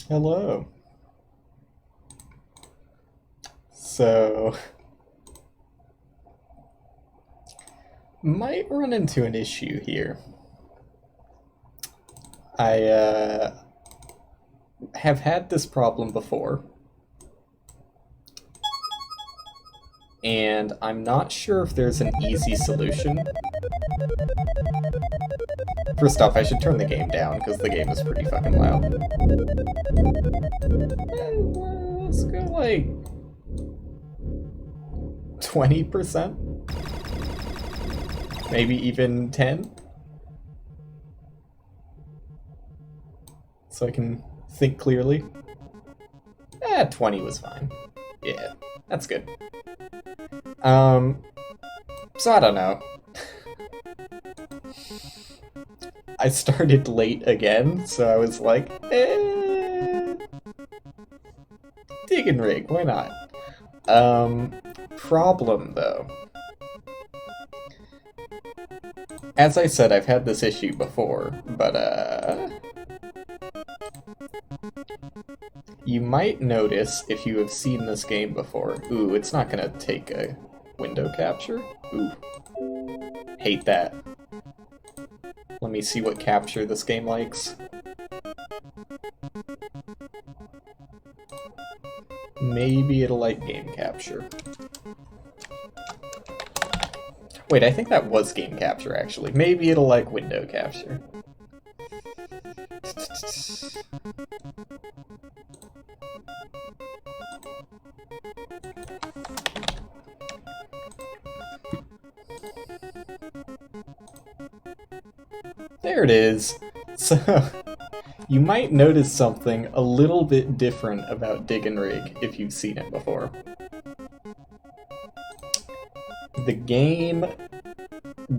Hello. So, might run into an issue here. I have had this problem before, and I'm not sure if there's an easy solution. First off, I should turn the game down, because the game is pretty fucking loud. Let's go like 20%? Maybe even 10? So I can think clearly. 20 was fine. Yeah, that's good. So I don't know. I started late again, so I was like, dig and rig, why not? Problem though. As I said, I've had this issue before, but you might notice if you have seen this game before. Ooh, it's not gonna take a window capture? Ooh. Hate that. Let me see what capture this game likes. Maybe it'll like game capture. Wait, I think that was game capture, actually. Maybe it'll like window capture. There it is. So, you might notice something a little bit different about Dig and Rig if you've seen it before. The game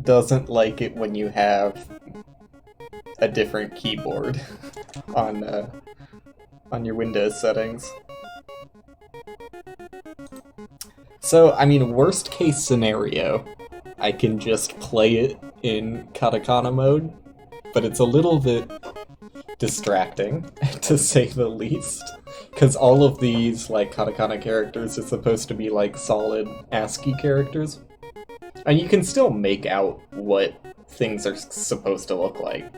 doesn't like it when you have a different keyboard on your Windows settings. So, I mean, worst case scenario, I can just play it in katakana mode, but it's a little bit distracting, to say the least, because all of these, like, katakana characters are supposed to be, like, solid ASCII characters. And you can still make out what things are supposed to look like.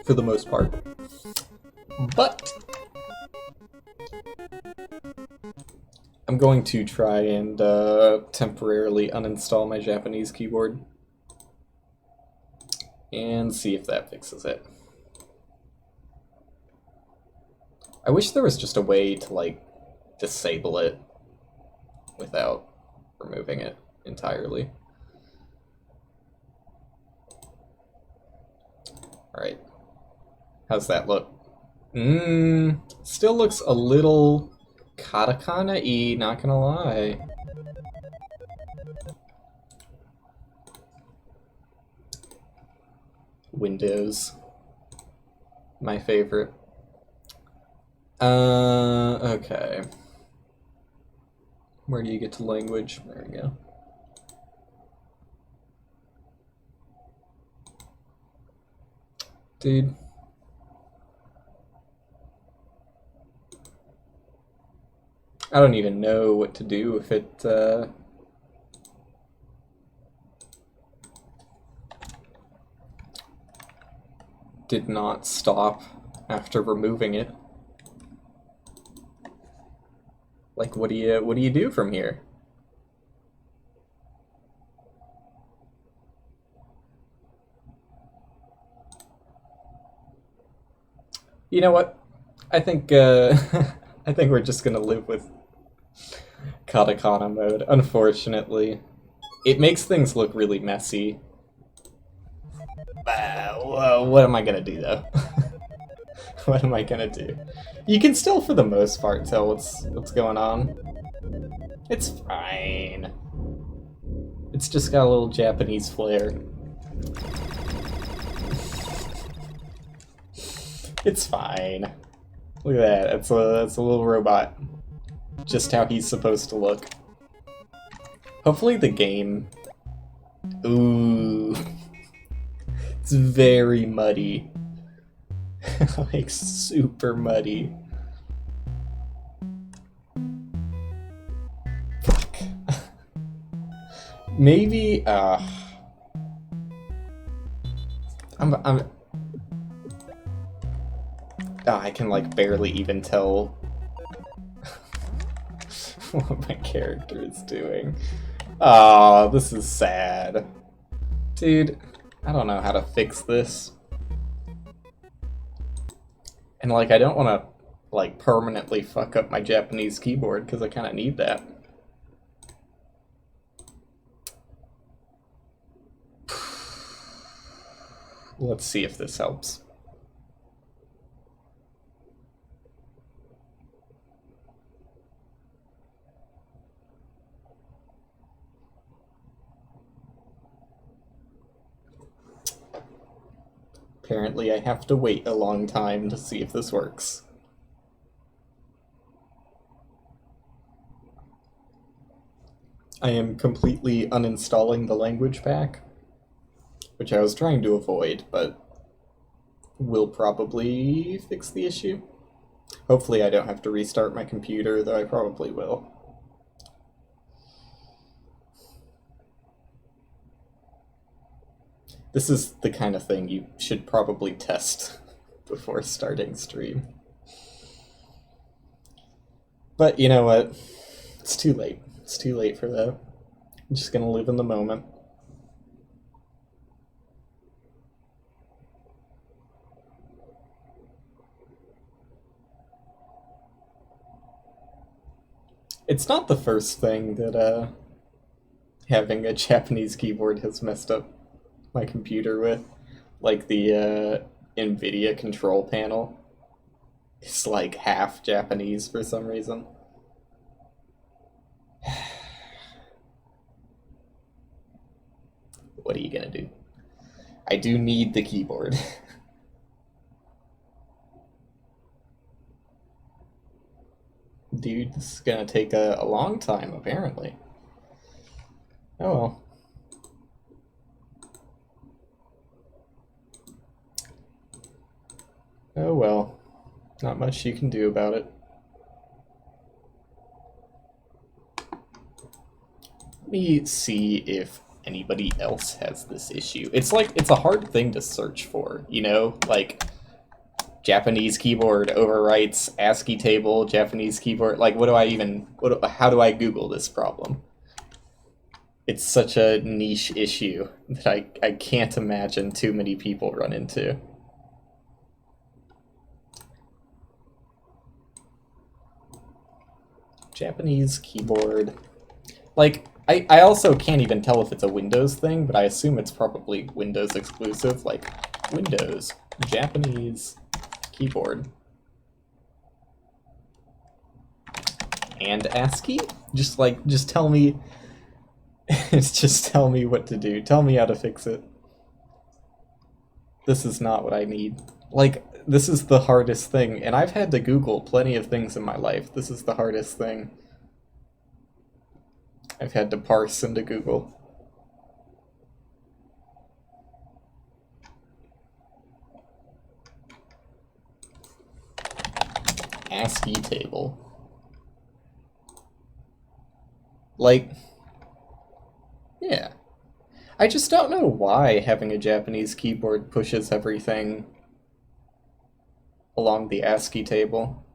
For the most part. But I'm going to try and temporarily uninstall my Japanese keyboard and see if that fixes it. I wish there was just a way to, like, disable it without removing it entirely. Alright. How's that look? Still looks a little katakana-y, not gonna lie. Windows. My favorite. Okay. Where do you get to language? There we go. Dude. I don't even know what to do if it, did not stop after removing it. Like, what do you do from here? You know what? I think I think we're just gonna live with katakana mode, unfortunately. It makes things look really messy. What am I gonna do, though? What am I gonna do? You can still, for the most part, tell what's going on. It's fine. It's just got a little Japanese flair. It's fine. Look at that. That's a little robot. Just how he's supposed to look. Hopefully the game... Ooh. It's very muddy. Like, super muddy. Fuck. Maybe, I can, like, barely even tell what my character is doing. Oh, this is sad. Dude, I don't know how to fix this. And, like, I don't want to, like, permanently fuck up my Japanese keyboard, because I kind of need that. Let's see if this helps. Apparently I have to wait a long time to see if this works. I am completely uninstalling the language pack, which I was trying to avoid, but will probably fix the issue. Hopefully I don't have to restart my computer, though I probably will. This is the kind of thing you should probably test before starting stream. But you know what? It's too late. It's too late for that. I'm just gonna live in the moment. It's not the first thing that having a Japanese keyboard has messed up my computer with. Like the NVIDIA control panel is like half Japanese for some reason. What are you gonna do? I do need the keyboard. Dude, this is gonna take a long time, apparently. Oh well. Oh well. Not much you can do about it. Let me see if anybody else has this issue. It's like, it's a hard thing to search for, you know? Like, Japanese keyboard overwrites ASCII table, Japanese keyboard, like what do I even, how do I Google this problem? It's such a niche issue that I can't imagine too many people run into. Japanese keyboard. Like, I also can't even tell if it's a Windows thing, but I assume it's probably Windows exclusive, like Windows, Japanese keyboard. And ASCII? Just tell me, just tell me what to do. Tell me how to fix it. This is not what I need. Like, this is the hardest thing, and I've had to Google plenty of things in my life. This is the hardest thing I've had to parse into Google. ASCII table. Like, yeah. I just don't know why having a Japanese keyboard pushes everything along the ASCII table.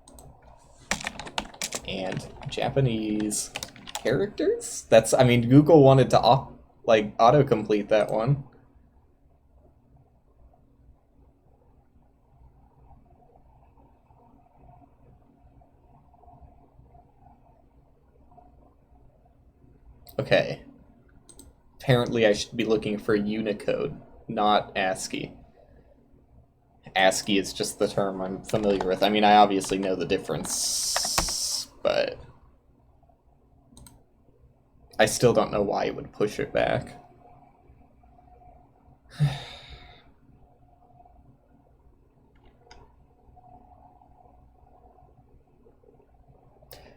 And Japanese characters? That's, I mean, Google wanted to like autocomplete that one. Okay. Apparently I should be looking for Unicode, not ASCII. ASCII is just the term I'm familiar with. I mean, I obviously know the difference, but I still don't know why it would push it back.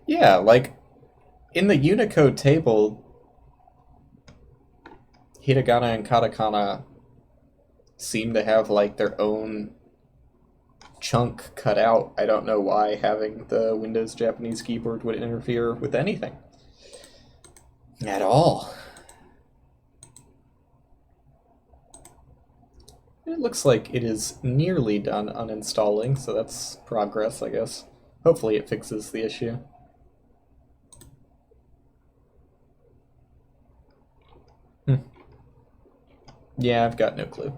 Yeah, like, in the Unicode table, hiragana and katakana seem to have like their own chunk cut out. I don't know why having the Windows Japanese keyboard would interfere with anything at all. It looks like it is nearly done uninstalling, so that's progress, I guess. Hopefully it fixes the issue. Yeah, I've got no clue.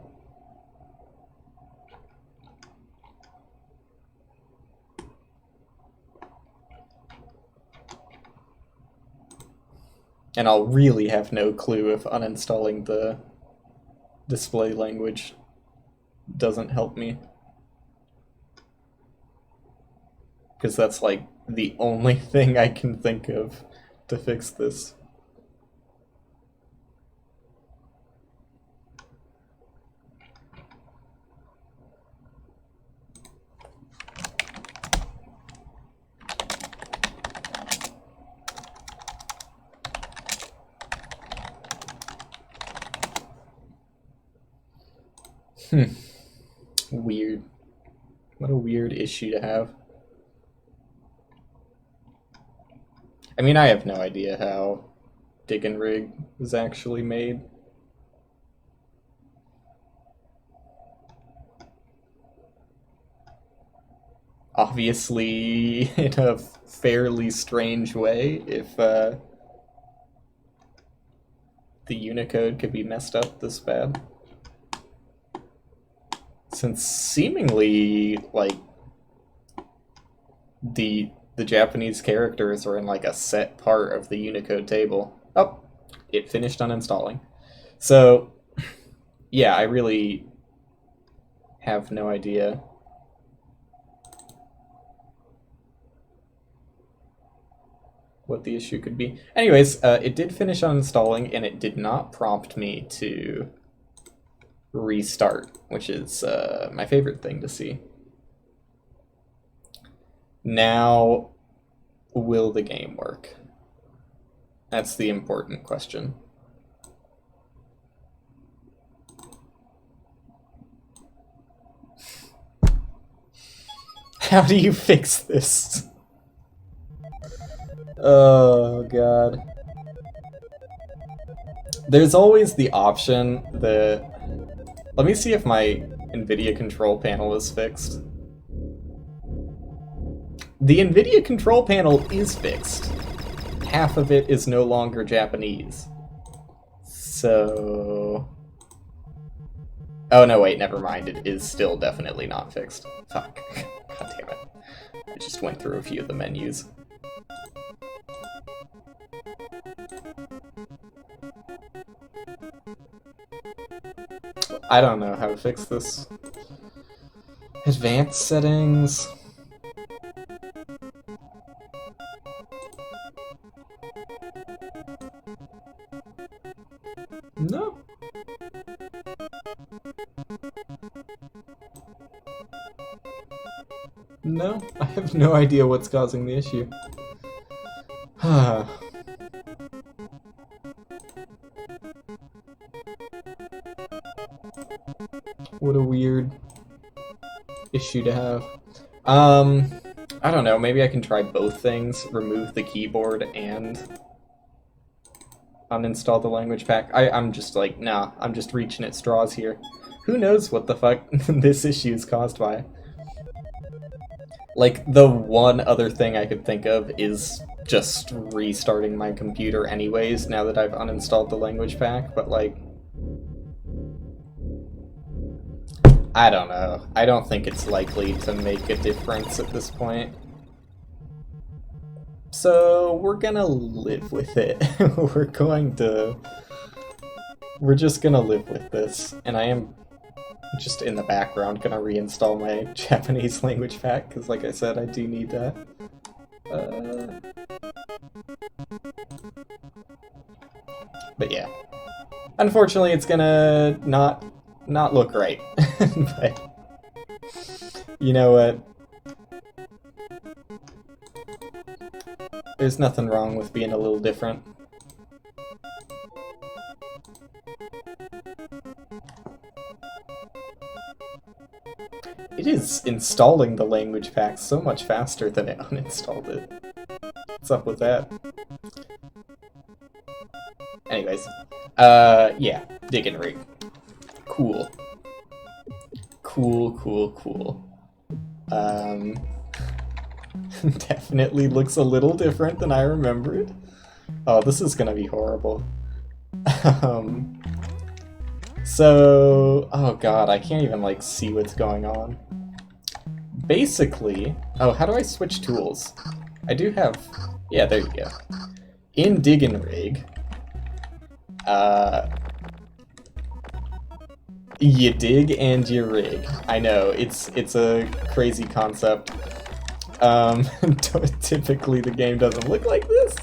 And I'll really have no clue if uninstalling the display language doesn't help me. Because that's like the only thing I can think of to fix this. Weird. What a weird issue to have. I mean, I have no idea how Dig and Rig was actually made. Obviously, in a fairly strange way, if the Unicode could be messed up this bad. Since seemingly, like, the Japanese characters are in like a set part of the Unicode table. Oh, it finished uninstalling. So, yeah, I really have no idea. What the issue could be. Anyways, it did finish uninstalling, and it did not prompt me to restart, which is my favorite thing to see. Now, will the game work? That's the important question. How do you fix this? Oh, God. There's always the option that... Let me see if my NVIDIA control panel is fixed. The NVIDIA control panel is fixed. Half of it is no longer Japanese. So... Oh, no, wait, never mind. It is still definitely not fixed. Fuck. God damn it. I just went through a few of the menus. I don't know how to fix this. Advanced settings. No. No, I have no idea what's causing the issue. What a weird issue to have. I don't know, maybe I can try both things, remove the keyboard and uninstall the language pack. I'm just like, nah, I'm just reaching at straws here. Who knows what the fuck this issue is caused by? Like, the one other thing I could think of is just restarting my computer anyways, now that I've uninstalled the language pack, but like... I don't know. I don't think it's likely to make a difference at this point. So, we're gonna live with it. We're just gonna live with this, and I am just in the background gonna reinstall my Japanese language pack, because like I said, I do need that. But yeah. Unfortunately, it's gonna not look right. But you know what? There's nothing wrong with being a little different. It is installing the language pack so much faster than it uninstalled it. What's up with that? Anyways, yeah, digging rig. Cool. Cool. Definitely looks a little different than I remembered. Oh, this is gonna be horrible. So, oh god, I can't even, like, see what's going on. Basically, oh, how do I switch tools? I do have, yeah, there you go. In Diggin' Rig, you dig and you rig. I know, it's a crazy concept. Typically the game doesn't look like this.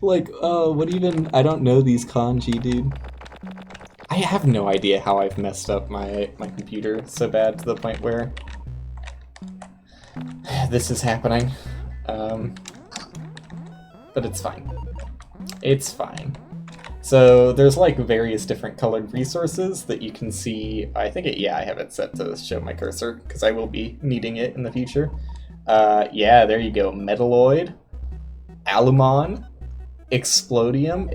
Like, what even, I don't know these kanji, dude. I have no idea how I've messed up my computer so bad to the point where this is happening. But it's fine. It's fine. So there's like various different colored resources that you can see. I think yeah, I have it set to show my cursor because I will be needing it in the future. Yeah, there you go. Metalloid, Alumon, Explodium,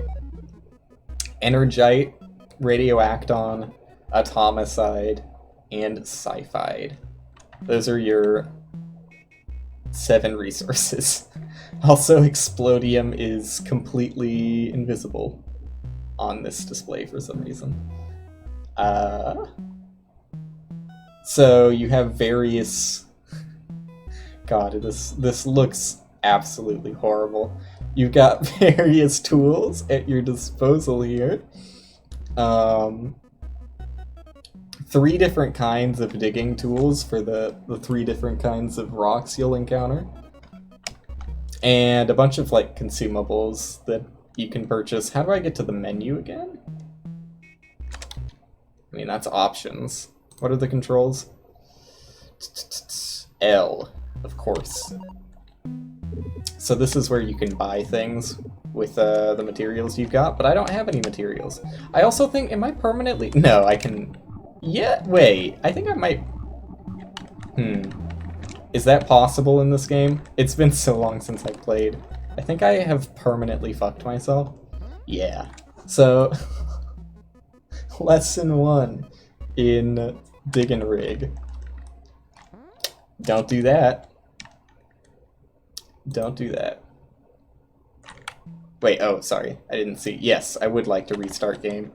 Energite, Radioacton, Atomicide, and Sci-Fide. Those are your 7 resources. Also, Explodium is completely invisible on this display for some reason. So you have various... God, this looks absolutely horrible. You've got various tools at your disposal here. 3 different kinds of digging tools for the 3 different kinds of rocks you'll encounter. And a bunch of, like, consumables that you can purchase. How do I get to the menu again? I mean, that's options. What are the controls? L, of course. So this is where you can buy things with the materials you've got, but I don't have any materials. I also think, am I permanently... No, I can... Yeah, wait, I think I might... Is that possible in this game? It's been so long since I played. I think I have permanently fucked myself. Yeah. So, lesson 1 in Diggin' Rig. Don't do that. Don't do that. Wait, oh, sorry. I didn't see. Yes, I would like to restart game.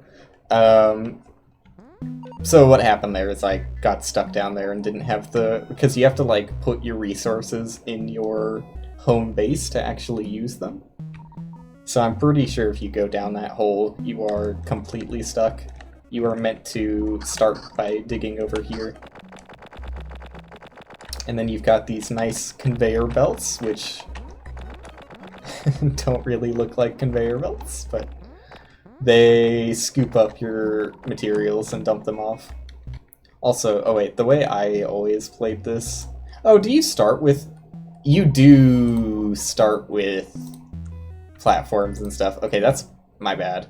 So what happened there is I got stuck down there and didn't have the... Because you have to, like, put your resources in your home base to actually use them. So I'm pretty sure if you go down that hole, you are completely stuck. You are meant to start by digging over here. And then you've got these nice conveyor belts, which don't really look like conveyor belts, but they scoop up your materials and dump them off. Also, oh wait, the way I always played this... Oh, do you start with... You do start with platforms and stuff. Okay, that's my bad.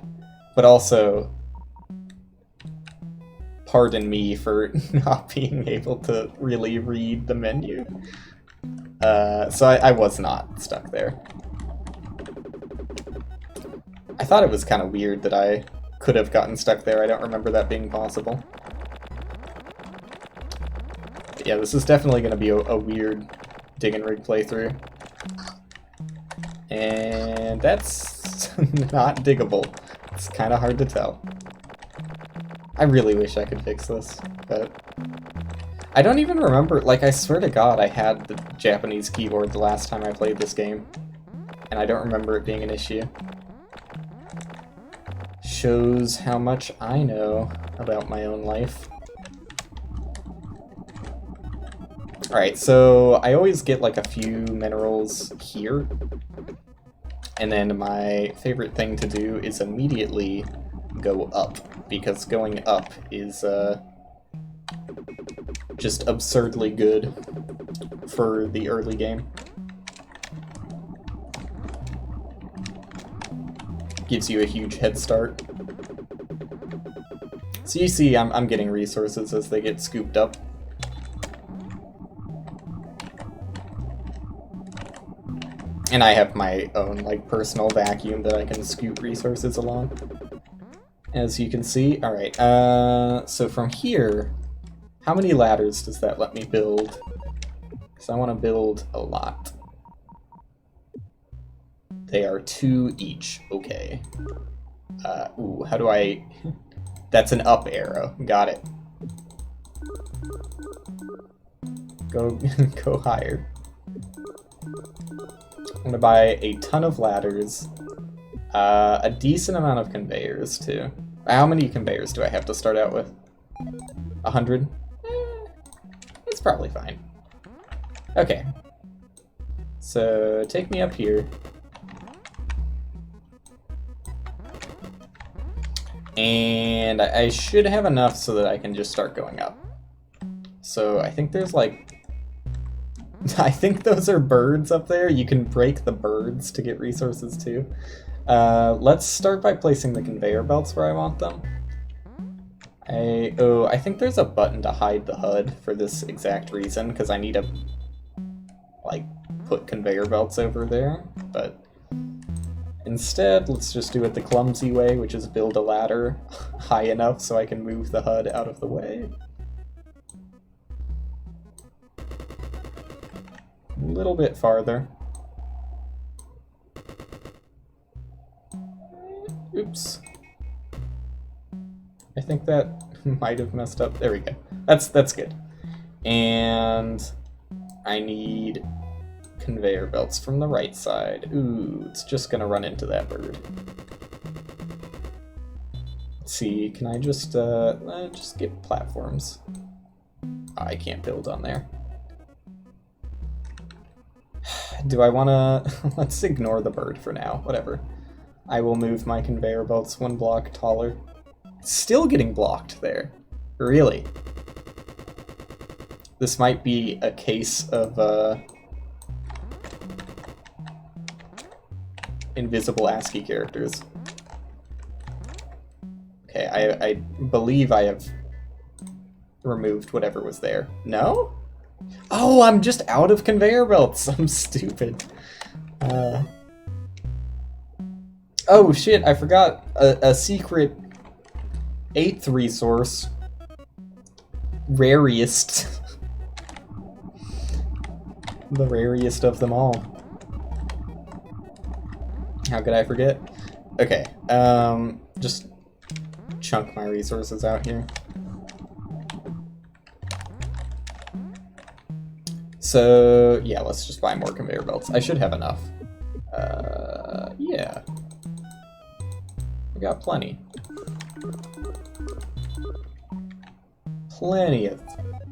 But also, pardon me for not being able to really read the menu. So I was not stuck there. I thought it was kind of weird that I could have gotten stuck there. I don't remember that being possible. But yeah, this is definitely going to be a weird Diggin' Rig playthrough. And that's not diggable. It's kind of hard to tell. I really wish I could fix this, but... I don't even remember, like, I swear to God I had the Japanese keyboard the last time I played this game. And I don't remember it being an issue. Shows how much I know about my own life. Alright, so I always get like a few minerals here. And then my favorite thing to do is immediately go up, because going up is just absurdly good for the early game. Gives you a huge head start. So you see, I'm getting resources as they get scooped up. And I have my own, like, personal vacuum that I can scoop resources along. As you can see. Alright, so from here, how many ladders does that let me build? Because I want to build a lot. They are 2 each. Okay. Ooh, how do I... That's an up arrow. Got it. Go higher. I'm gonna buy a ton of ladders. A decent amount of conveyors, too. How many conveyors do I have to start out with? 100? It's probably fine. Okay. So, take me up here. And I should have enough so that I can just start going up. So, I think there's like... I think those are birds up there. You can break the birds to get resources too. Let's start by placing the conveyor belts where I want them. I think there's a button to hide the HUD for this exact reason, because I need to, like, put conveyor belts over there, but instead, let's just do it the clumsy way, which is build a ladder high enough so I can move the HUD out of the way. A little bit farther. Oops. I think that might have messed up. There we go. That's good. And I need conveyor belts from the right side. Ooh, it's just gonna run into that bird. Let's see, can I just get platforms? I can't build on there. Do I wanna... Let's ignore the bird for now, whatever. I will move my conveyor belts 1 block taller. It's still getting blocked there. Really? This might be a case of, invisible ASCII characters. Okay, I believe I have removed whatever was there. No? Oh, I'm just out of conveyor belts. I'm stupid. Oh shit, I forgot a secret 8th resource. Rariest. The rariest of them all. How could I forget? Okay, just chunk my resources out here. So, yeah, let's just buy more conveyor belts. I should have enough. Yeah. I got plenty. Plenty of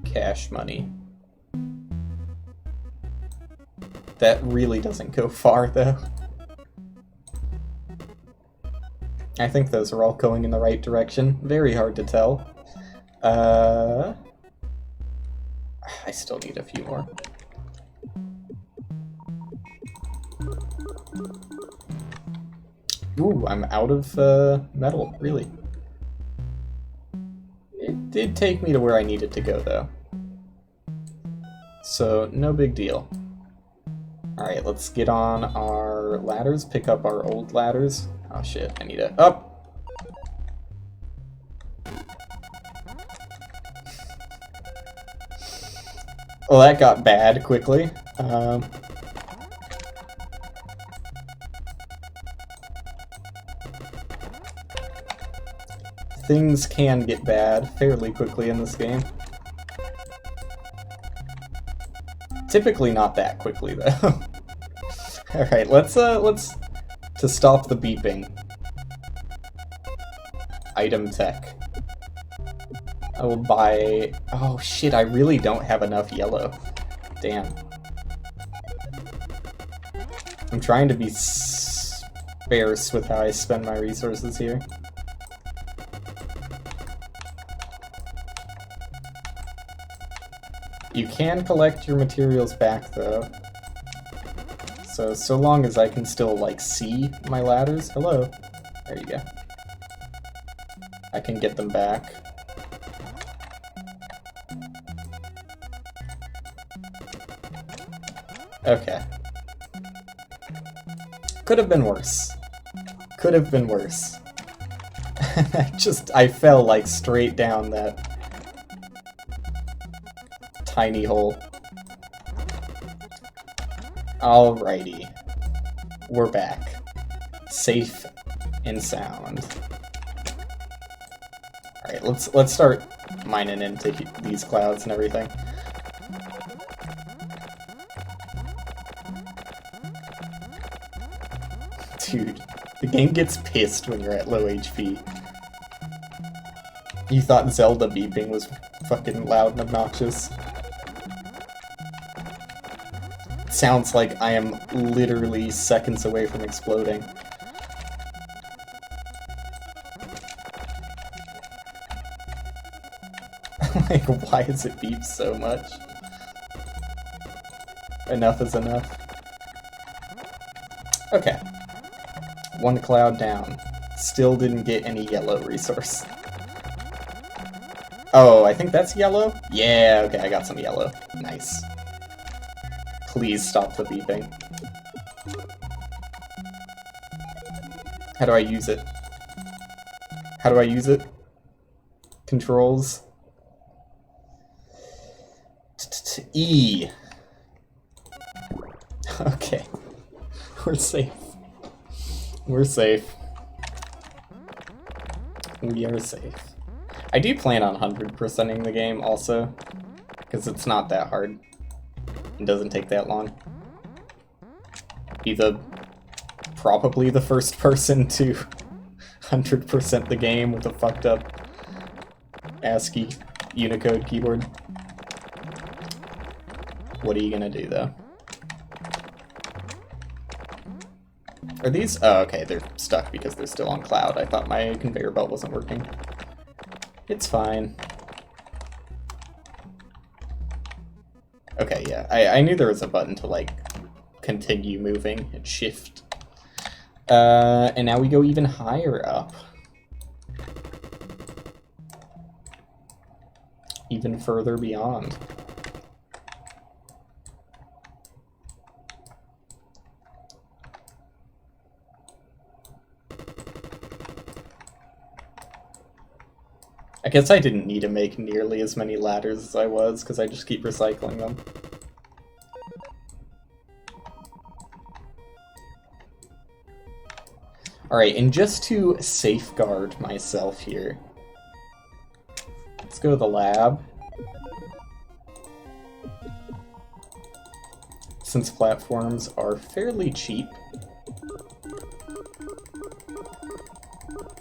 cash money. That really doesn't go far, though. I think those are all going in the right direction. Very hard to tell. I still need a few more. Ooh, I'm out of metal, really. It did take me to where I needed to go, though. So, no big deal. Alright, let's get on our ladders, pick up our old ladders. Oh shit, I need to... Up! Well, that got bad quickly. Things can get bad fairly quickly in this game. Typically not that quickly, though. Alright, let's, to stop the beeping. Item tech. I will buy... Oh shit, I really don't have enough yellow. Damn. I'm trying to be sparse with how I spend my resources here. You can collect your materials back, though. So long as I can still, like, see my ladders. Hello. There you go. I can get them back. Okay. Could have been worse. Could have been worse. I fell like straight down that tiny hole. Alrighty. We're back. Safe and sound. Alright, let's start mining into these clouds and everything. Dude, the game gets pissed when you're at low HP. You thought Zelda beeping was fucking loud and obnoxious. It sounds like I am literally seconds away from exploding. Like, why does it beep so much? Enough is enough. Okay. One cloud down. Still didn't get any yellow resource. Oh, I think that's yellow? Yeah, okay, I got some yellow. Nice. Please stop the beeping. How do I use it? How do I use it? Controls. E. Okay. We're safe. We're safe. We are safe. I do plan on 100%ing the game also, because it's not that hard. It doesn't take that long. Be probably the first person to 100% the game with a fucked up ASCII Unicode keyboard. What are you gonna do though? Are these? Oh, okay, they're stuck because they're still on cloud. I thought my conveyor belt wasn't working. It's fine. Okay, yeah, I knew there was a button to, like, continue moving and shift. And now we go even higher up. Even further beyond. I guess I didn't need to make nearly as many ladders as I was, because I just keep recycling them. Alright, and just to safeguard myself here, let's go to the lab. Since platforms are fairly cheap,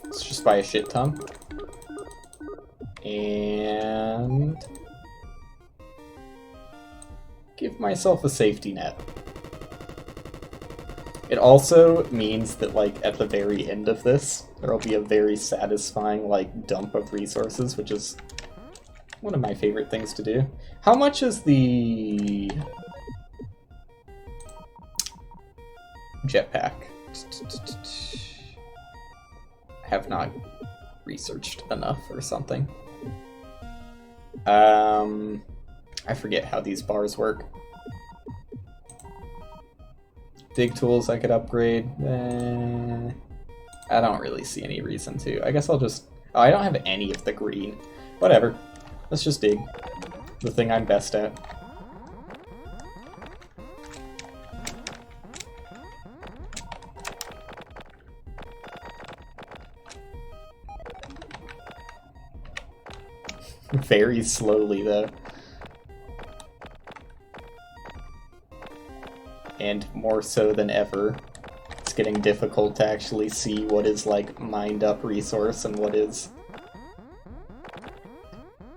let's just buy a shit ton. And give myself a safety net. It also means that, like, at the very end of this, there'll be a very satisfying, like, dump of resources, which is one of my favorite things to do. How much is the jetpack? I have not researched enough or something. I forget how these bars work. Dig tools I could upgrade. I don't really see any reason to. I guess I'll just... Oh, I don't have any of the green. Whatever. Let's just dig. The thing I'm best at. Very slowly, though. And more so than ever, it's getting difficult to actually see what is, like, mined up resource and what is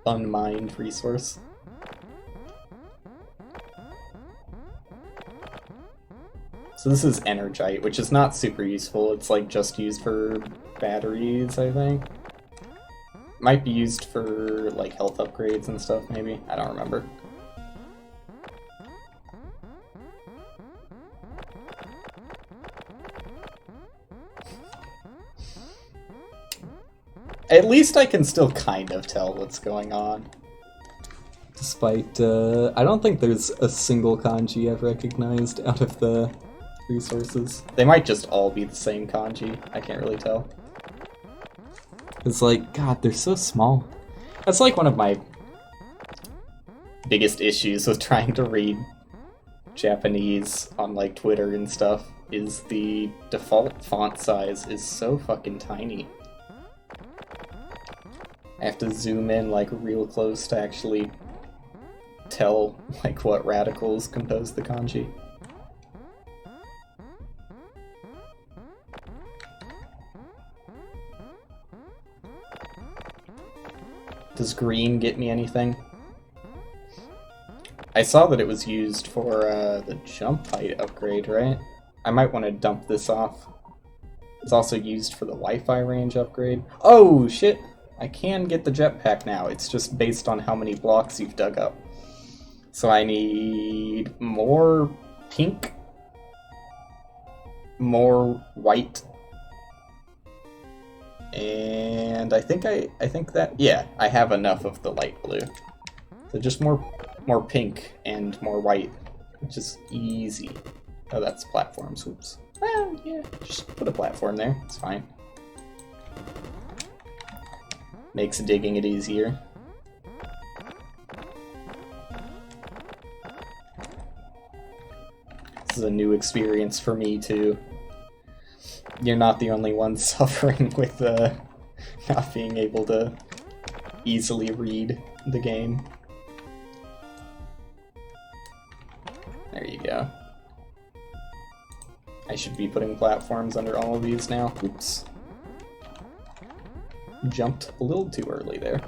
unmined resource. So this is Energite, which is not super useful. It's, like, just used for batteries, I think. Might be used for, like, health upgrades and stuff, maybe. I don't remember. At least I can still kind of tell what's going on. Despite, I don't think there's a single kanji I've recognized out of the resources. They might just all be the same kanji, I can't really tell. It's like, God, they're so small. That's like one of my biggest issues with trying to read Japanese on like Twitter and stuff, is the default font size is so fucking tiny. I have to zoom in like real close to actually tell like what radicals compose the kanji. Does green get me anything? I saw that it was used for the jump height upgrade, right? I might want to dump this off. It's also used for the Wi-Fi range upgrade. Oh, shit! I can get the jetpack now. It's just based on how many blocks you've dug up. So I need more pink, more white, and I think that, yeah, I have enough of the light blue. So just more pink and more white, which is easy. Oh, that's platforms, oops. Well, yeah, just put a platform there, it's fine. Makes digging it easier. This is a new experience for me, too. You're not the only one suffering with not being able to easily read the game. There you go. I should be putting platforms under all of these now. Oops. Jumped a little too early there.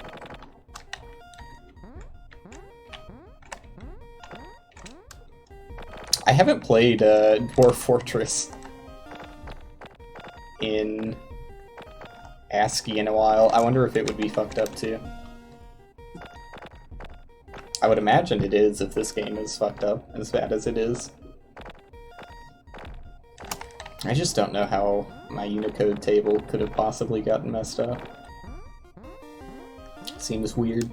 I haven't played Dwarf Fortress in ASCII in a while. I wonder if it would be fucked up too. I would imagine it is if this game is fucked up as bad as it is. I just don't know how my Unicode table could have possibly gotten messed up. Seems weird.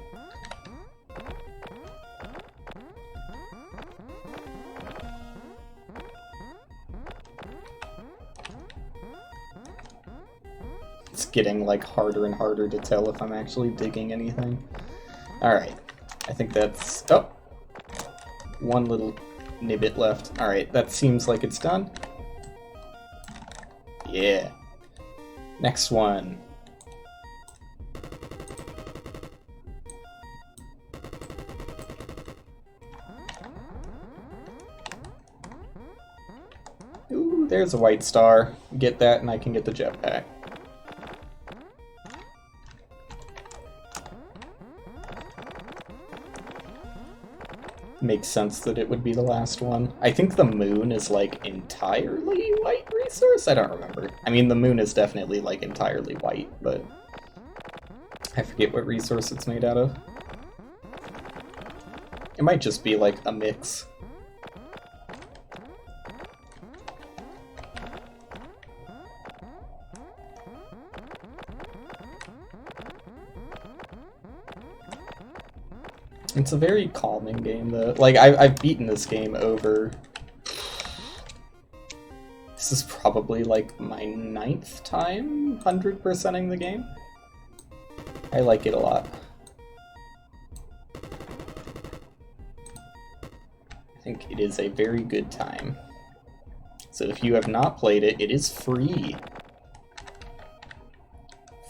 It's getting like harder and harder to tell if I'm actually digging anything. Alright, I think that's... oh! One little nibbit left. Alright, that seems like it's done. Yeah. Next one. Ooh, there's a white star. Get that and I can get the jetpack. Makes sense that it would be the last one. I think the moon is like entirely white resource? I don't remember. I mean, the moon is definitely like entirely white, but I forget what resource it's made out of. It might just be like a mix. It's a very calming game, though. Like, I've beaten this game over... This is probably, like, my 9th time 100%ing the game. I like it a lot. I think it is a very good time. So if you have not played it, it is free.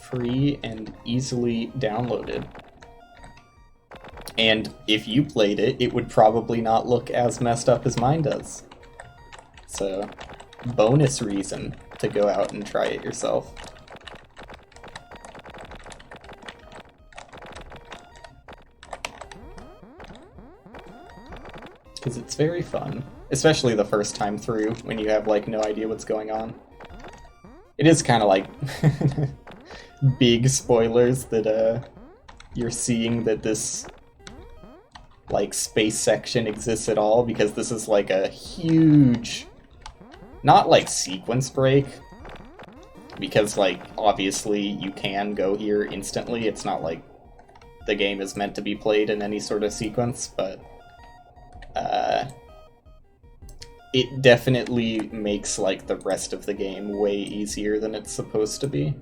Free and easily downloaded. And if you played it, it would probably not look as messed up as mine does. So, bonus reason to go out and try it yourself. Because it's very fun. Especially the first time through, when you have, like, no idea what's going on. It is kind of like big spoilers that, you're seeing that this like space section exists at all, because this is like a huge, not like sequence break, because, like, obviously you can go here instantly. It's not like the game is meant to be played in any sort of sequence, but it definitely makes, like, the rest of the game way easier than it's supposed to be.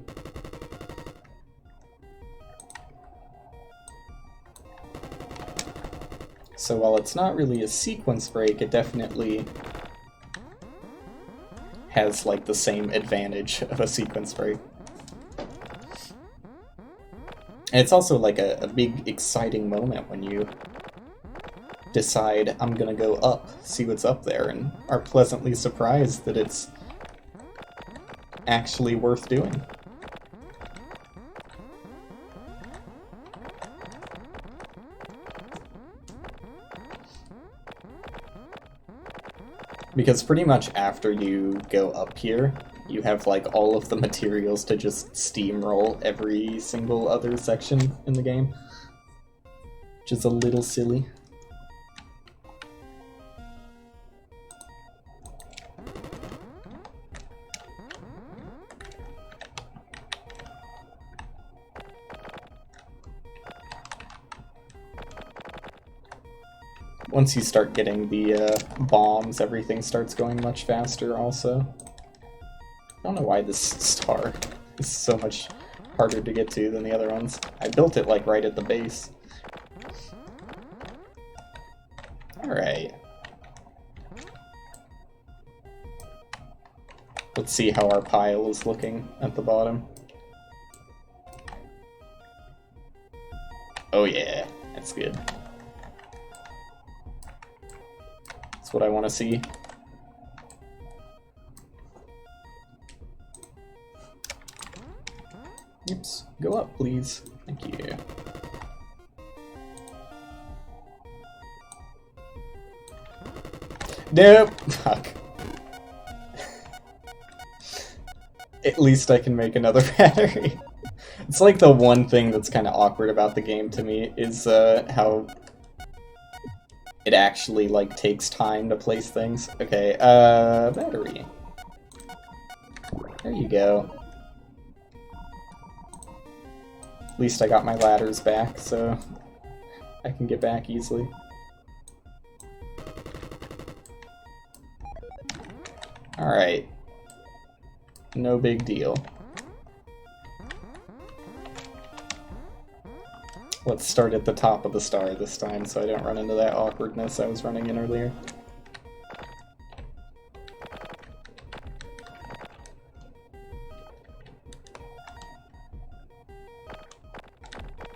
So while it's not really a sequence break, it definitely has, like, the same advantage of a sequence break. And it's also, like, a big, exciting moment when you decide, I'm gonna go up, see what's up there, and are pleasantly surprised that it's actually worth doing. Because pretty much after you go up here, you have, like, all of the materials to just steamroll every single other section in the game, which is a little silly. Once you start getting the bombs, everything starts going much faster also. I don't know why this star is so much harder to get to than the other ones. I built it, like, right at the base. Alright. Let's see how our pile is looking at the bottom. Oh yeah, that's good. What I want to see. Oops, go up, please. Thank you. Nope. Fuck. At least I can make another battery. It's like the one thing that's kind of awkward about the game to me is how it actually, like, takes time to place things. Okay, battery. There you go. At least I got my ladders back, so I can get back easily. Alright. No big deal. Let's start at the top of the star this time so I don't run into that awkwardness I was running in earlier.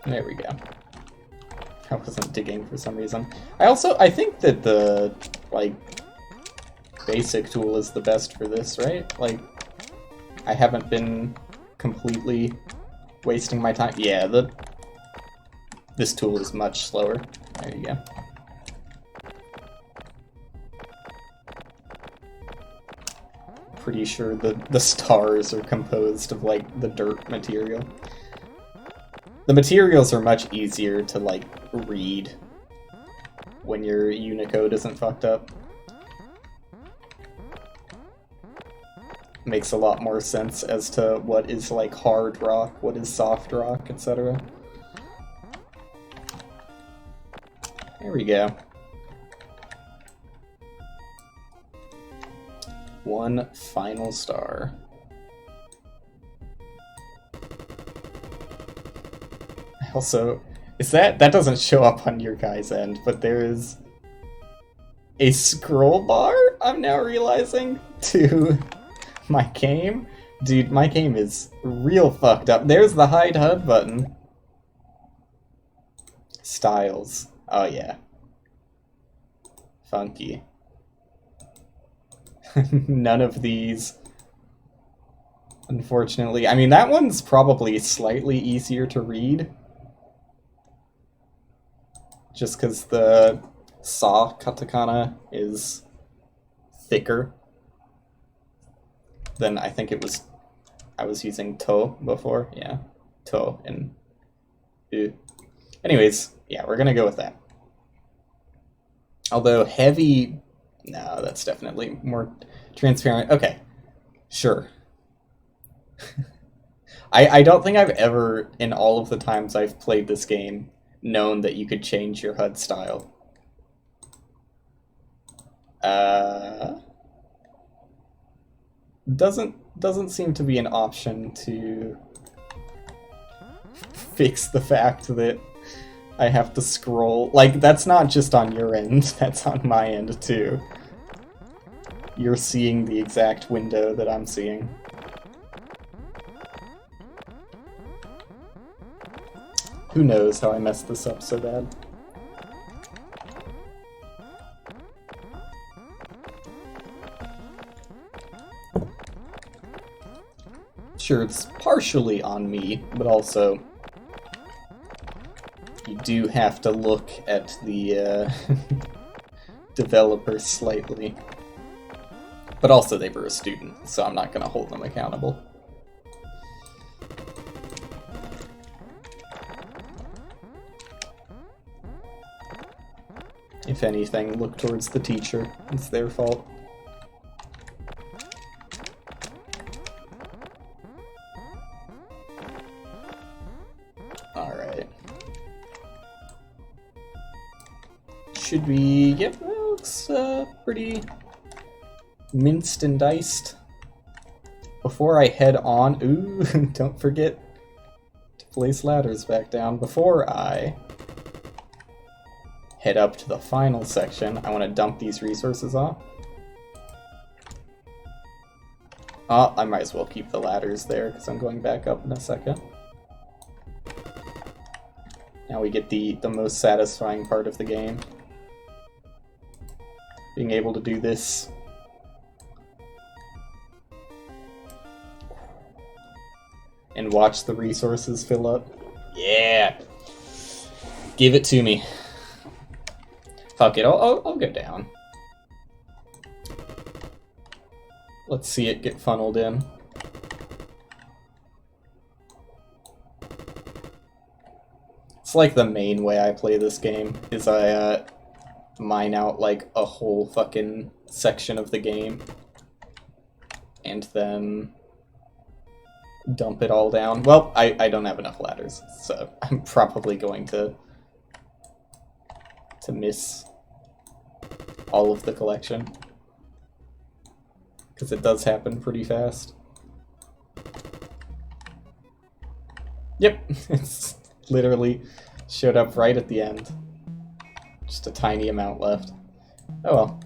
There we go. I wasn't digging for some reason. I think that the, like, basic tool is the best for this, right? Like, I haven't been completely wasting my time. Yeah, this tool is much slower. There you go. Pretty sure the stars are composed of, like, the dirt material. The materials are much easier to, like, read when your Unicode isn't fucked up. Makes a lot more sense as to what is, like, hard rock, what is soft rock, etc. There we go. One final star. Also, that doesn't show up on your guys' end, but there is a scroll bar, I'm now realizing, to my game. Dude, my game is real fucked up. There's the hide HUD button. Styles. Oh yeah. Funky. None of these, unfortunately. I mean, that one's probably slightly easier to read. Just because the Sa katakana is thicker than I think I was using To before. Yeah, To and U. Anyways, yeah, we're gonna go with that. Although heavy, no, that's definitely more transparent. Okay, sure. I don't think I've ever, in all of the times I've played this game, known that you could change your HUD style. Doesn't seem to be an option to fix the fact that I have to scroll. Like, that's not just on your end, that's on my end too. You're seeing the exact window that I'm seeing. Who knows how I messed this up so bad. Sure, it's partially on me, but also you do have to look at the developers slightly. But also they were a student, so I'm not going to hold them accountable. If anything, look towards the teacher. It's their fault. Alright. Should be... Yep, that looks pretty minced and diced. Before I head on... Ooh, don't forget to place ladders back down. Before I head up to the final section, I want to dump these resources off. Oh, I might as well keep the ladders there because I'm going back up in a second. Now we get the most satisfying part of the game. Being able to do this. And watch the resources fill up. Yeah! Give it to me. Fuck it, I'll go down. Let's see it get funneled in. It's like the main way I play this game, is I mine out like a whole fucking section of the game. And then dump it all down. Well, I don't have enough ladders, so I'm probably going to miss all of the collection. Because it does happen pretty fast. Yep, it's literally showed up right at the end. Just a tiny amount left. Oh well.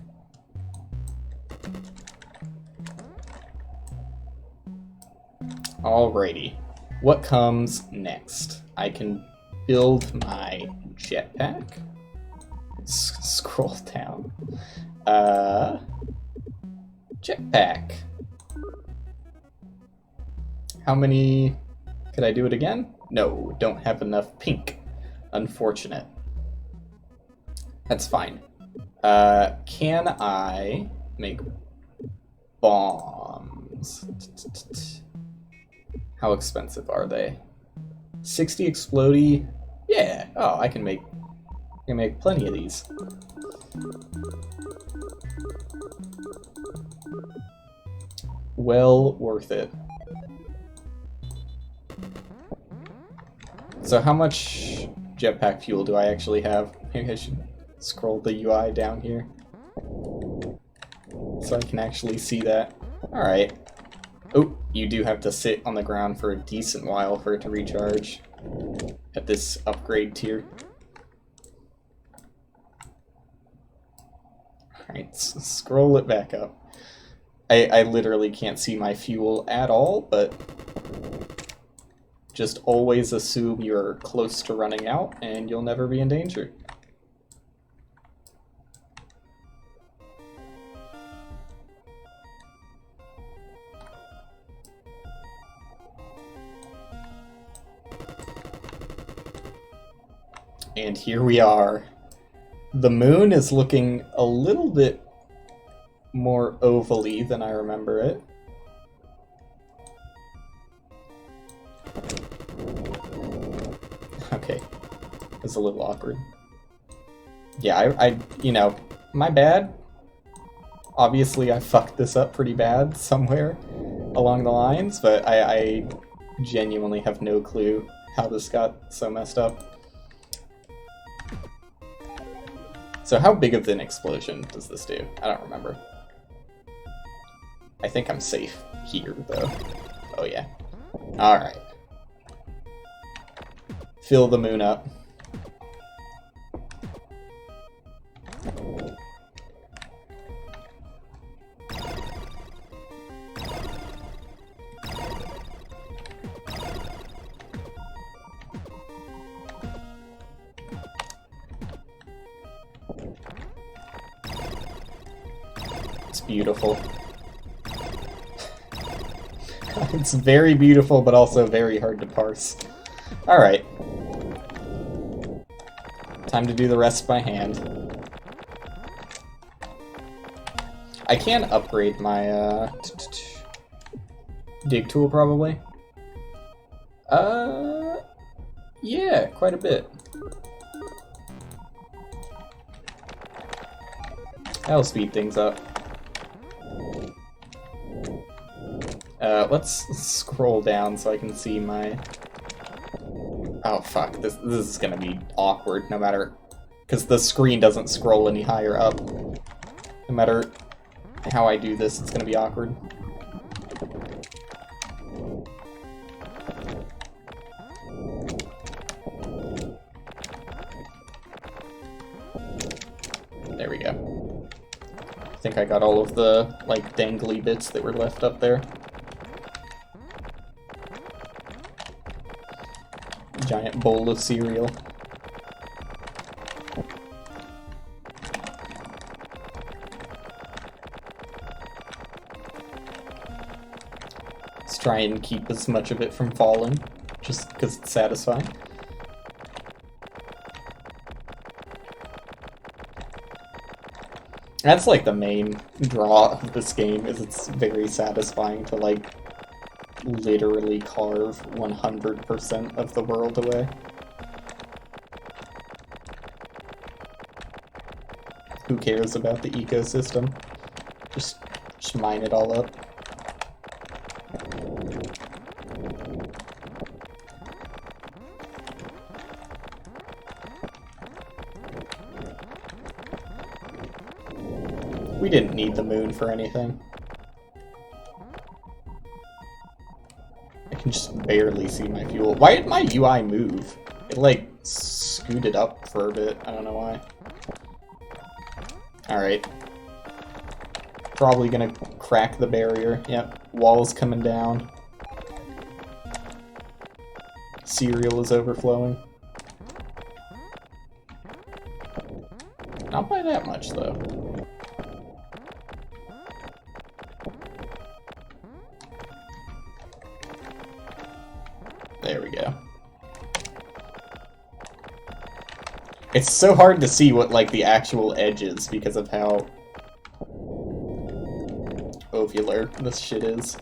Alrighty. What comes next? I can build my jetpack. Scroll down. Jetpack. How many... Could I do it again? No, don't have enough pink. Unfortunate. That's fine. Can I make bombs? How expensive are they? 60 explodey? Yeah. Oh, I can make plenty of these. Well worth it. So how much jetpack fuel do I actually have? Maybe I should scroll the UI down here so I can actually see that. Alright. Oh, you do have to sit on the ground for a decent while for it to recharge at this upgrade tier. Alright, scroll it back up. I literally can't see my fuel at all, but just always assume you're close to running out and you'll never be in danger. And here we are. The moon is looking a little bit more ovally than I remember it. Okay, it's a little awkward. Yeah, I you know, my bad. Obviously I fucked this up pretty bad somewhere. along the lines, but I genuinely have no clue how this got so messed up. So how big of an explosion does this do? I don't remember. I think I'm safe here, though. Oh yeah. Alright. Fill the moon up. It's beautiful. It's very beautiful, but also very hard to parse. Alright. Time to do the rest by hand. I can upgrade my, dig tool, probably. Yeah, quite a bit. That'll speed things up. Let's scroll down so I can see my... Oh fuck, this is gonna be awkward no matter... Because the screen doesn't scroll any higher up. No matter how I do this, it's gonna be awkward. There we go. I think I got all of the, like, dangly bits that were left up there. Giant bowl of cereal. Let's try and keep as much of it from falling, just because it's satisfying. That's like the main draw of this game, is it's very satisfying to like literally carve 100% of the world away. Who cares about the ecosystem? Just mine it all up. We didn't need the moon for anything. I can just barely see my fuel. Why did my UI move? It like scooted up for a bit. I don't know why. Alright. Probably gonna crack the barrier. Yep. Wall's coming down. Cereal is overflowing. Not by that much, though. There we go. It's so hard to see what, like, the actual edge is because of how ovular this shit is.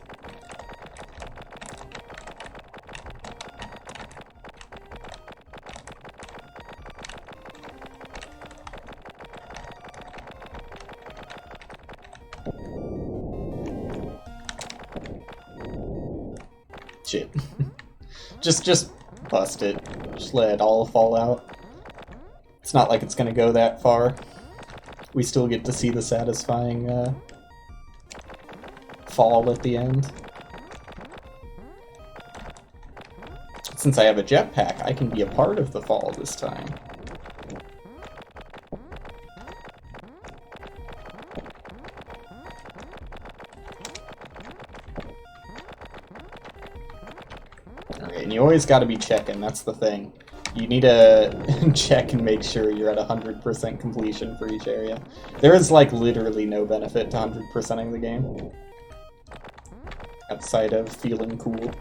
Shit. Just bust it. Just let it all fall out. It's not like it's gonna go that far. We still get to see the satisfying fall at the end. Since I have a jetpack, I can be a part of the fall this time. Alright, and you always gotta be checking, that's the thing. You need to check and make sure you're at 100% completion for each area. There is, like, literally no benefit to 100%ing the game. Outside of feeling cool.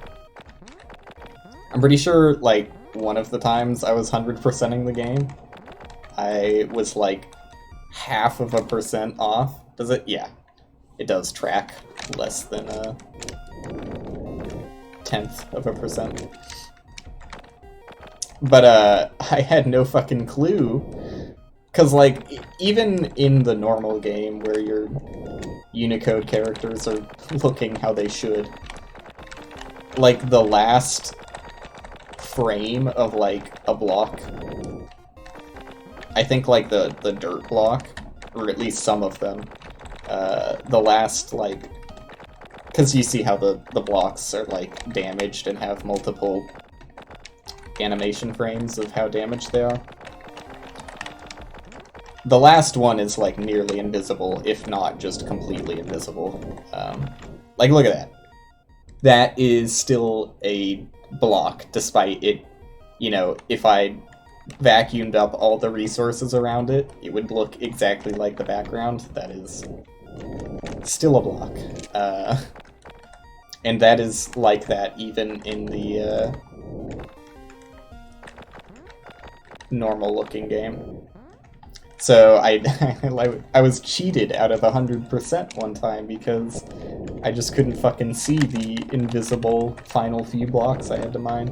I'm pretty sure, like, one of the times I was 100%ing the game, I was, like, 0.5% off. Does it? Yeah. It does track less than a 0.1%. But, I had no fucking clue. Because, like, even in the normal game where you're Unicode characters are looking how they should. Like, the last frame of, like, a block, I think, like, the dirt block, or at least some of them, the last, like, because you see how the blocks are, like, damaged and have multiple animation frames of how damaged they are. The last one is, like, nearly invisible, if not just completely invisible. Like, look at that. That is still a block, despite it, you know, if I vacuumed up all the resources around it, it would look exactly like the background. That is still a block. And that is like that even in the normal-looking game. So I was cheated out of 100% one time because I just couldn't fucking see the invisible final few blocks I had to mine.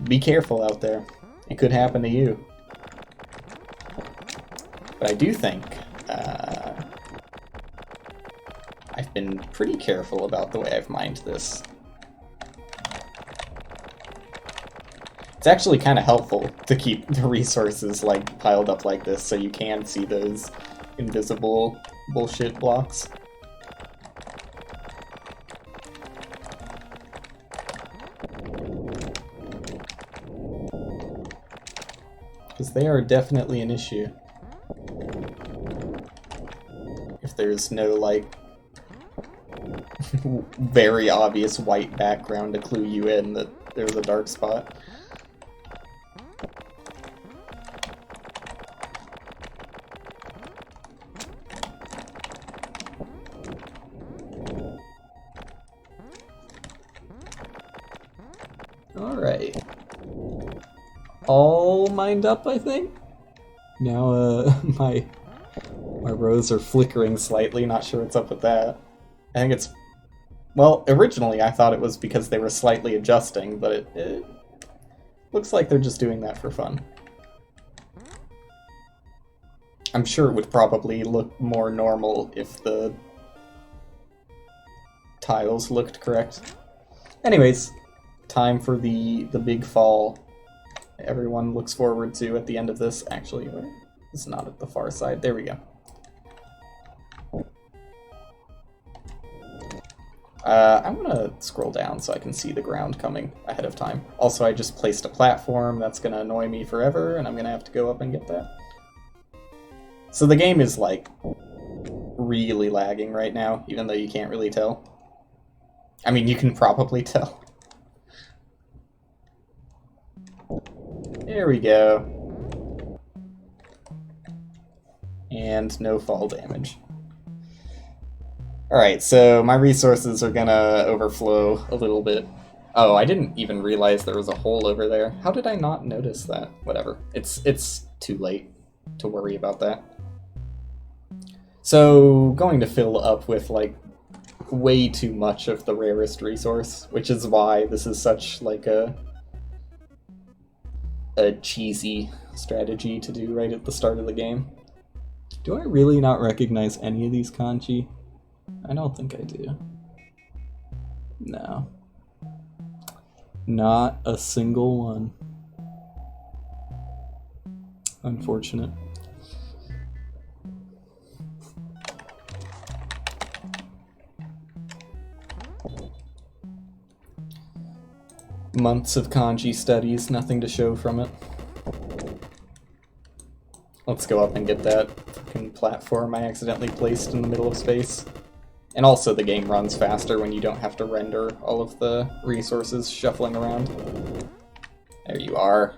Be careful out there. It could happen to you. But I do think I've been pretty careful about the way I've mined this. It's actually kind of helpful to keep the resources, like, piled up like this so you can see those invisible bullshit blocks. Because they are definitely an issue. If there's no, like, very obvious white background to clue you in that there's a dark spot. Alright. All mined up, I think? Now, my rows are flickering slightly, not sure what's up with that. I think it's... Well, originally I thought it was because they were slightly adjusting, but it looks like they're just doing that for fun. I'm sure it would probably look more normal if the tiles looked correct. Anyways, time for the big fall everyone looks forward to at the end of this. Actually, it's not at the far side. There we go. I'm gonna scroll down so I can see the ground coming ahead of time. Also, I just placed a platform that's gonna annoy me forever, and I'm gonna have to go up and get that. So the game is, like, really lagging right now, even though you can't really tell. I mean, you can probably tell. There we go. And no fall damage. Alright, so my resources are gonna overflow a little bit. Oh, I didn't even realize there was a hole over there. How did I not notice that? Whatever. It's too late to worry about that. So, going to fill up with, like, way too much of the rarest resource, which is why this is such, like, a cheesy strategy to do right at the start of the game. Do I really not recognize any of these kanji? I don't think I do. No. Not a single one. Unfortunate. Months of kanji studies, nothing to show from it. Let's go up and get that fucking platform I accidentally placed in the middle of space. And also the game runs faster when you don't have to render all of the resources shuffling around. There you are.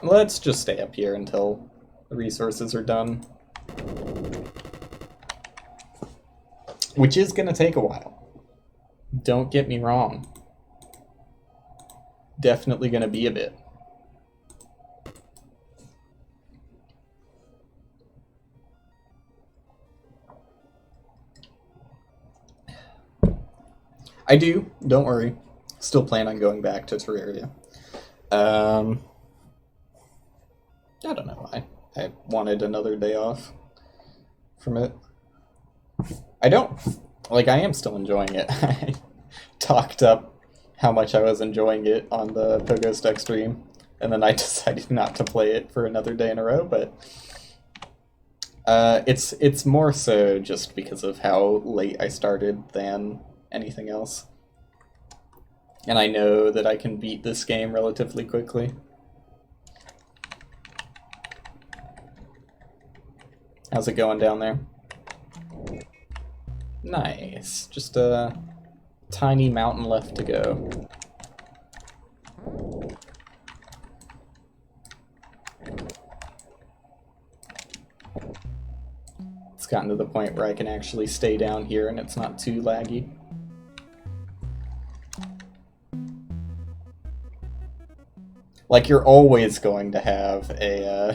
Let's just stay up here until the resources are done. Which is gonna take a while. Don't get me wrong. Definitely gonna be a bit. I do, don't worry. Still plan on going back to Terraria. I don't know why. I wanted another day off from it. I don't. Like, I am still enjoying it. I talked up how much I was enjoying it on the Pogo Stick stream, and then I decided not to play it for another day in a row, but it's more so just because of how late I started than anything else. And I know that I can beat this game relatively quickly. How's it going down there? Nice. Just a tiny mountain left to go. It's gotten to the point where I can actually stay down here and it's not too laggy. Like, you're always going to have a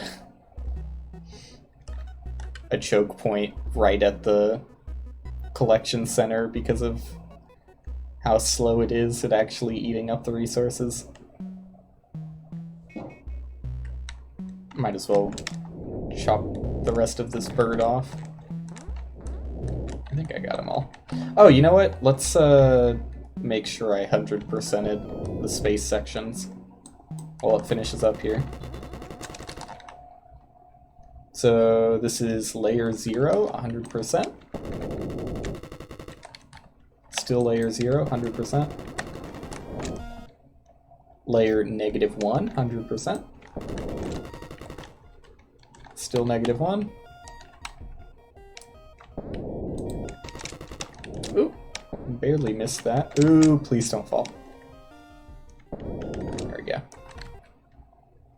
choke point right at the collection center because of how slow it is at actually eating up the resources. Might as well chop the rest of this bird off. I think I got them all. Oh, you know what? Let's make sure I 100%ed the space sections while it finishes up here. So this is layer 0, 100%. Still layer 0, 100%. Layer -1, 100%. Still -1. Ooh, barely missed that. Ooh, please don't fall. There we go.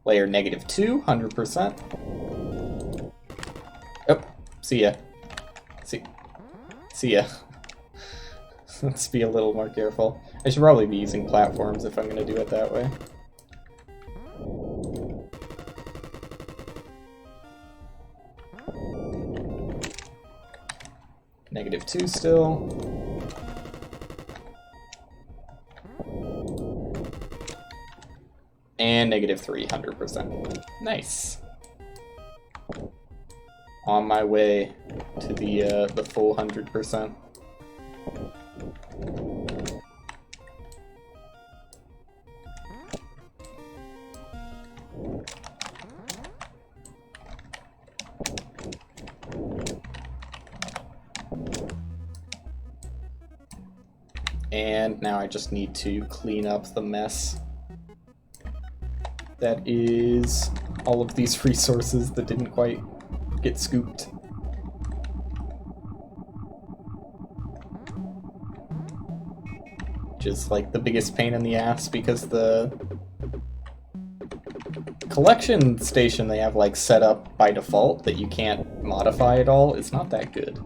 Layer -2, 100%. Oh, see ya. See ya. Let's be a little more careful. I should probably be using platforms if I'm going to do it that way. -2 still. And -3, 100%. Nice. On my way to the full 100%. And now I just need to clean up the mess that is all of these resources that didn't quite get scooped. Which is like the biggest pain in the ass because the collection station they have like set up by default that you can't modify at all is not that good,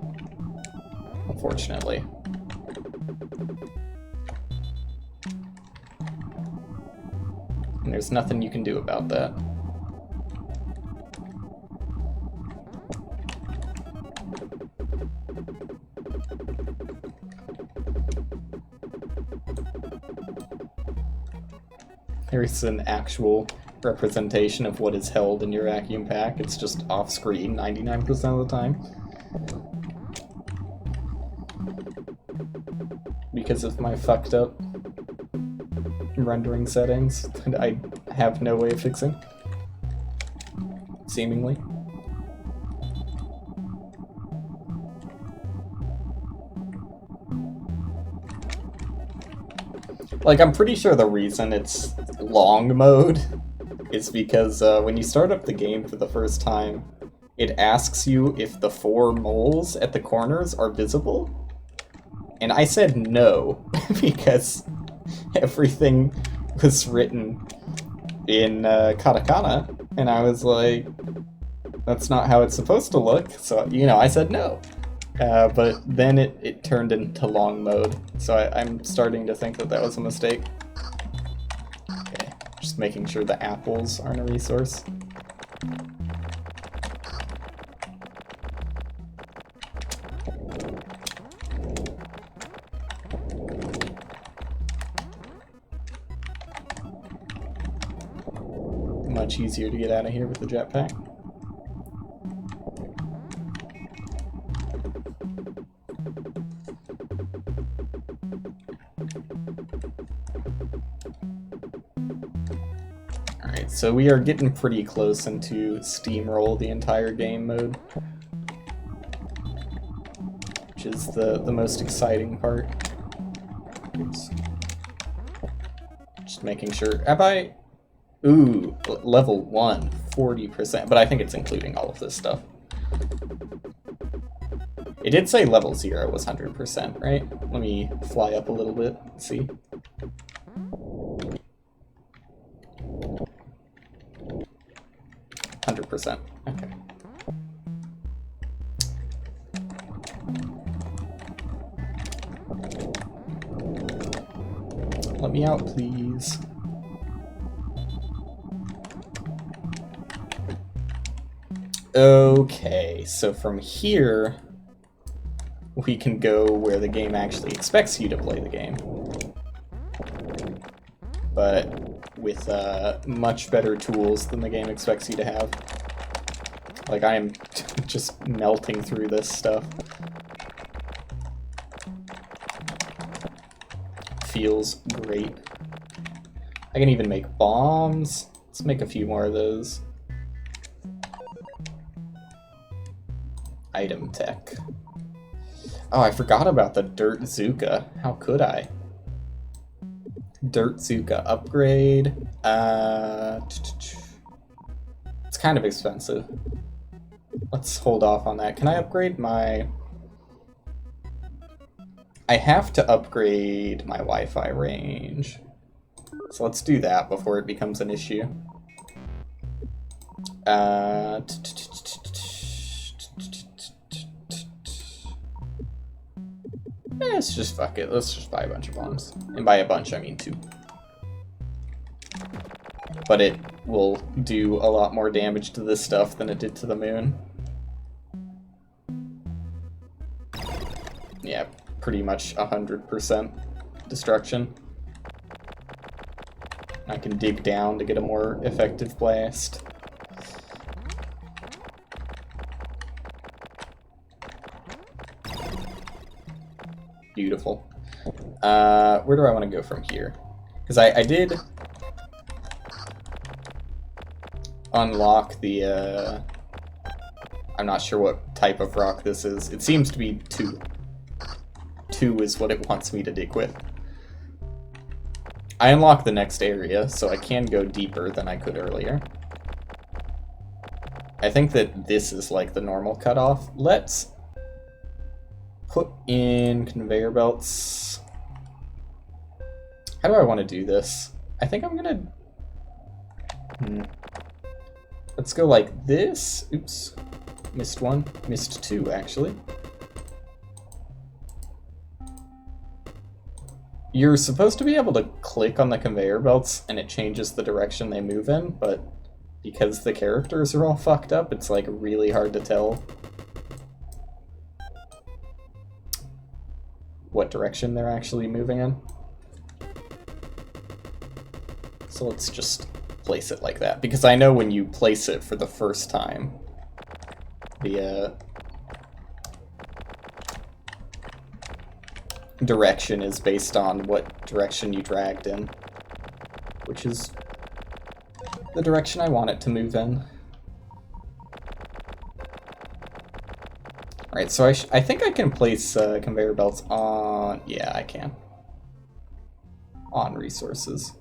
unfortunately. And there's nothing you can do about that. Here's an actual representation of what is held in your vacuum pack. It's just off screen 99% of the time. Because of my fucked up rendering settings that I have no way of fixing. Seemingly. Like, I'm pretty sure the reason it's long mode is because when you start up the game for the first time, it asks you if the 4 moles at the corners are visible. And I said no, because everything was written in katakana, and I was like, that's not how it's supposed to look, so, you know, I said no. But then it turned into long mode, so I'm starting to think that that was a mistake. Okay, just making sure the apples aren't a resource. much easier to get out of here with the jetpack. Alright, so we are getting pretty close into steamroll the entire game mode, which is the most exciting part. Oops. Just making sure. Have I... Ooh, level 1, 40%, but I think it's including all of this stuff. It did say level 0 was 100%, right? Let me fly up a little bit, see. %. Okay. Let me out, please. Okay, so from here, we can go where the game actually expects you to play the game. But with much better tools than the game expects you to have. Like, I am just melting through this stuff. Feels great. I can even make bombs. Let's make a few more of those. Item tech. Oh, I forgot about the Dirt Zuka. How could I? Dirt Zuka upgrade. It's kind of expensive. Let's hold off on that. Can I upgrade my... I have to upgrade my Wi-Fi range. So let's do that before it becomes an issue. Let's just fuck it. Let's just buy a bunch of bombs. And by a bunch, I mean 2. But it will do a lot more damage to this stuff than it did to the moon. Yeah, pretty much 100% destruction. I can dig down to get a more effective blast. Beautiful. Where do I want to go from here? Because I did unlock the, I'm not sure what type of rock this is. It seems to be 2. 2 is what it wants me to dig with. I unlocked the next area, so I can go deeper than I could earlier. I think that this is like the normal cutoff. Let's put in conveyor belts. How do I want to do this? I think I'm gonna... Let's go like this. Oops. Missed 1. Missed 2, actually. You're supposed to be able to click on the conveyor belts and it changes the direction they move in, but because the characters are all fucked up, it's like really hard to tell what direction they're actually moving in. So let's just place it like that, because I know when you place it for the first time, the direction is based on what direction you dragged in, which is the direction I want it to move in. Alright, so I think I can place conveyor belts on... Yeah, I can. On resources.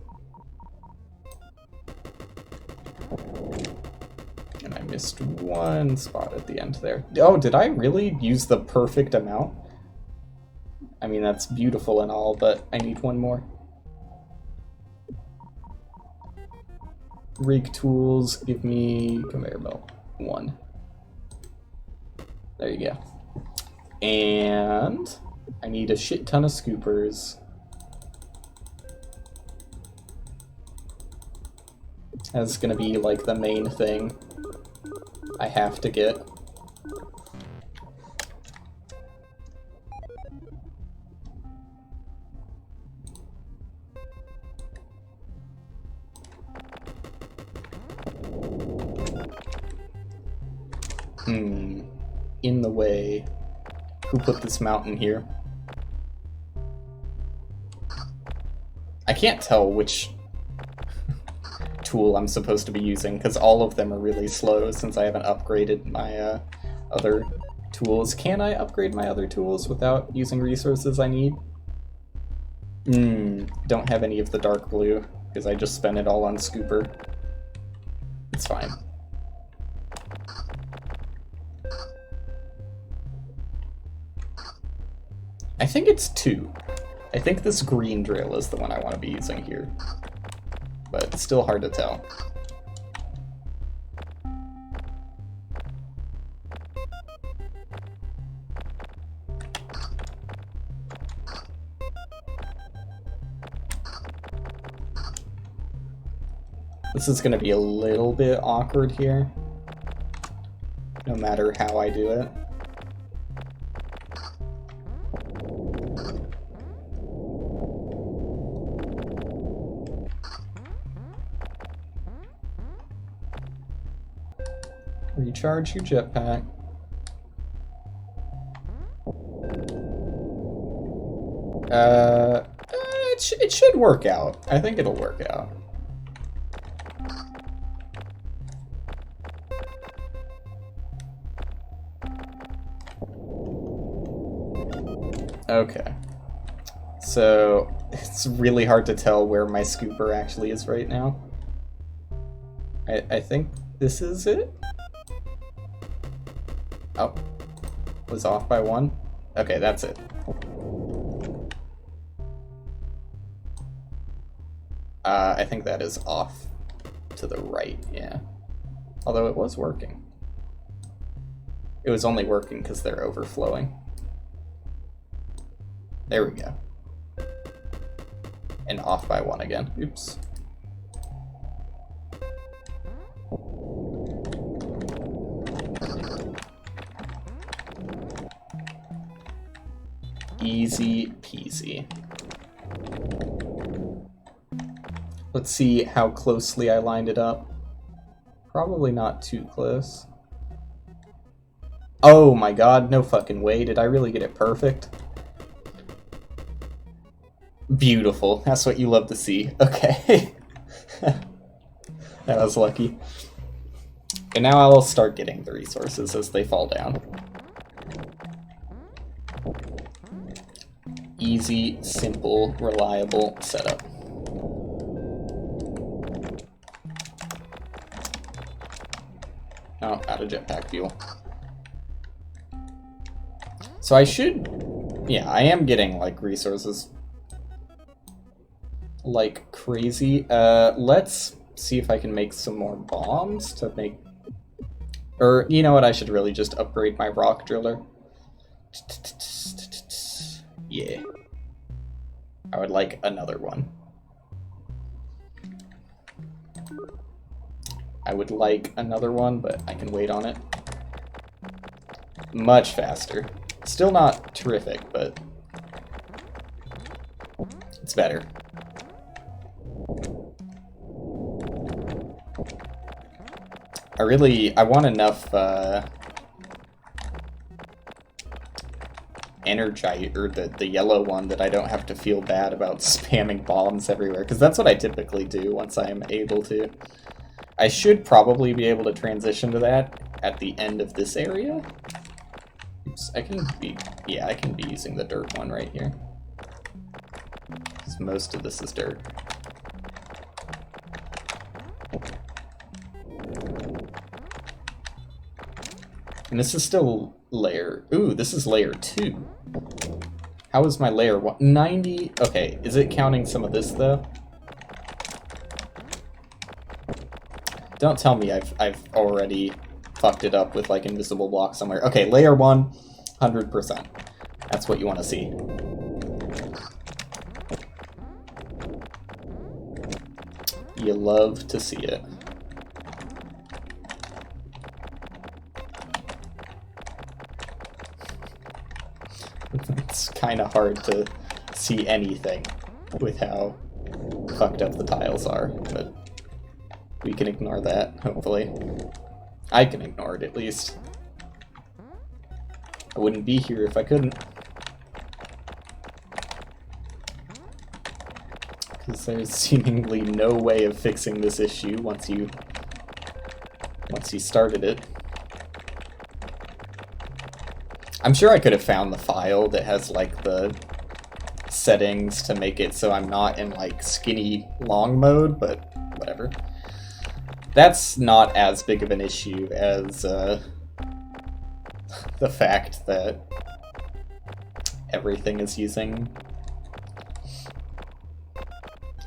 And I missed 1 spot at the end there. Oh, did I really use the perfect amount? I mean, that's beautiful and all, but I need 1 more. Rig tools, give me conveyor belt 1. There you go. And I need a shit ton of scoopers. That's gonna be like the main thing I have to get. In the way. Who put this mountain here? I can't tell which tool I'm supposed to be using, because all of them are really slow since I haven't upgraded my other tools. Can I upgrade my other tools without using resources I need? Don't have any of the dark blue, because I just spent it all on Scooper. It's fine. I think it's 2. I think this green drill is the one I want to be using here. But it's still hard to tell. This is going to be a little bit awkward here, no matter how I do it. Recharge your jetpack. It should work out. I think it'll work out. Okay. So, it's really hard to tell where my scooper actually is right now. I think this is it? Oh. Was off by 1? Okay, that's it. I think that is off to the right, yeah. Although it was working. It was only working because they're overflowing. There we go. And off by 1 again. Oops. Easy peasy. Let's see how closely I lined it up. Probably not too close. Oh my god, no fucking way. Did I really get it perfect? Beautiful. That's what you love to see. Okay. That was lucky. And now I'll start getting the resources as they fall down. Easy, simple, reliable setup. Oh, out of jetpack fuel. So I should... Yeah, I am getting, like, resources like crazy. Let's see if I can make some more bombs to make... Or, you know what, I should really just upgrade my rock driller. Yeah. I would like another one. I would like another one, but I can wait on it. Much faster. Still not terrific, but it's better. I want enough Energite, or the yellow one, that I don't have to feel bad about spamming bombs everywhere, because that's what I typically do once I am able to. I should probably be able to transition to that at the end of this area. Oops, I can be using the dirt one right here, because most of this is dirt. And this is still layer... Ooh, this is layer 2. How is my layer 1? 90... Okay, is it counting some of this, though? Don't tell me I've already fucked it up with, like, invisible blocks somewhere. Okay, layer 1, 100%. That's what you want to see. You love to see it. It's kind of hard to see anything with how fucked up the tiles are, but we can ignore that, hopefully. I can ignore it, at least. I wouldn't be here if I couldn't. Because there's seemingly no way of fixing this issue once you started it. I'm sure I could have found the file that has like the settings to make it so I'm not in like skinny long mode, but whatever. That's not as big of an issue as the fact that everything is using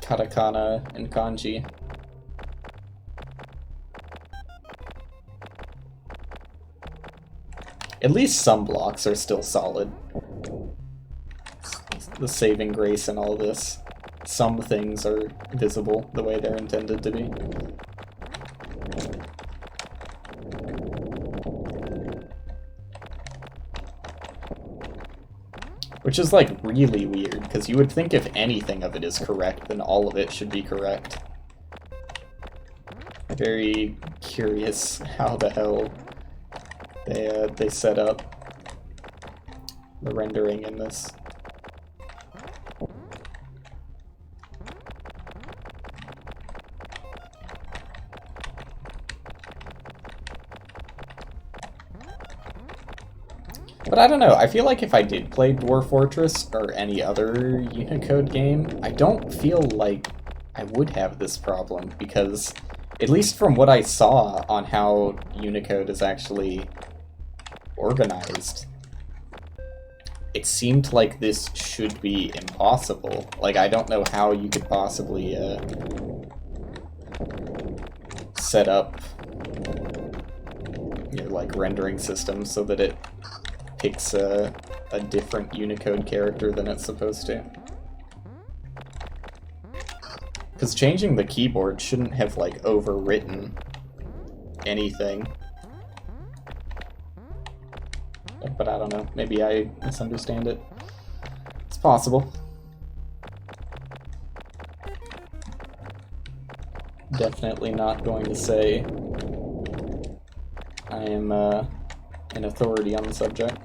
katakana and kanji. At least some blocks are still solid. The saving grace in all this. Some things are visible the way they're intended to be. Which is like really weird, because you would think if anything of it is correct, then all of it should be correct. Very curious how the hell they set up the rendering in this. But I don't know, I feel like if I did play Dwarf Fortress or any other Unicode game, I don't feel like I would have this problem, because at least from what I saw on how Unicode is actually organized, it seemed like this should be impossible. Like, I don't know how you could possibly set up your like rendering system so that it picks a different Unicode character than it's supposed to. Because changing the keyboard shouldn't have like overwritten anything. But I don't know, maybe I misunderstand it. It's possible. Definitely not going to say I am an authority on the subject,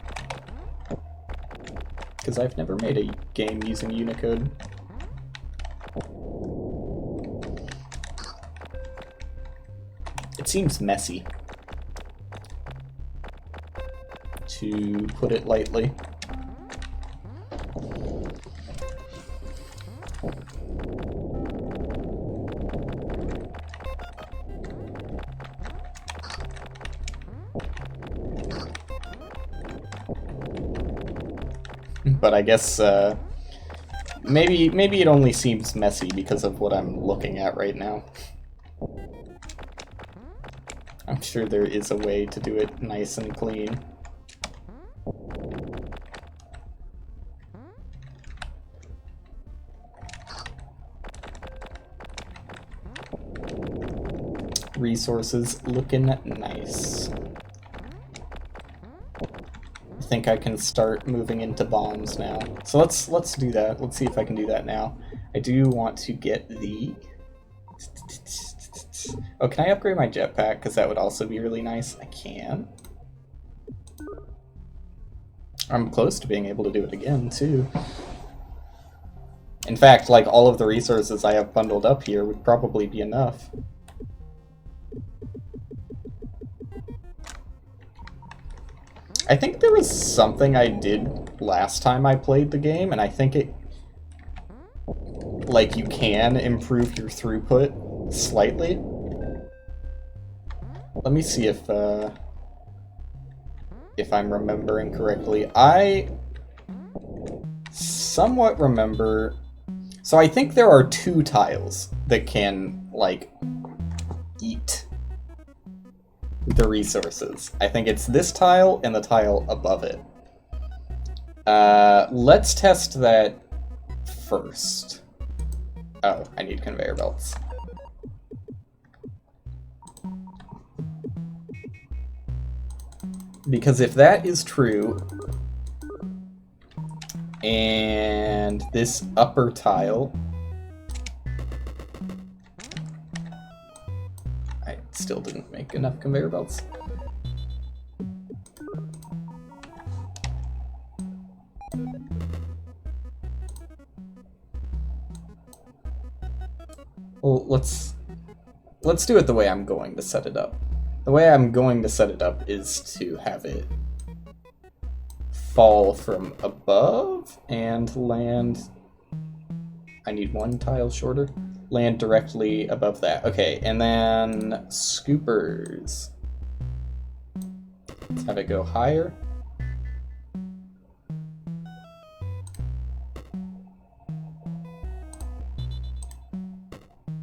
because I've never made a game using Unicode. It seems messy, to put it lightly. But I guess maybe it only seems messy because of what I'm looking at right now. I'm sure there is a way to do it nice and clean. Resources looking nice. I think I can start moving into bombs now. So let's do that. Let's see if I can do that now. I do want to get the... Oh, can I upgrade my jetpack? Because that would also be really nice. I can. I'm close to being able to do it again, too. In fact, like, all of the resources I have bundled up here would probably be enough. I think there was something I did last time I played the game, and I think it... like, you can improve your throughput slightly. Let me see if I'm remembering correctly. I somewhat remember... So I think there are 2 tiles that can, like, eat the resources. I think it's this tile and the tile above it. Let's test that first. Oh, I need conveyor belts. Because if that is true, and this upper tile... I still didn't make enough conveyor belts. let's do it the way I'm going to set it up. The way I'm going to set it up is to have it fall from above and land... I need one tile shorter. Land directly above that. Okay, and then scoopers. Let's have it go higher.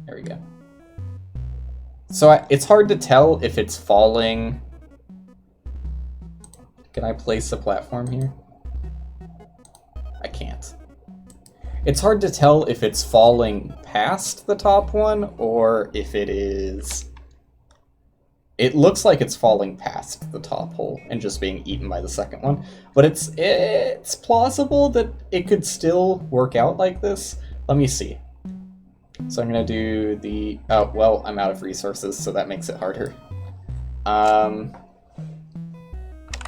There we go. So it's hard to tell if it's falling. Can I place a platform here? I can't. It's hard to tell if it's falling past the top one or if it is... It looks like it's falling past the top hole and just being eaten by the second one. But it's plausible that it could still work out like this. Let me see. So I'm going to do the... Oh, well, I'm out of resources, so that makes it harder.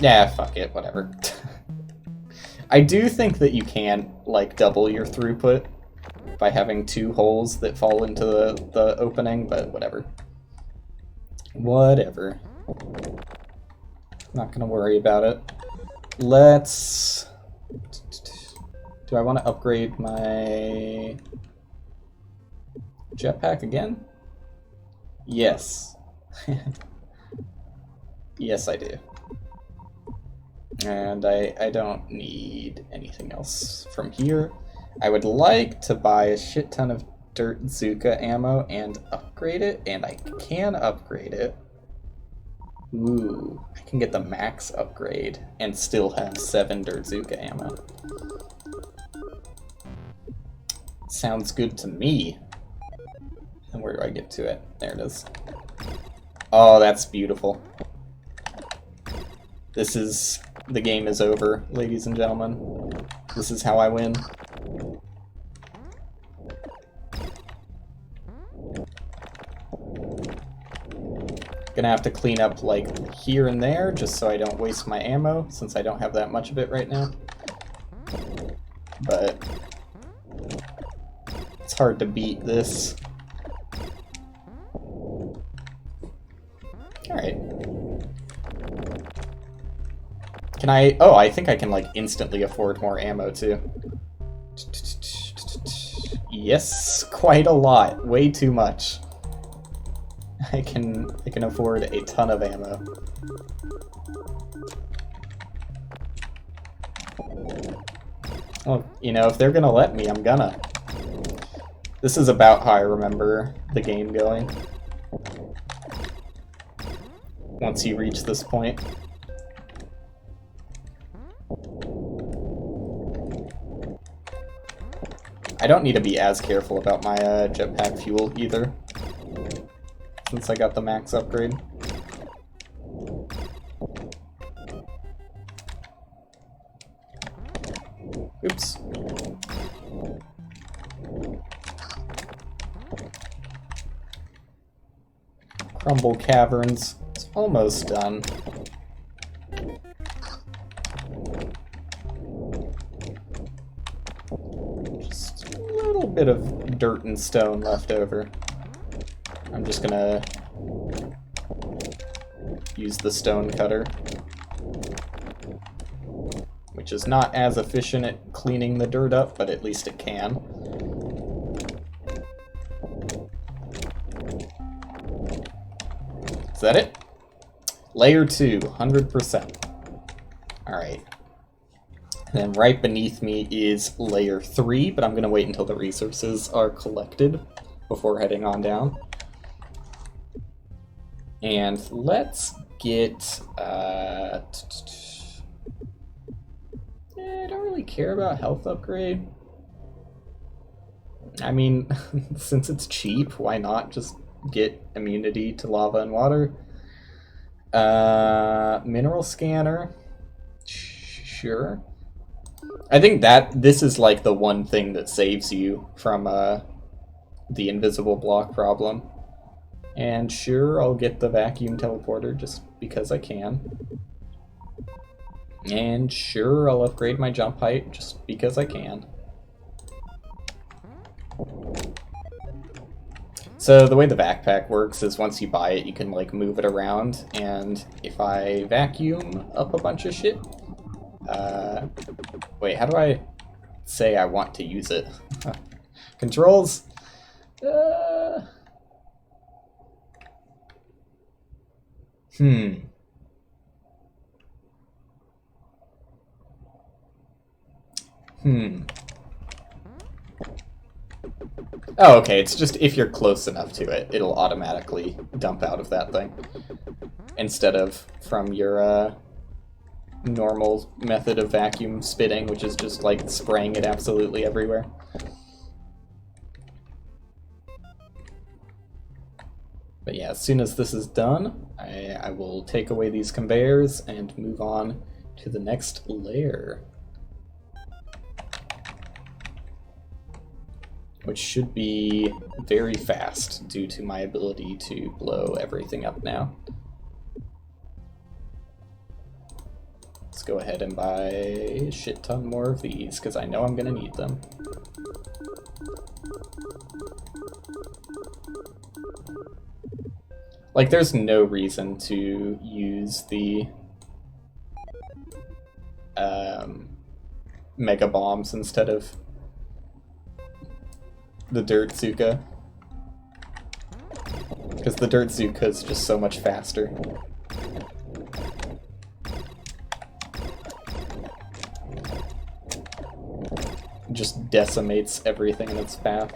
Yeah, fuck it, whatever. I do think that you can, like, double your throughput by having two holes that fall into the opening, but whatever. Whatever. Not gonna worry about it. Let's... Do I want to upgrade my jetpack again? Yes. Yes, I do. And I don't need anything else from here. I would like to buy a shit ton of Dirt Zuka ammo and upgrade it, and I can upgrade it. Ooh, I can get the max upgrade and still have 7 Dirt Zuka ammo. Sounds good to me. And where do I get to it? There it is. Oh, that's beautiful. This is... The game is over, ladies and gentlemen. This is how I win. Gonna have to clean up, like, here and there, just so I don't waste my ammo, since I don't have that much of it right now. But... it's hard to beat this. Alright. Can I... Oh, I think I can, like, instantly afford more ammo, too. Yes, quite a lot. Way too much. I can afford a ton of ammo. Well, you know, if they're gonna let me, I'm gonna. This is about how I remember the game going. Once you reach this point. I don't need to be as careful about my jetpack fuel either, since I got the max upgrade. Oops. Crumble Caverns. It's almost done. Just a little bit of dirt and stone left over. I'm just gonna use the stone cutter, which is not as efficient at cleaning the dirt up, but at least it can. Is that it? Layer 2, 100%. Alright. And then right beneath me is layer 3, but I'm going to wait until the resources are collected before heading on down. And let's get... I don't really care about health upgrade. I mean, since it's cheap, why not just get immunity to lava and water? Mineral scanner. Sure. I think that this is like the one thing that saves you from the invisible block problem. And sure, I'll get the vacuum teleporter just because I can. And sure, I'll upgrade my jump height just because I can. So the way the backpack works is once you buy it, you can like move it around, and if I vacuum up a bunch of shit, wait, how do I say I want to use it? Controls? Hmm. Oh, okay, it's just if you're close enough to it, it'll automatically dump out of that thing. Instead of from your, normal method of vacuum spitting, which is just, like, spraying it absolutely everywhere. But yeah, as soon as this is done, I will take away these conveyors and move on to the next layer. Which should be very fast due to my ability to blow everything up now. Let's go ahead and buy a shit ton more of these, because I know I'm going to need them. Like, there's no reason to use the mega bombs instead of the dirt Zuka, because the dirt Zuka is just so much faster. It just decimates everything in its path.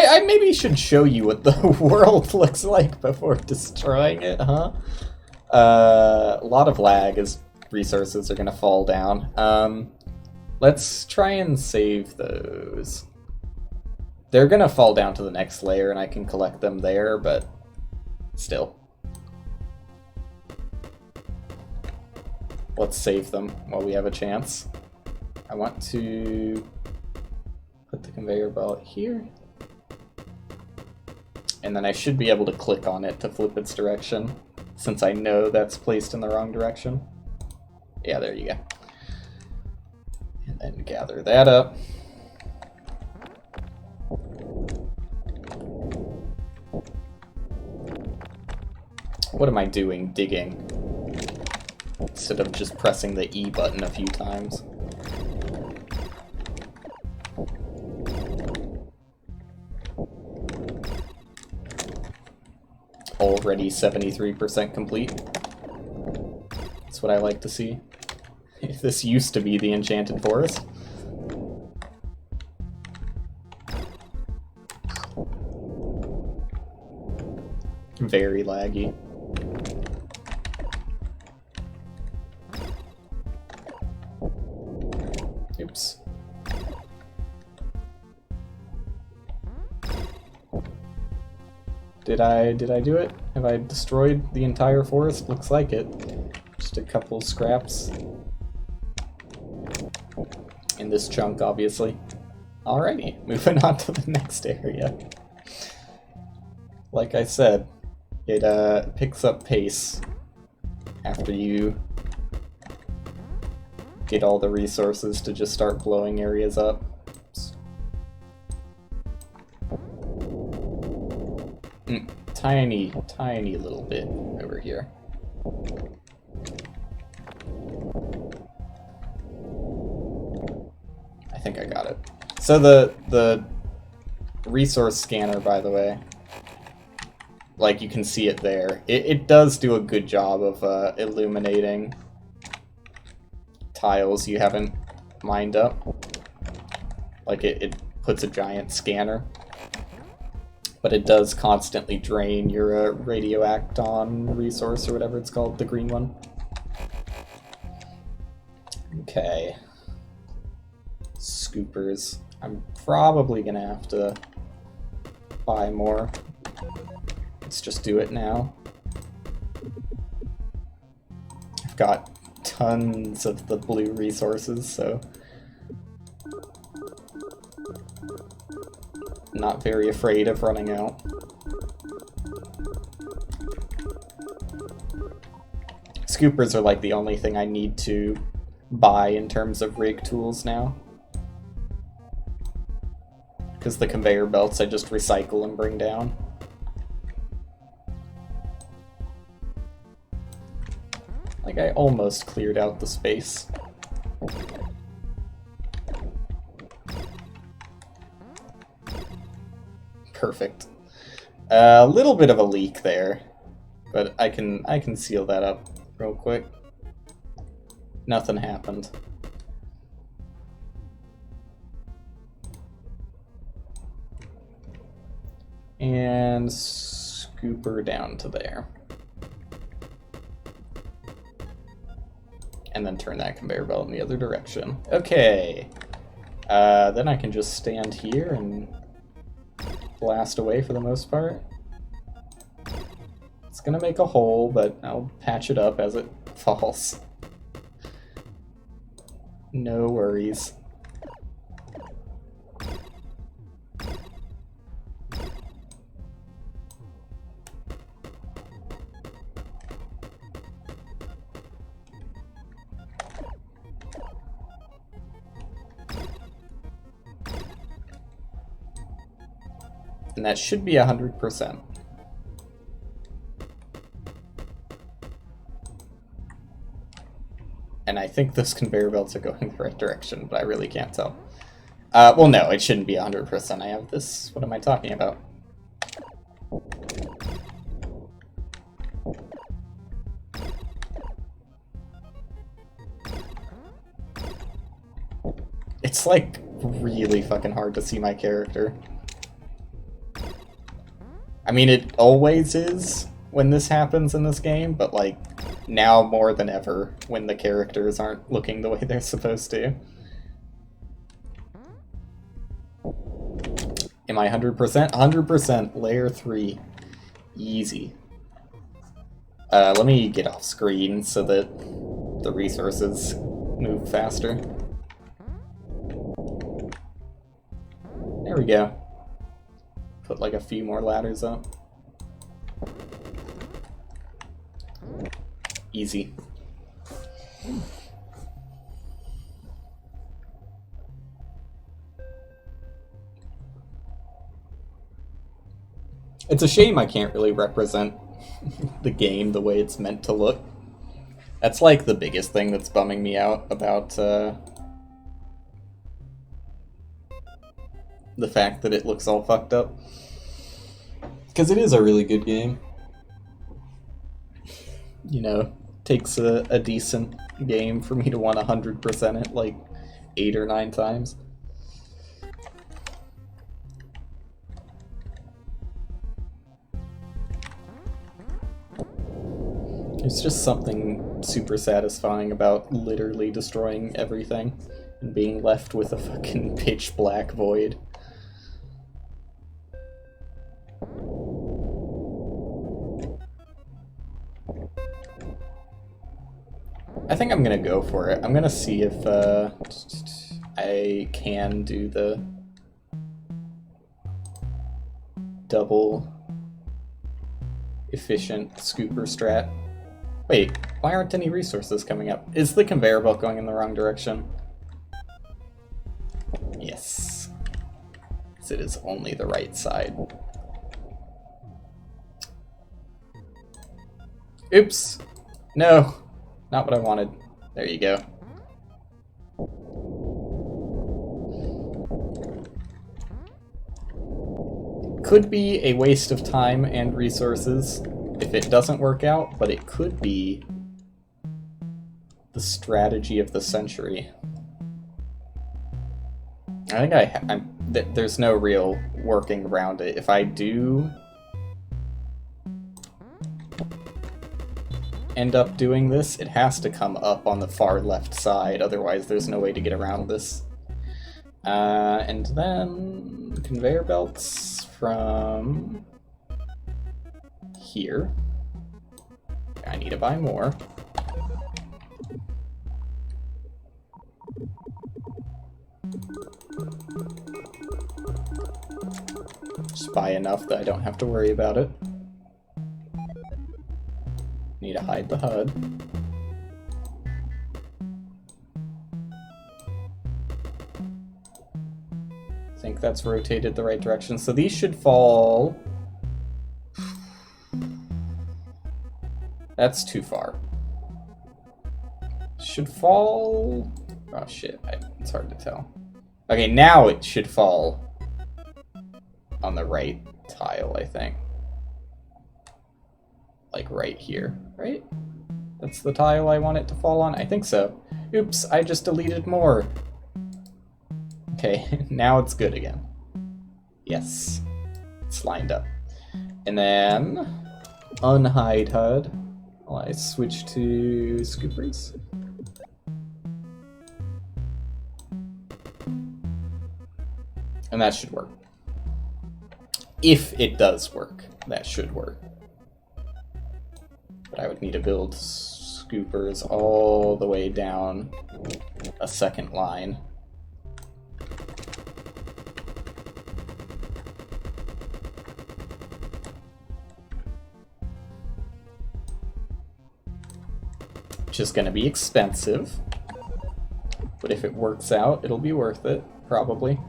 I maybe should show you what the world looks like before destroying it, huh? A lot of lag as resources are gonna fall down. Let's try and save those. They're gonna fall down to the next layer and I can collect them there, but still. Let's save them while we have a chance. I want to put the conveyor belt here. And then I should be able to click on it to flip its direction, since I know that's placed in the wrong direction. Yeah, there you go. And then gather that up. What am I doing digging? Instead of just pressing the E button a few times. Already 73% complete. That's what I like to see. This used to be the Enchanted Forest. Very laggy. Oops. Did I do it? Have I destroyed the entire forest? Looks like it. Just a couple scraps. In this chunk, obviously. Alrighty, moving on to the next area. Like I said, it picks up pace after you get all the resources to just start blowing areas up. Tiny, tiny little bit over here. I think I got it. So the resource scanner, by the way, like you can see it there, it does do a good job of illuminating tiles you haven't mined up. Like it puts a giant scanner. But it does constantly drain your radioacton resource, or whatever it's called, the green one. Okay. Scoopers. I'm probably gonna have to buy more. Let's just do it now. I've got tons of the blue resources, so not very afraid of running out. Scoopers are like the only thing I need to buy in terms of rig tools now. Because the conveyor belts I just recycle and bring down. Like, I almost cleared out the space. Perfect. A little bit of a leak there, but I can seal that up real quick. Nothing happened. And scooper down to there. And then turn that conveyor belt in the other direction. Okay. Then I can just stand here and blast away for the most part. It's gonna make a hole, but I'll patch it up as it falls. No worries. And that should be 100%. And I think those conveyor belts are going the right direction, but I really can't tell. Well, no, it shouldn't be 100%. I have this. What am I talking about? It's like really fucking hard to see my character. I mean, it always is when this happens in this game, but like now more than ever when the characters aren't looking the way they're supposed to. Am I 100%? 100%, layer 3. Easy. Let me get off screen so that the resources move faster. There we go. Put like a few more ladders up. Easy. It's a shame I can't really represent the game the way it's meant to look. That's like the biggest thing that's bumming me out about the fact that it looks all fucked up. Because it is a really good game. You know, takes a decent game for me to want 100% it like 8 or 9 times. There's just something super satisfying about literally destroying everything and being left with a fucking pitch black void. I think I'm gonna go for it. I'm gonna see if I can do the double efficient scooper strat. Wait, why aren't any resources coming up? Is the conveyor belt going in the wrong direction? Yes. Because it is only the right side. Oops! No! Not what I wanted. There you go. Could be a waste of time and resources if it doesn't work out, but it could be the strategy of the century. I think there's no real working around it. If I do end up doing this, it has to come up on the far left side, otherwise there's no way to get around this. And then conveyor belts from here. I need to buy more. Just buy enough that I don't have to worry about it. Need to hide the HUD. think that's rotated the right direction. So these should fall... That's too far. Should fall... Oh shit, it's hard to tell. Okay, now it should fall on the right tile, I think. Like right here, right? That's the tile I want it to fall on? I think so. Oops, I just deleted more. Okay, now it's good again. Yes, it's lined up. And then unhide HUD. Well, I switch to scoopers. And that should work. If it does work, that should work. But I would need to build scoopers all the way down a second line. Which is going to be expensive. But if it works out, it'll be worth it, probably.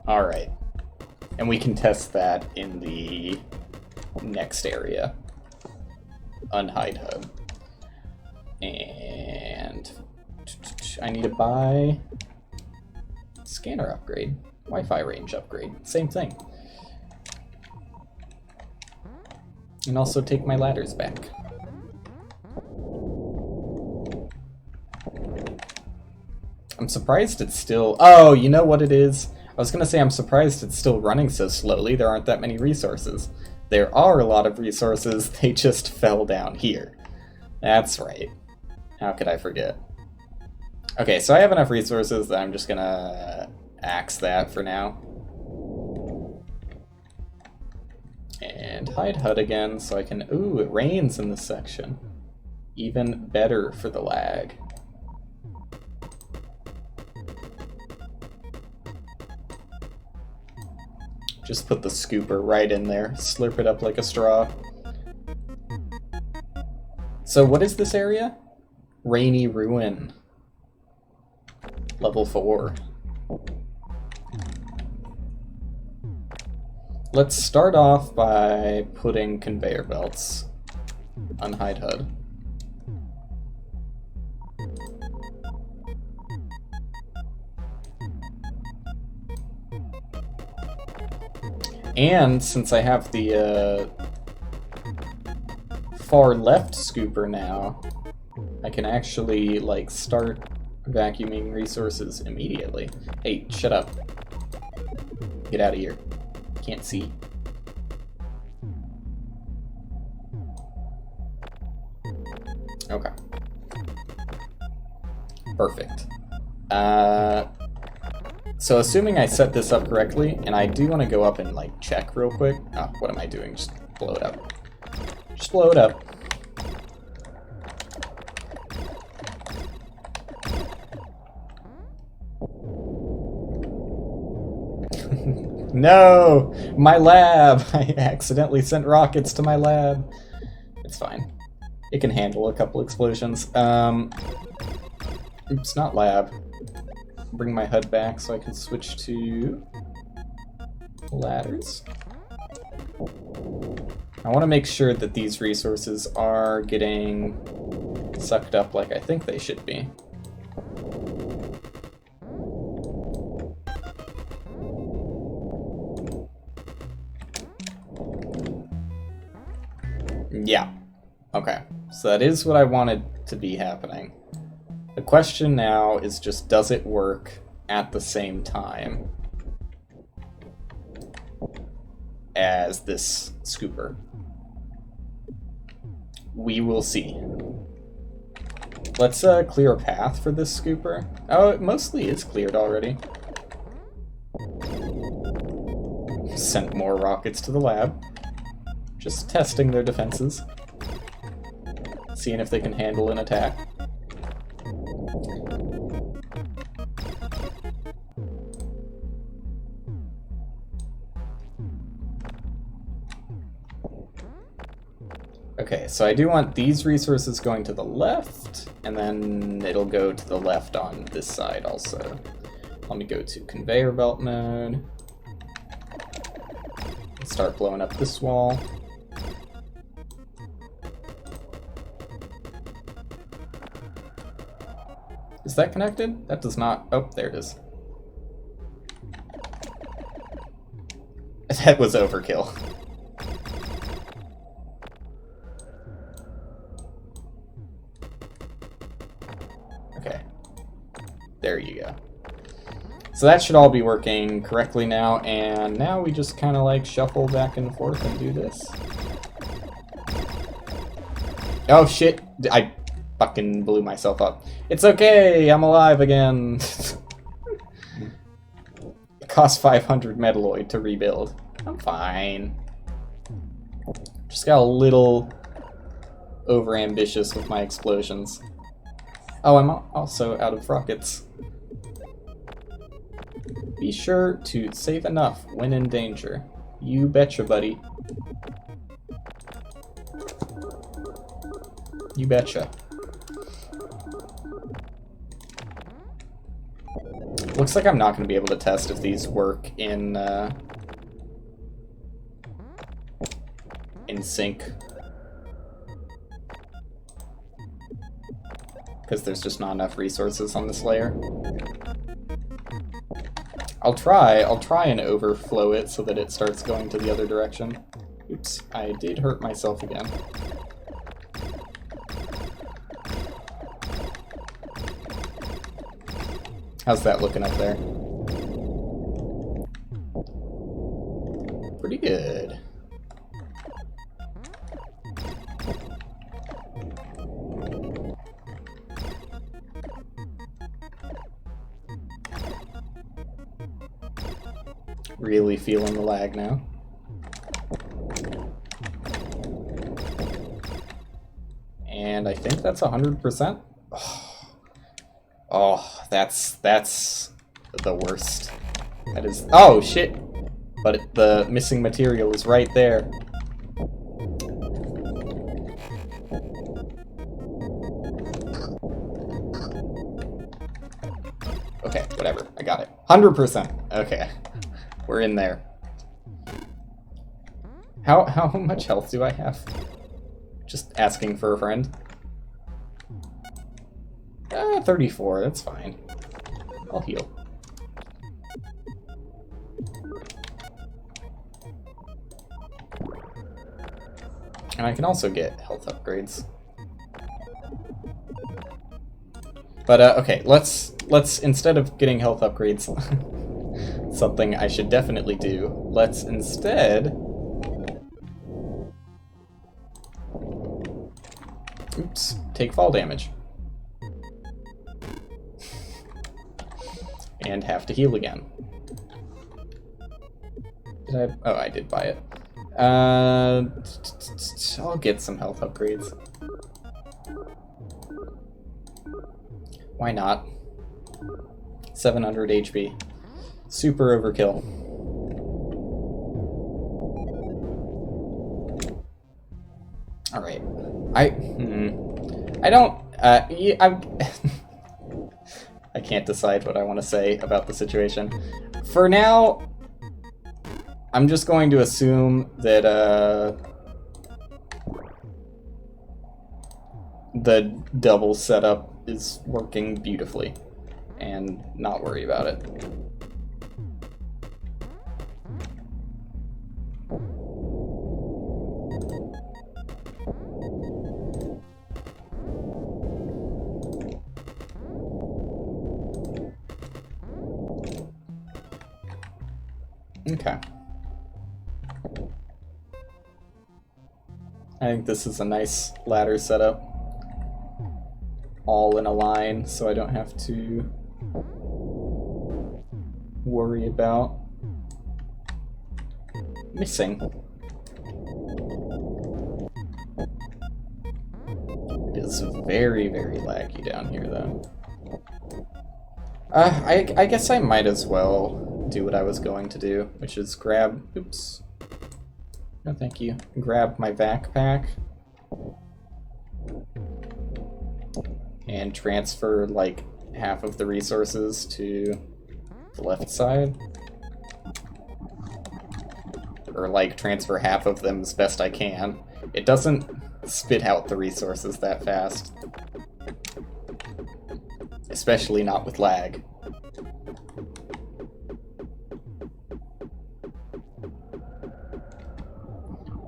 Alright, and we can test that in the next area. Unhide HUD. And I need to buy scanner upgrade, Wi-Fi range upgrade, same thing. And also take my ladders back. I'm surprised it's still... Oh, you know what it is? I was gonna say I'm surprised it's still running so slowly. There aren't that many resources. There are a lot of resources, they just fell down here. That's right. How could I forget? Okay, so I have enough resources that I'm just gonna axe that for now. And hide HUD again so I can... Ooh, it rains in this section. Even better for the lag. Just put the scooper right in there, slurp it up like a straw. So what is this area? Rainy Ruin. Level 4. Let's start off by putting conveyor belts. Unhide HUD. And since I have the far left scooper now, I can actually like start vacuuming resources immediately. Hey, shut up. Get out of here. Can't see. Okay. Perfect. So assuming I set this up correctly, and I do want to go up and like check real quick. Oh, what am I doing? Just blow it up. Just blow it up. No! My lab! I accidentally sent rockets to my lab. It's fine. It can handle a couple explosions. Oops, not lab. Bring my HUD back so I can switch to ladders. I want to make sure that these resources are getting sucked up like I think they should be. Yeah. Okay. So that is what I wanted to be happening. The question now is just, does it work at the same time as this scooper? We will see. Let's clear a path for this scooper. Oh, it mostly is cleared already. Sent more rockets to the lab. Just testing their defenses. Seeing if they can handle an attack. Okay, so I do want these resources going to the left, and then it'll go to the left on this side also. Let me go to conveyor belt mode. Start blowing up this wall. Is that connected? That does not... Oh, there it is. That was overkill. Okay. There you go. So that should all be working correctly now, and now we just kind of like shuffle back and forth and do this. Oh shit! I fucking blew myself up. It's okay, I'm alive again. It cost 500 metalloid to rebuild. I'm fine. Just got a little overambitious with my explosions. Oh, I'm also out of rockets. Be sure to save enough when in danger. You betcha, buddy. You betcha. Looks like I'm not going to be able to test if these work in sync. Because there's just not enough resources on this layer. I'll try and overflow it so that it starts going to the other direction. Oops, I did hurt myself again. How's that looking up there? Pretty good. Really feeling the lag now. And I think that's 100%. Oh, that's the worst. That is... Oh, shit! But the missing material is right there. Okay, whatever. I got it. 100%. Okay. We're in there. How much health do I have? Just asking for a friend. 34, that's fine. I'll heal. And I can also get health upgrades. But okay, let's instead of getting health upgrades, something I should definitely do. Let's instead... Oops, take fall damage. And have to heal again. Did I? Oh, I did buy it. I'll get some health upgrades. Why not? 700 HP. Super overkill. Alright. I don't... I can't decide what I want to say about the situation. For now, I'm just going to assume that the double setup is working beautifully and not worry about it. Okay. I think this is a nice ladder setup. All in a line, so I don't have to worry about missing. It is very, very laggy down here, though. I guess I might as well do what I was going to do, which is grab... Oops. No, thank you. Grab my backpack And transfer, like, half of the resources to the left side. Or, like, transfer half of them as best I can. It doesn't spit out the resources that fast. Especially not with lag.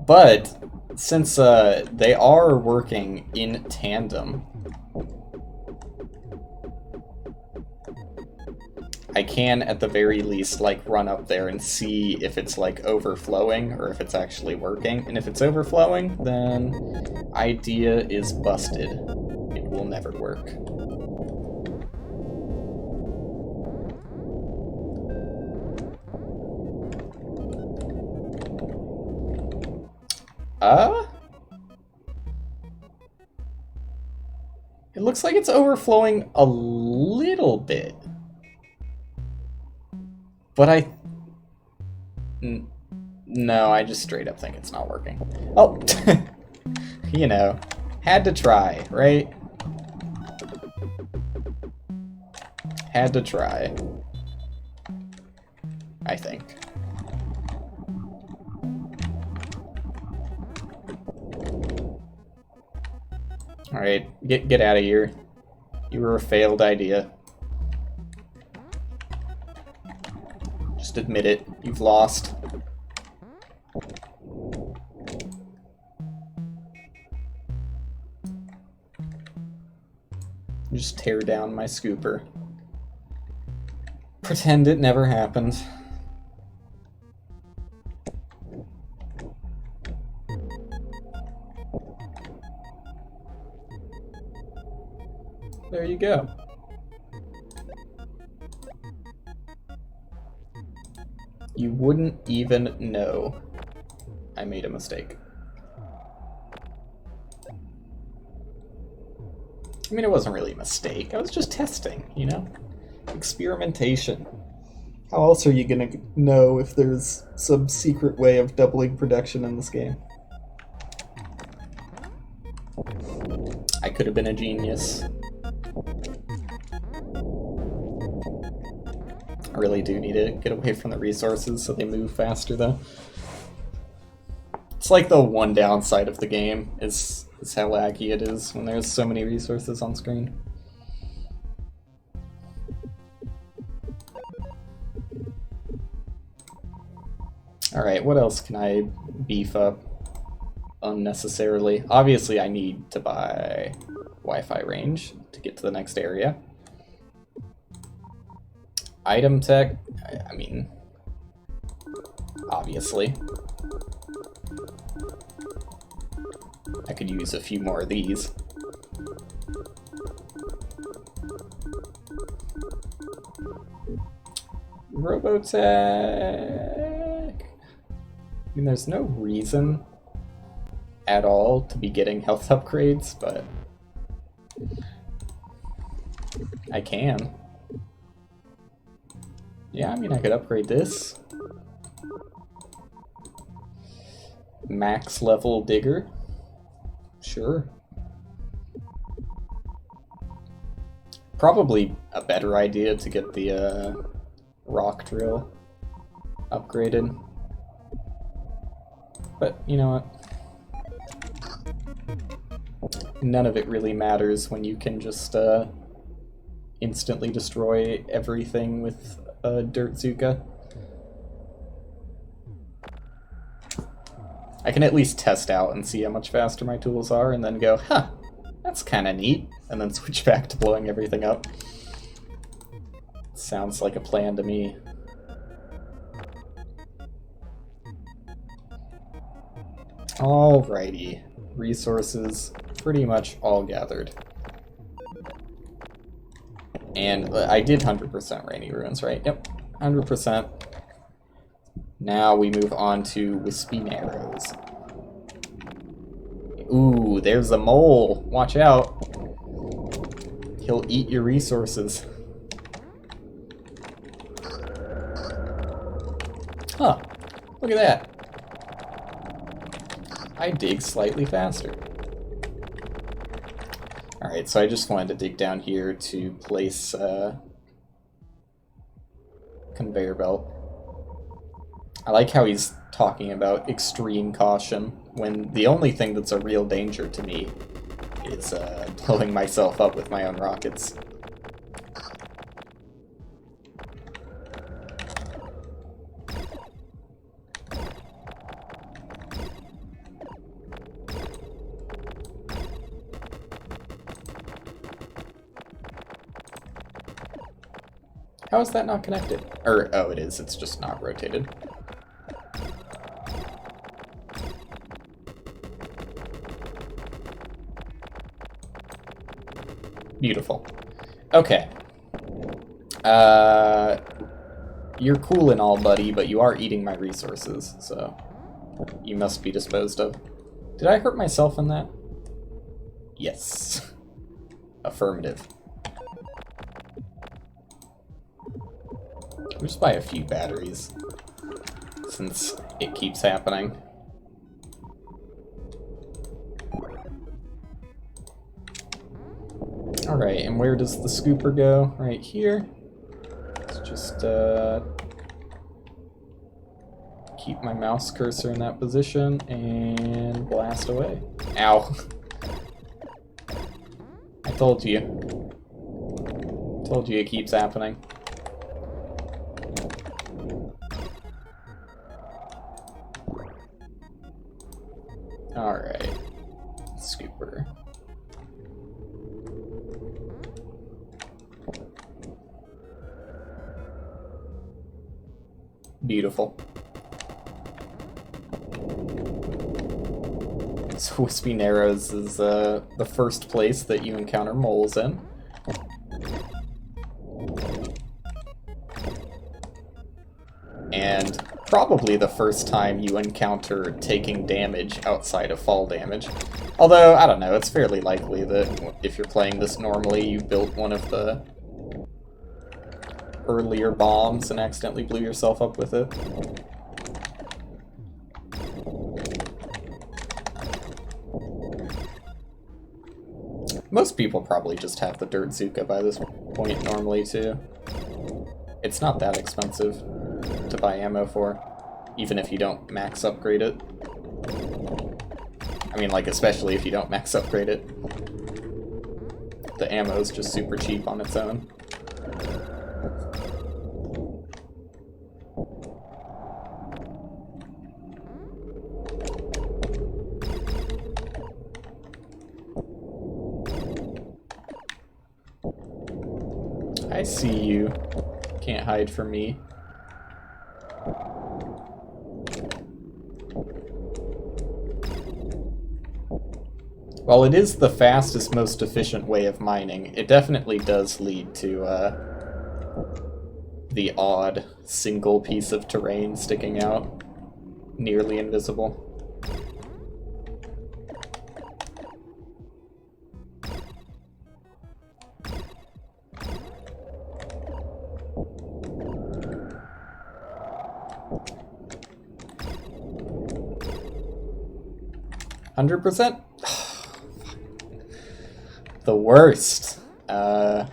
But, since they are working in tandem, I can, at the very least, like, run up there and see if it's, like, overflowing or if it's actually working. And if it's overflowing, then idea is busted. It will never work. It looks like it's overflowing a little bit. But no, I just straight up think it's not working. Oh, you know, had to try, right? Had to try. I think. Alright, get out of here. You were a failed idea. Just admit it. You've lost. Just tear down my scooper. Pretend it never happened. There you go. You wouldn't even know I made a mistake. I mean, it wasn't really a mistake. I was just testing, you know? Experimentation. How else are you gonna know if there's some secret way of doubling production in this game? I could have been a genius. I really do need to get away from the resources so they move faster, though. It's like the one downside of the game is how laggy it is when there's so many resources on screen. Alright, what else can I beef up unnecessarily? Obviously, I need to buy Wi-Fi range to get to the next area. Item tech, I mean, obviously. I could use a few more of these. Robotech! I mean, there's no reason at all to be getting health upgrades, but I can. Yeah, I mean, I could upgrade this. Max level digger. Sure. Probably a better idea to get the rock drill upgraded. But, you know what? None of it really matters when you can just instantly destroy everything with a Dirt Zuka. I can at least test out and see how much faster my tools are, and then go, huh, that's kind of neat, and then switch back to blowing everything up. Sounds like a plan to me. Alrighty, resources pretty much all gathered. And I did 100% Rainy Ruins, right? Yep, 100%. Now we move on to Wispy Narrows. Ooh, there's a mole. Watch out. He'll eat your resources. Huh. Look at that. I dig slightly faster. Alright, so I just wanted to dig down here to place conveyor belt. I like how he's talking about extreme caution when the only thing that's a real danger to me is blowing myself up with my own rockets. How is that not connected? Or, oh, it is. It's just not rotated. Beautiful. Okay. You're cool and all, buddy, but you are eating my resources, so you must be disposed of. Did I hurt myself in that? Yes. Affirmative. I'll just buy a few batteries, since it keeps happening. Alright, and where does the scooper go? Right here. Let's just keep my mouse cursor in that position and blast away. Ow. I told you. Told you it keeps happening. Alright. Scooper. Beautiful. So Wispy Narrows is the first place that you encounter moles in. And probably the first time you encounter taking damage outside of fall damage. Although, I don't know, it's fairly likely that if you're playing this normally, you built one of the earlier bombs and accidentally blew yourself up with it. Most people probably just have the Dirt Zuka by this point normally, too. It's not that expensive to buy ammo for, even if you don't max upgrade it. I mean, like, especially if you don't max upgrade it. The ammo's just super cheap on its own. I see you. Can't hide from me. While it is the fastest, most efficient way of mining, it definitely does lead to the odd single piece of terrain sticking out, nearly invisible. $100%? The worst. Oh,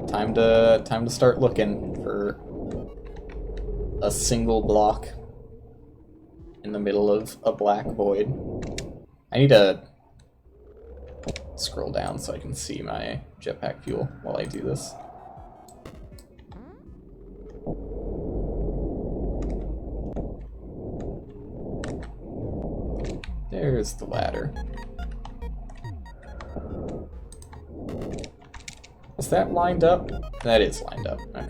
time to start looking for a single block in the middle of a black void. I need to scroll down so I can see my jetpack fuel while I do this. There's the ladder. Is that lined up? That is lined up. Okay.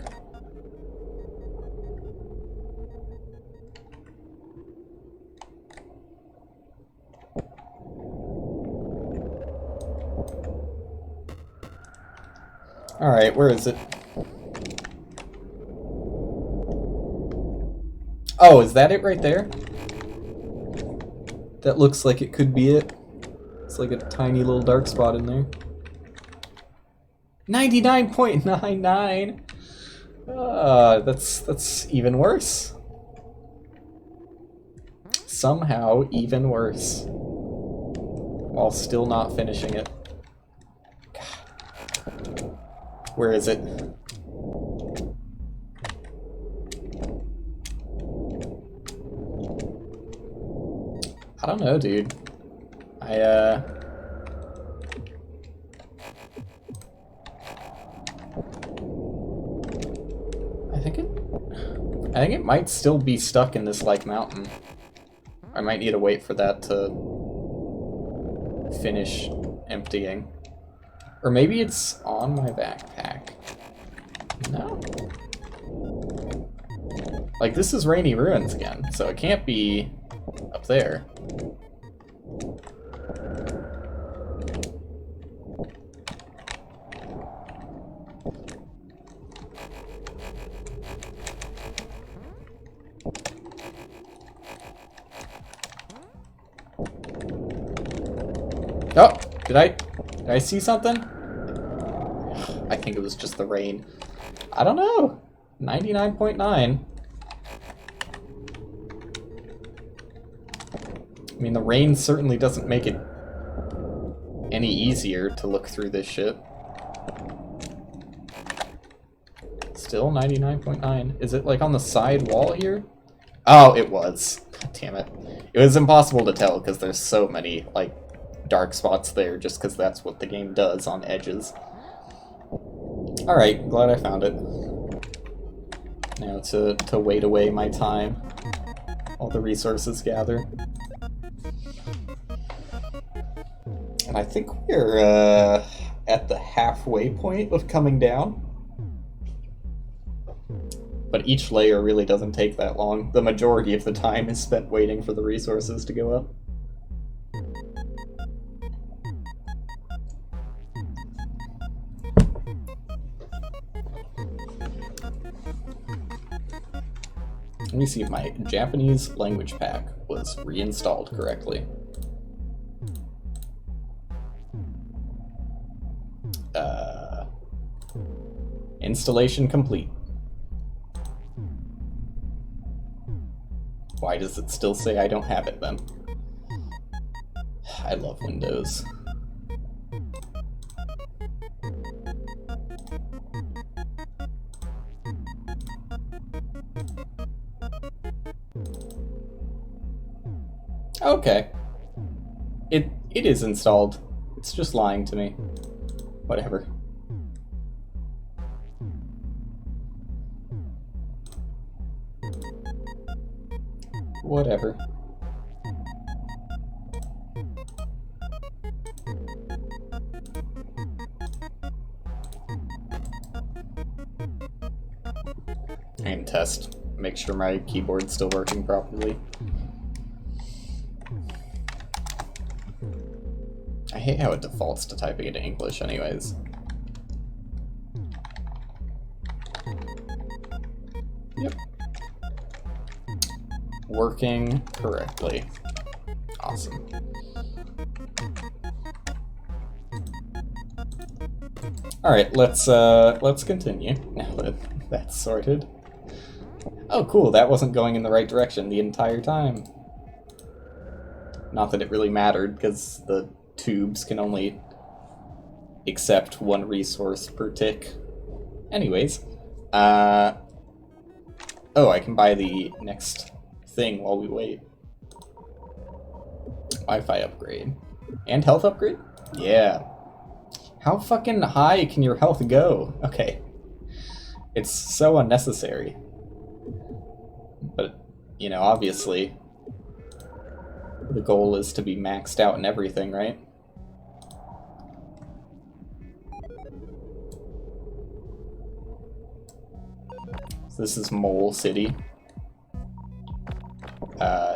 Alright, where is it? Oh, is that it right there? That looks like it could be it. It's like a tiny little dark spot in there. 99.99! That's even worse. Somehow even worse. while still not finishing it. God. Where is it? I don't know, dude. I think it might still be stuck in this, like, mountain. I might need to wait for that to finish emptying. Or maybe it's on my backpack. No. Like, this is Rainy Ruins again, so it can't be up there. Oh, did I see something? I think it was just the rain. I don't know. 99.9. I mean, the rain certainly doesn't make it any easier to look through this shit. Still 99.9. Is it like on the side wall here? Oh, it was. God damn it. It was impossible to tell because there's so many, like, dark spots there just because that's what the game does on edges. Alright, glad I found it. Now to wait away my time while the resources gather. And I think we're at the halfway point of coming down. But each layer really doesn't take that long. The majority of the time is spent waiting for the resources to go up. Let me see if my Japanese language pack was reinstalled correctly. Installation complete. Why does it still say I don't have it then? I love Windows. Okay. It is installed. It's just lying to me. Whatever. Whatever. I can test, make sure my keyboard's still working properly. I hate how it defaults to typing into English anyways. Yep. Working correctly. Awesome. Alright, let's continue now that that's sorted. Oh cool, that wasn't going in the right direction the entire time. Not that it really mattered, because the tubes can only accept one resource per tick. Anyways, oh, I can buy the next thing while we wait. Wi-Fi upgrade. And health upgrade? Yeah. How fucking high can your health go? Okay. It's so unnecessary. But, you know, obviously, the goal is to be maxed out in everything, right? So this is Mole City.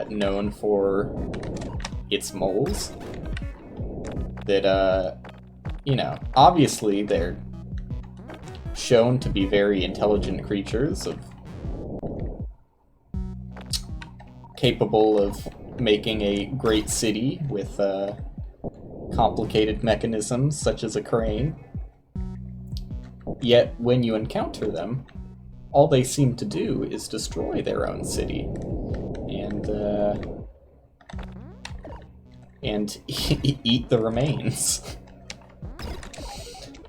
Known for its moles. That, you know, obviously they're shown to be very intelligent creatures capable of making a great city with complicated mechanisms such as a crane. Yet when you encounter them, all they seem to do is destroy their own city. And and eat the remains.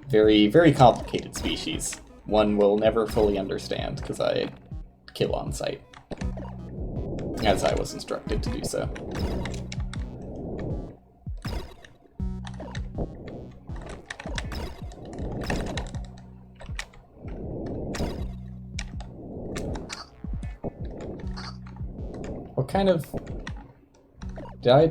Very, very complicated species. One will never fully understand, because I kill on sight. As I was instructed to do so. What kind of... Did I...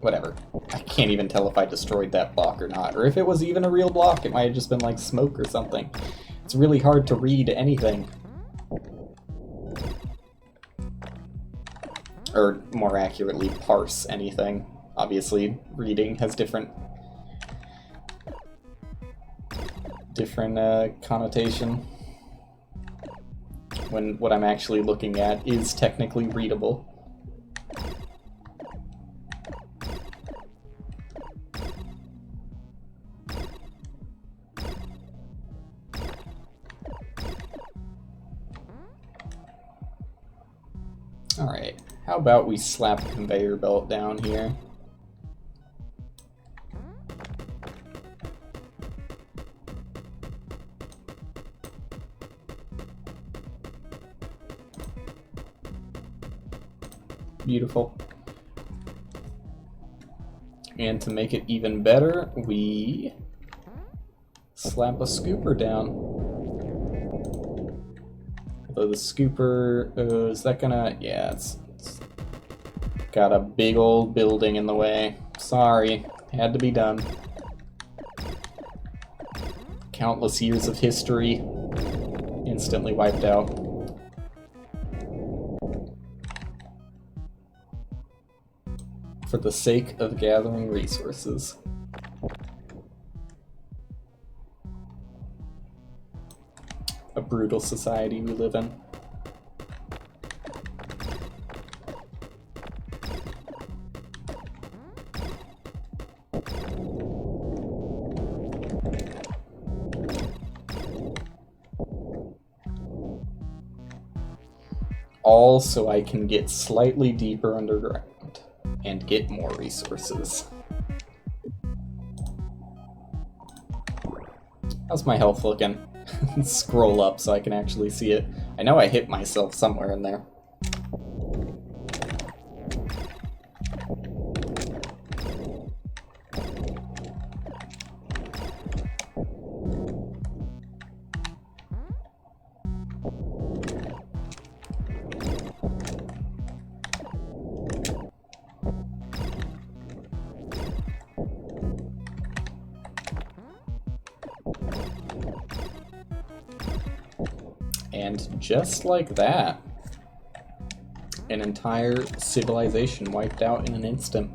Whatever. I can't even tell if I destroyed that block or not. Or if it was even a real block, it might have just been like smoke or something. It's really hard to read anything. Or, more accurately, parse anything. Obviously, reading has different connotation. When what I'm actually looking at is technically readable. Alright, how about we slap a conveyor belt down here? Beautiful. And to make it even better, we slap a scooper down. Although the scooper, is that gonna... Yeah, it's got a big old building in the way. Sorry, had to be done. Countless years of history instantly wiped out. For the sake of gathering resources. A brutal society we live in. All so I can get slightly deeper underground and get more resources. How's my health looking? Scroll up so I can actually see it. I know I hit myself somewhere in there. And just like that, an entire civilization wiped out in an instant.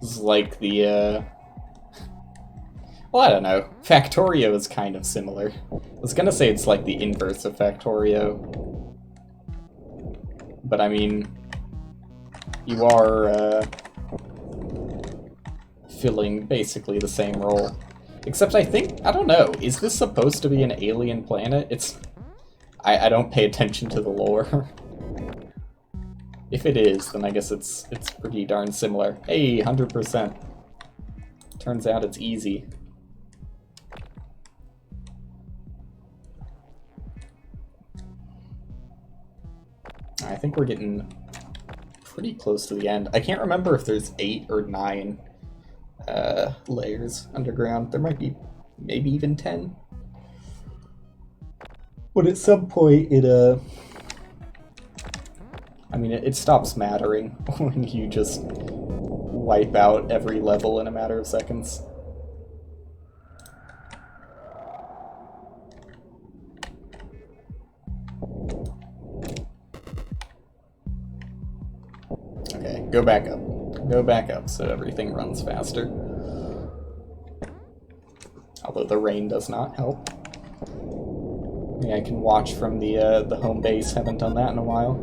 This is like the, well, I don't know. Factorio is kind of similar. I was gonna say it's like the inverse of Factorio. But I mean, you are, filling basically the same role. Except I think, I don't know, is this supposed to be an alien planet? It's... I don't pay attention to the lore. If it is, then I guess it's pretty darn similar. Hey, 100%. Turns out it's easy. I think we're getting pretty close to the end. I can't remember if there's 8 or 9 layers underground. There might be maybe even 10. But at some point it I mean it stops mattering when you just wipe out every level in a matter of seconds. Okay, go back up. Go back up so everything runs faster. Although the rain does not help. Yeah, I can watch from the home base. Haven't done that in a while.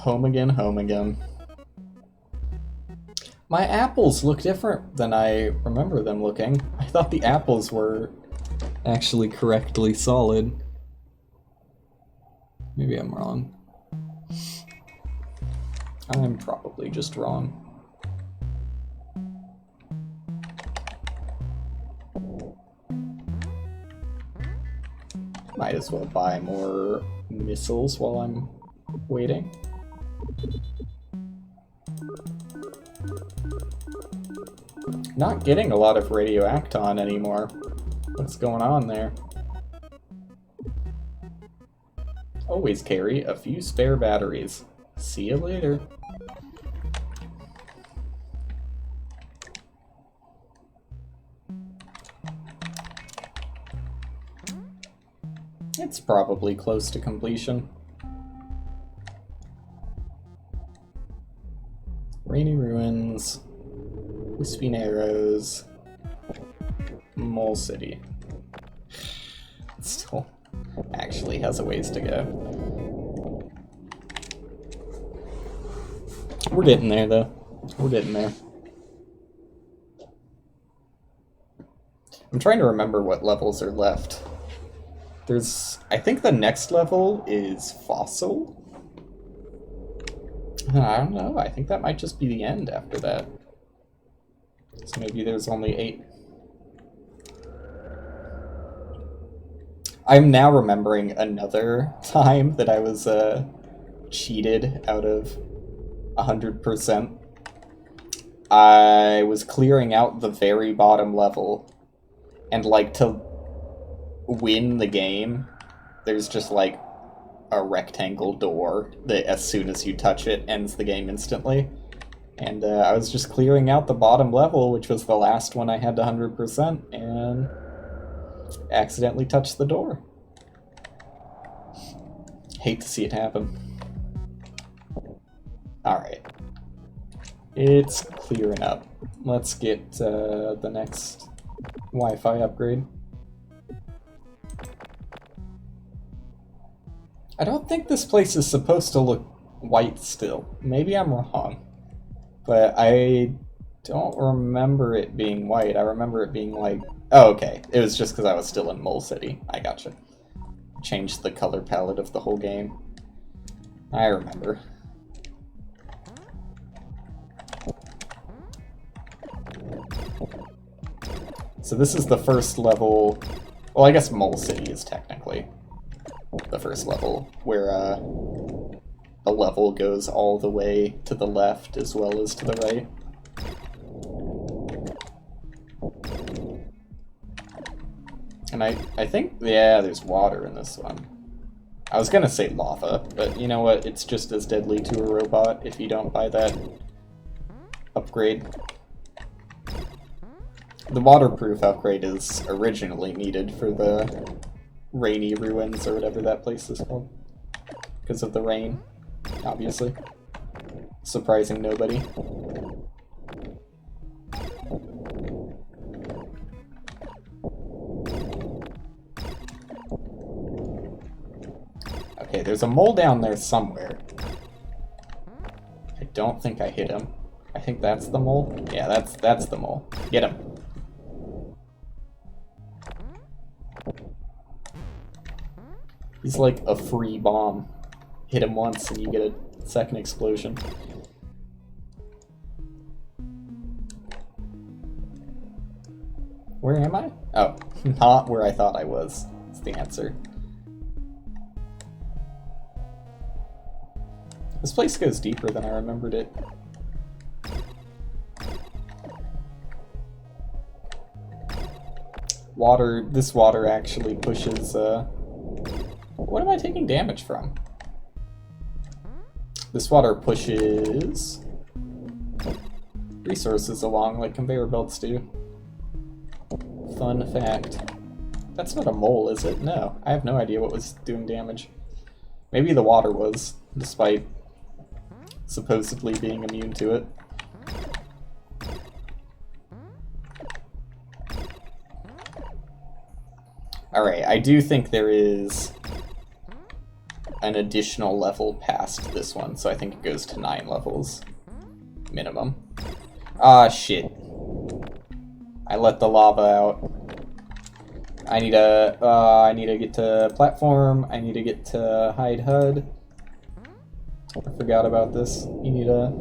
Home again, home again. My apples look different than I remember them looking. I thought the apples were actually correctly solid. Maybe I'm wrong. I'm probably just wrong. Might as well buy more missiles while I'm waiting. Not getting a lot of radioacton anymore. What's going on there? Always carry a few spare batteries. See you later. It's probably close to completion. Rainy Ruins, Wispy Narrows, Mole City. It still actually has a ways to go. We're getting there, though. We're getting there. I'm trying to remember what levels are left. I think the next level is Fossil. I don't know, I think that might just be the end after that. So maybe there's only 8. I'm now remembering another time that I was cheated out of 100%. I was clearing out the very bottom level, and like to win the game, there's just like a rectangle door that as soon as you touch it ends the game instantly. And I was just clearing out the bottom level, which was the last one I had to 100%, and accidentally touched the door. Hate to see it happen. Alright. It's clearing up. Let's get the next Wi-Fi upgrade. I don't think this place is supposed to look white still. Maybe I'm wrong. But I don't remember it being white. I remember it being like... Oh, okay. It was just because I was still in Mole City. I gotcha. Changed the color palette of the whole game. I remember. So this is the first level... Well, I guess Mole City is technically the first level, where a level goes all the way to the left as well as to the right. And I think, yeah, there's water in this one. I was gonna say lava, but you know what? It's just as deadly to a robot if you don't buy that upgrade. The waterproof upgrade is originally needed for the Rainy Ruins, or whatever that place is called. Because of the rain, obviously. Surprising nobody. Okay, there's a mole down there somewhere. I don't think I hit him. I think that's the mole. Yeah, that's the mole. Get him. He's like a free bomb. Hit him once and you get a second explosion. Where am I? Oh, not where I thought I was. That's the answer. This place goes deeper than I remembered it. Water, this water actually pushes, what am I taking damage from? This water pushes resources along like conveyor belts do. Fun fact. That's not a mole, is it? No. I have no idea what was doing damage. Maybe the water was, despite supposedly being immune to it. Alright, I do think there is an additional level past this one, so I think it goes to 9 levels minimum. Ah, shit. I let the lava out. I need to get to platform. I need to get to hide HUD. I forgot about this. You need to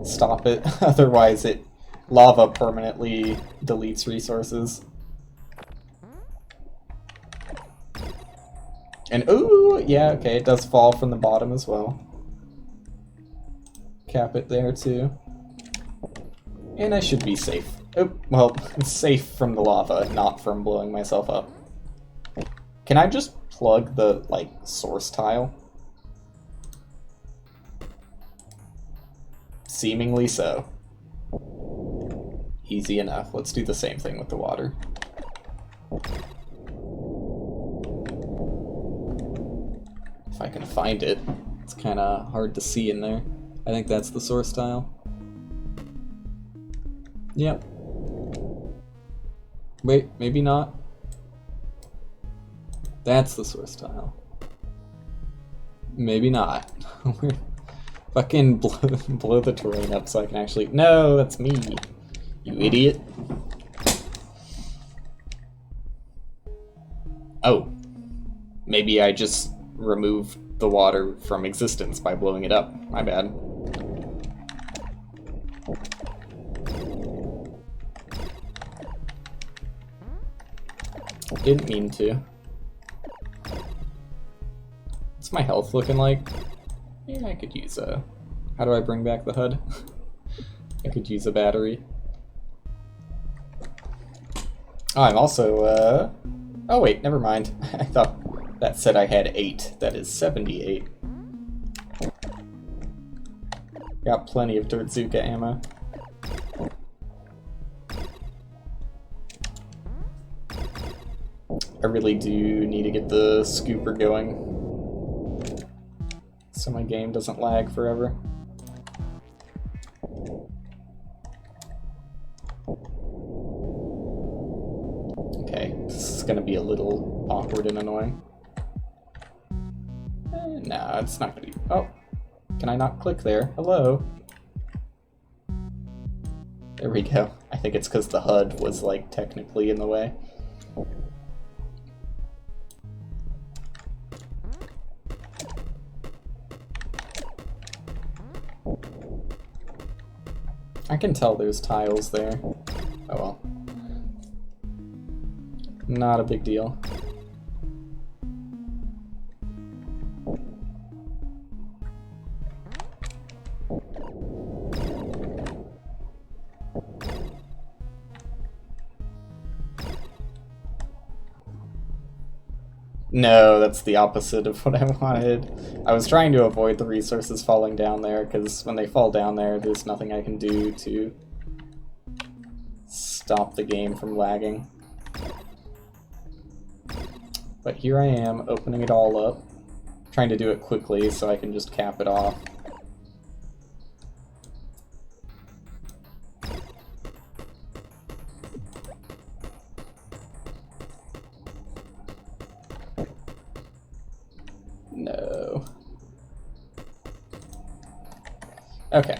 stop it, otherwise lava permanently deletes resources. And ooh, yeah, okay, it does fall from the bottom as well. Cap it there too. And I should be safe. Oh, well, safe from the lava, not from blowing myself up. Can I just plug the, like, source tile? Seemingly so. Easy enough. Let's do the same thing with the water. If I can find it. It's kind of hard to see in there. I think that's the source tile. Yep. Wait, maybe not. That's the source tile. Maybe not. Fucking blow the terrain up so I can actually... No, that's me. You idiot. Oh. Maybe I just removed the water from existence by blowing it up. My bad. Didn't mean to. What's my health looking like? Yeah, I could use a... How do I bring back the HUD? I could use a battery. Oh, I'm also, Oh wait, never mind. I thought that said I had 8. That is 78. Got plenty of Dirtzuka ammo. I really do need to get the scooper going, so my game doesn't lag forever. Okay, this is gonna be a little awkward and annoying. Nah, it's not gonna be... Oh, can I not click there? Hello? There we go. I think it's because the HUD was, like, technically in the way. I can tell there's tiles there. Oh well. Not a big deal. No, that's the opposite of what I wanted. I was trying to avoid the resources falling down there, because when they fall down there, there's nothing I can do to stop the game from lagging. But here I am, opening it all up, trying to do it quickly so I can just cap it off. No. Okay.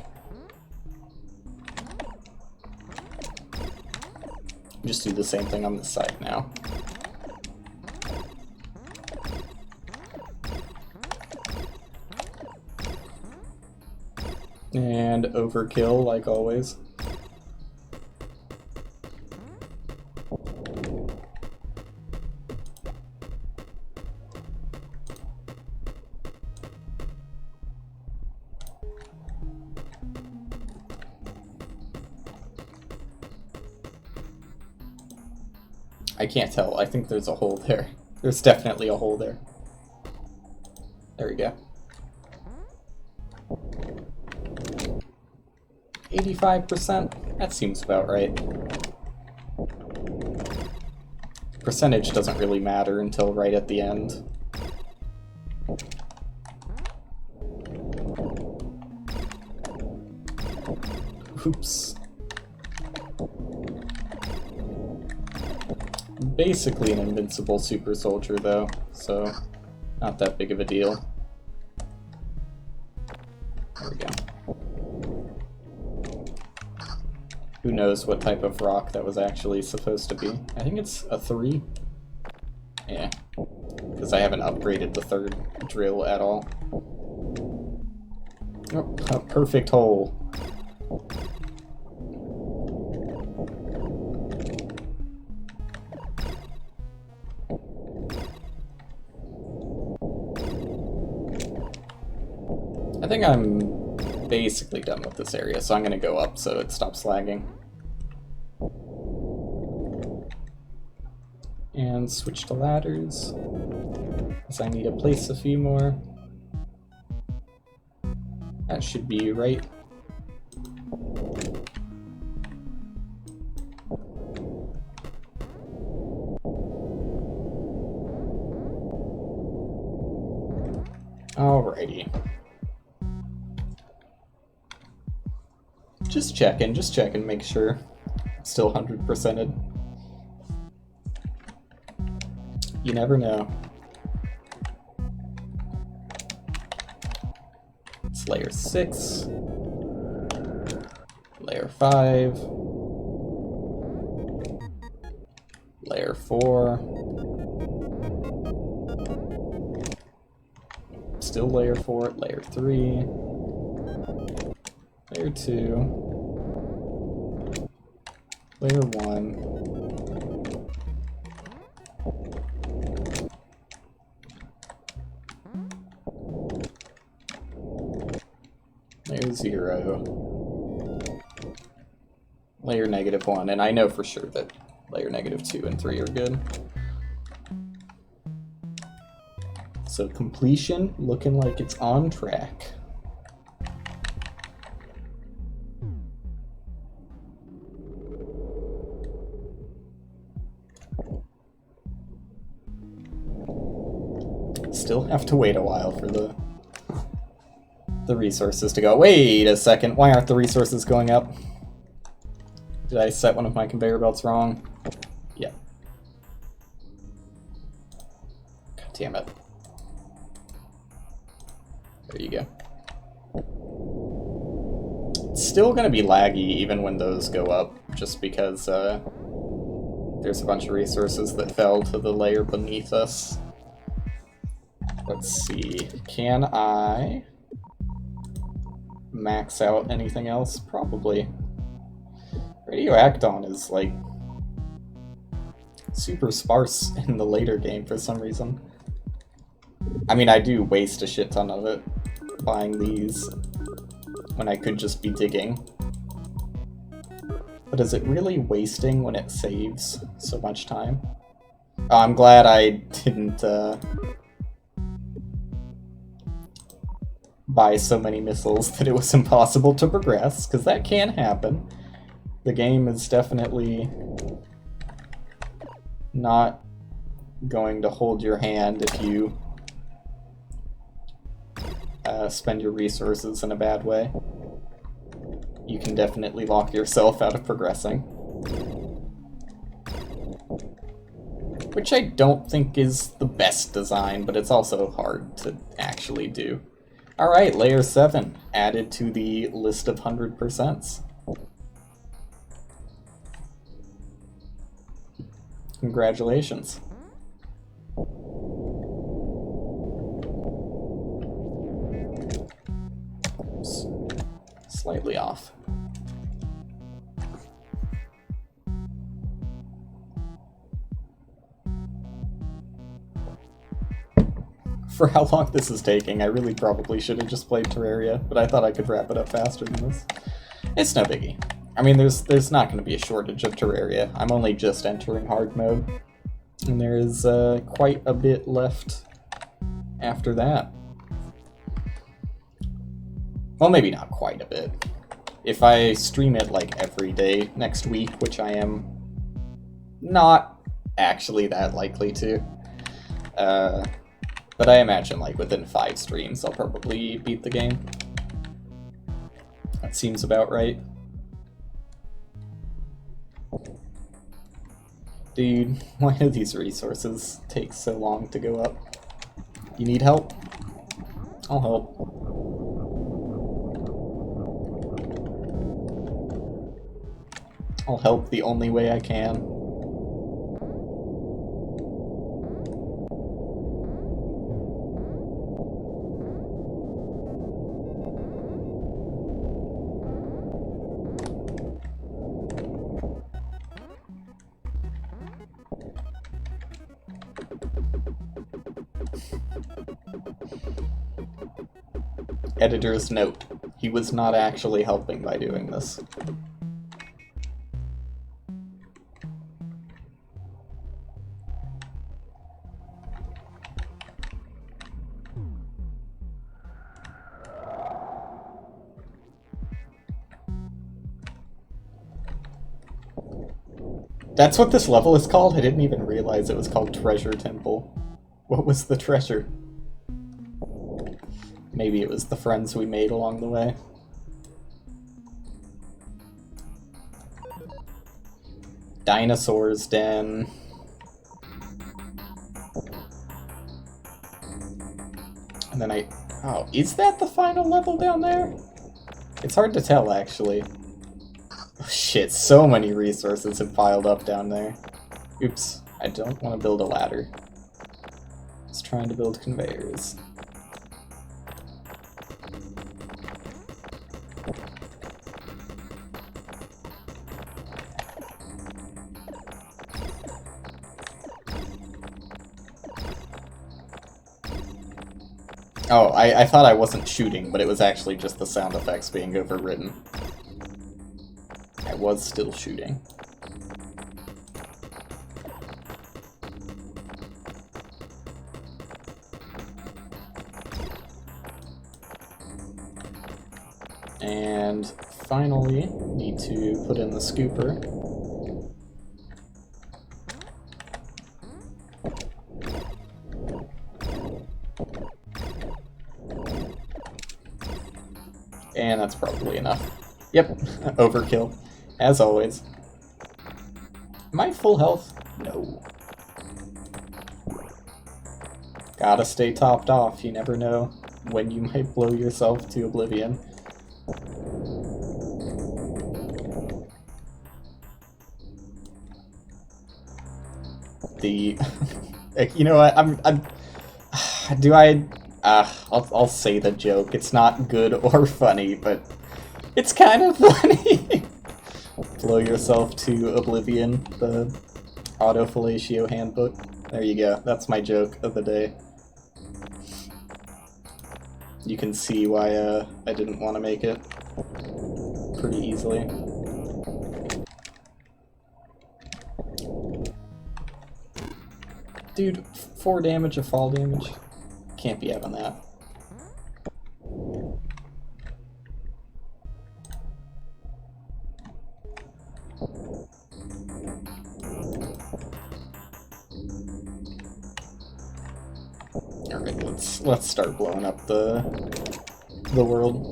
Just do the same thing on this side now. And overkill, like always. I can't tell. I think there's a hole there. There's definitely a hole there. There we go. 85%? That seems about right. Percentage doesn't really matter until right at the end. Oops. Basically an invincible super soldier though, so Not that big of a deal. There we go. Who knows what type of rock that was actually supposed to be. I think it's a 3. Yeah. Because I haven't upgraded the 3rd drill at all. Oh, a perfect hole. I think I'm basically done with this area, so I'm gonna go up so it stops lagging. And switch to ladders, because I need to place a few more. That should be right. Alrighty. Just checking, make sure I'm still 100%ed. You never know. It's layer 6, layer 5, layer 4, still layer 4, layer 3, layer 2, layer 1, layer 0, layer -1, and I know for sure that layer -2 and 3 are good. So completion looking like it's on track. Still have to wait a while for the resources to go. Wait a second, why aren't the resources going up? Did I set one of my conveyor belts wrong? Yeah. God damn it. There you go. It's still gonna be laggy even when those go up, just because there's a bunch of resources that fell to the layer beneath us. Let's see, can I max out anything else? Probably. Radioacton is like super sparse in the later game for some reason. I mean, I do waste a shit ton of it buying these when I could just be digging. But is it really wasting when it saves so much time? Oh, I'm glad I didn't buy so many missiles that it was impossible to progress, because that can happen. The game is definitely not going to hold your hand if you spend your resources in a bad way. You can definitely lock yourself out of progressing. Which I don't think is the best design, but it's also hard to actually do. Alright, layer 7 added to the list of 100%. Congratulations. Oops. Slightly off. For how long this is taking, I really probably should have just played Terraria, but I thought I could wrap it up faster than this. It's no biggie. I mean, there's not going to be a shortage of Terraria. I'm only just entering hard mode, and there is quite a bit left after that. Well, maybe not quite a bit. If I stream it like every day next week, which I am not actually that likely to, but I imagine like within 5 streams I'll probably beat the game. That seems about right. Dude, why do these resources take so long to go up? You need help? I'll help. I'll help the only way I can. Editor's note. He was not actually helping by doing this. That's what this level is called? I didn't even realize it was called Treasure Temple. What was the treasure? Maybe it was the friends we made along the way. Dinosaur's Den. And then oh, is that the final level down there? It's hard to tell, actually. Oh, shit, so many resources have piled up down there. Oops, I don't want to build a ladder. I was trying to build conveyors. Oh, I thought I wasn't shooting, but it was actually just the sound effects being overridden. I was still shooting. And finally, need to put in the scooper. And that's probably enough. Yep, overkill, as always. Am I full health? No. Gotta stay topped off, you never know when you might blow yourself to oblivion. You know what, I'll say the joke. It's not good or funny, but it's kind of funny. Blow yourself to oblivion, the autofellatio handbook. There you go. That's my joke of the day. You can see why I didn't want to make it pretty easily. Dude, 4 damage of fall damage? Can't be having that. Alright, let's start blowing up the world.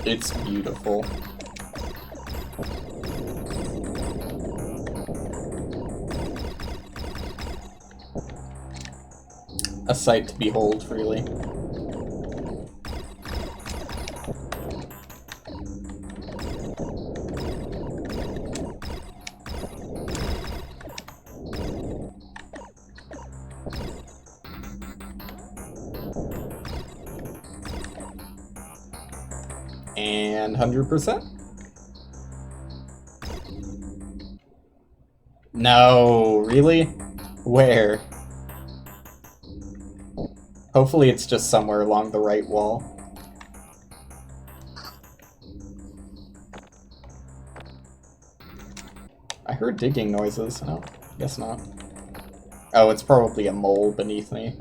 It's beautiful. A sight to behold, really. And 100%? No, really? Where? Hopefully it's just somewhere along the right wall. I heard digging noises. No, guess not. Oh, it's probably a mole beneath me.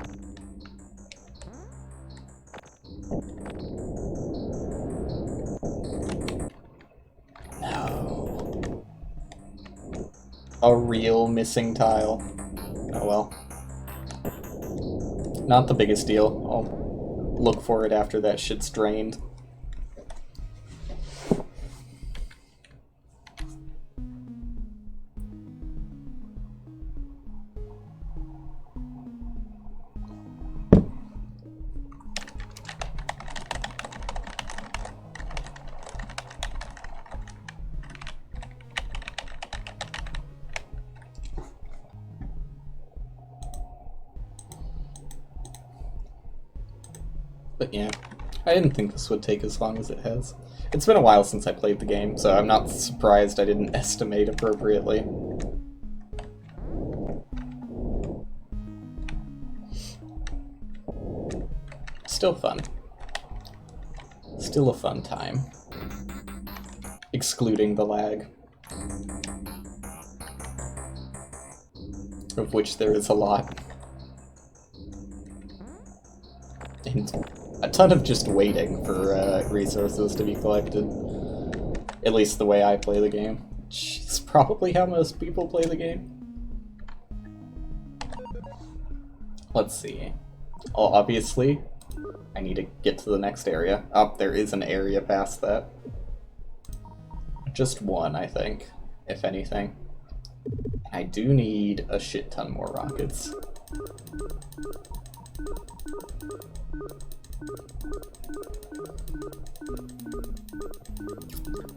a real missing tile. Oh well. Not the biggest deal. I'll look for it after that shit's drained. But yeah, I didn't think this would take as long as it has. It's been a while since I played the game, so I'm not surprised I didn't estimate appropriately. Still fun. Still a fun time. Excluding the lag. Of which there is a lot. And a ton of just waiting for resources to be collected. At least the way I play the game. Which is probably how most people play the game. Let's see. Oh, obviously, I need to get to the next area. Oh, there is an area past that. Just one, I think, if anything. I do need a shit ton more rockets.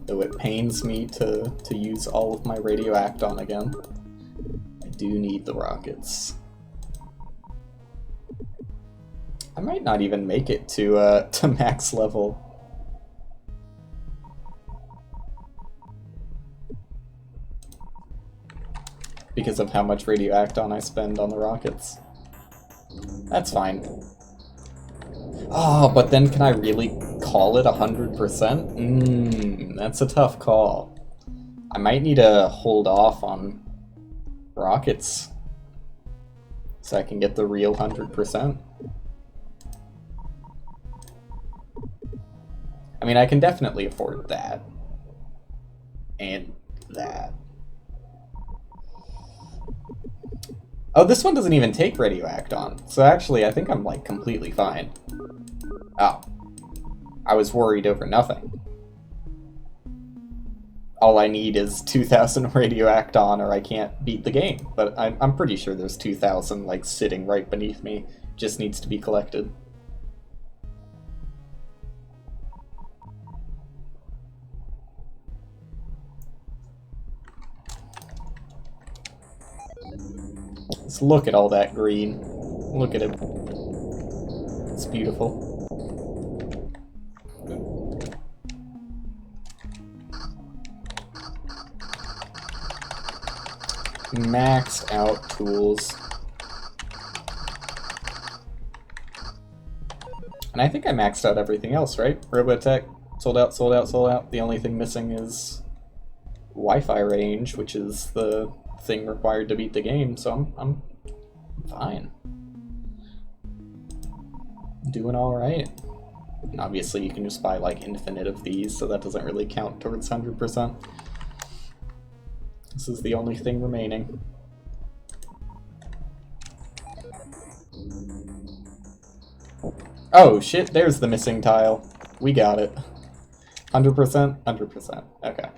Though it pains me to use all of my radioacton again. I do need the rockets. I might not even make it to max level. Because of how much radioacton I spend on the rockets. That's fine. Oh, but then can I really call it 100%? That's a tough call. I might need to hold off on rockets so I can get the real 100%. I mean, I can definitely afford that. And that. Oh, this one doesn't even take radioacton, so actually I think I'm, like, completely fine. Oh. I was worried over nothing. All I need is 2,000 radioacton or I can't beat the game, but I'm pretty sure there's 2,000, like, sitting right beneath me. Just needs to be collected. Just look at all that green. Look at it. It's beautiful. Maxed out tools. And I think I maxed out everything else, right? Robotech, sold out, sold out, sold out. The only thing missing is Wi-Fi range, which is the thing required to beat the game, so I'm fine. Doing alright. And obviously you can just buy like infinite of these, so that doesn't really count towards 100%. This is the only thing remaining. Oh shit, there's the missing tile. We got it. 100%? 100%. Okay.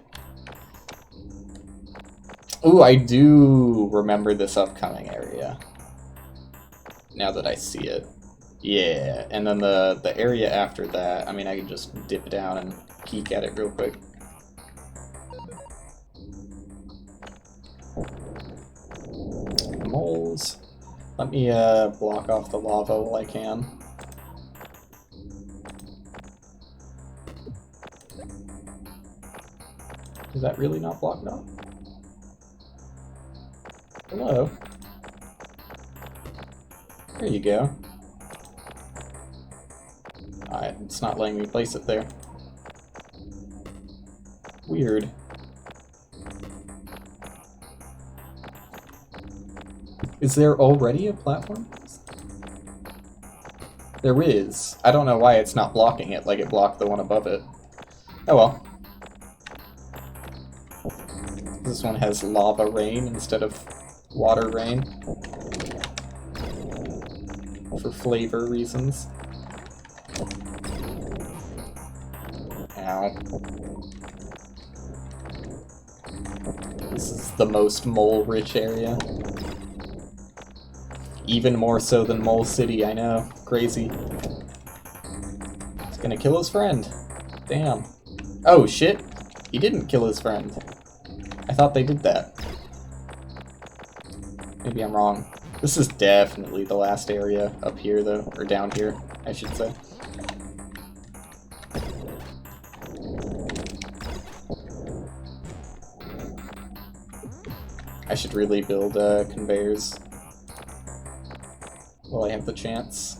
Ooh, I do remember this upcoming area. Now that I see it. Yeah, and then the area after that, I mean, I can just dip down and peek at it real quick. Moles. Let me block off the lava while I can. Is that really not blocked off? Hello. There you go. Alright, it's not letting me place it there. Weird. Is there already a platform? There is. I don't know why it's not blocking it like it blocked the one above it. Oh well. This one has lava rain instead of water rain. For flavor reasons. Ow. This is the most mole-rich area. Even more so than Mole City, I know. Crazy. He's gonna kill his friend. Damn. Oh, shit. He didn't kill his friend. I thought they did that. Maybe I'm wrong. This is definitely the last area up here, though. Or down here, I should say. I should really build conveyors while I have the chance.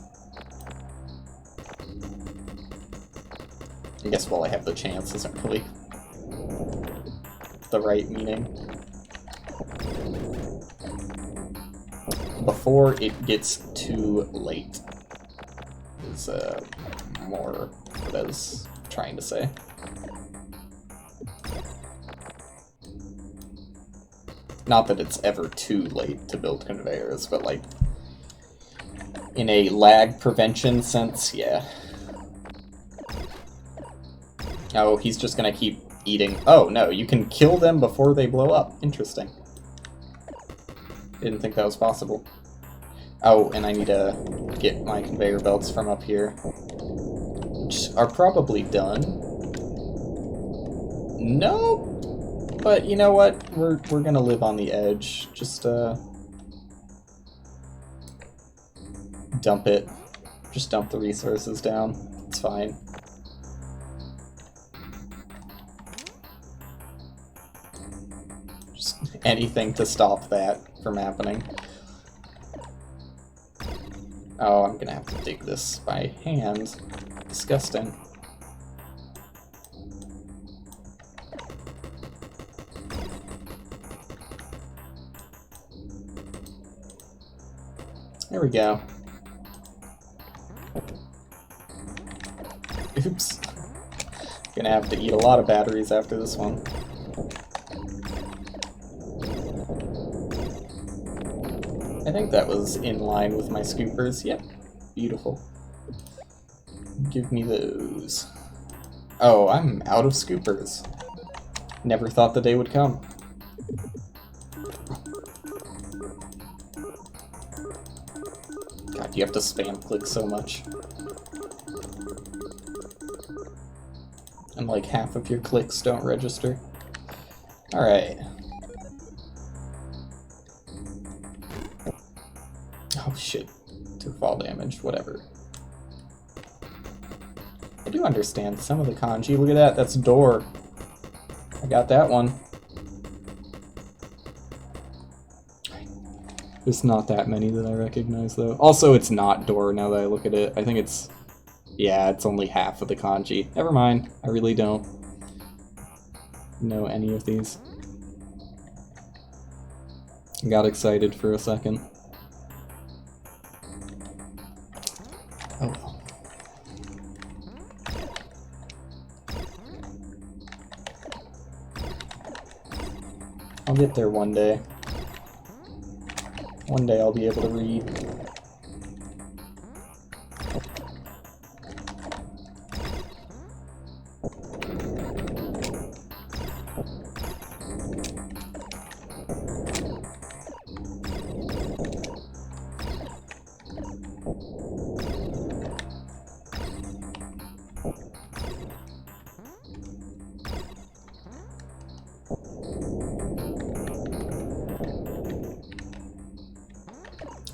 I guess while I have the chance isn't really the right meaning. Before it gets too late is more what I was trying to say. Not that it's ever too late to build conveyors, but like in a lag prevention sense, yeah. Oh, he's just gonna keep eating. Oh, no, you can kill them before they blow up. Interesting. Didn't think that was possible. Oh, and I need to get my conveyor belts from up here, which are probably done. No, but you know what? We're gonna live on the edge. Just dump it. Just dump the resources down. It's fine. Just anything to stop that from happening. Oh, I'm gonna have to dig this by hand. Disgusting. There we go. Oops. Gonna have to eat a lot of batteries after this one. I think that was in line with my scoopers. Yep. Beautiful. Give me those. Oh, I'm out of scoopers. Never thought the day would come. God, you have to spam click so much. And like half of your clicks don't register. Alright. Oh shit. Took fall damage, whatever. I do understand some of the kanji. Look at that, that's door. I got that one. There's not that many that I recognize though. Also, it's not door now that I look at it. I think it's... yeah, it's only half of the kanji. Never mind, I really don't know any of these. I got excited for a second. Oh well. I'll get there one day. One day I'll be able to read.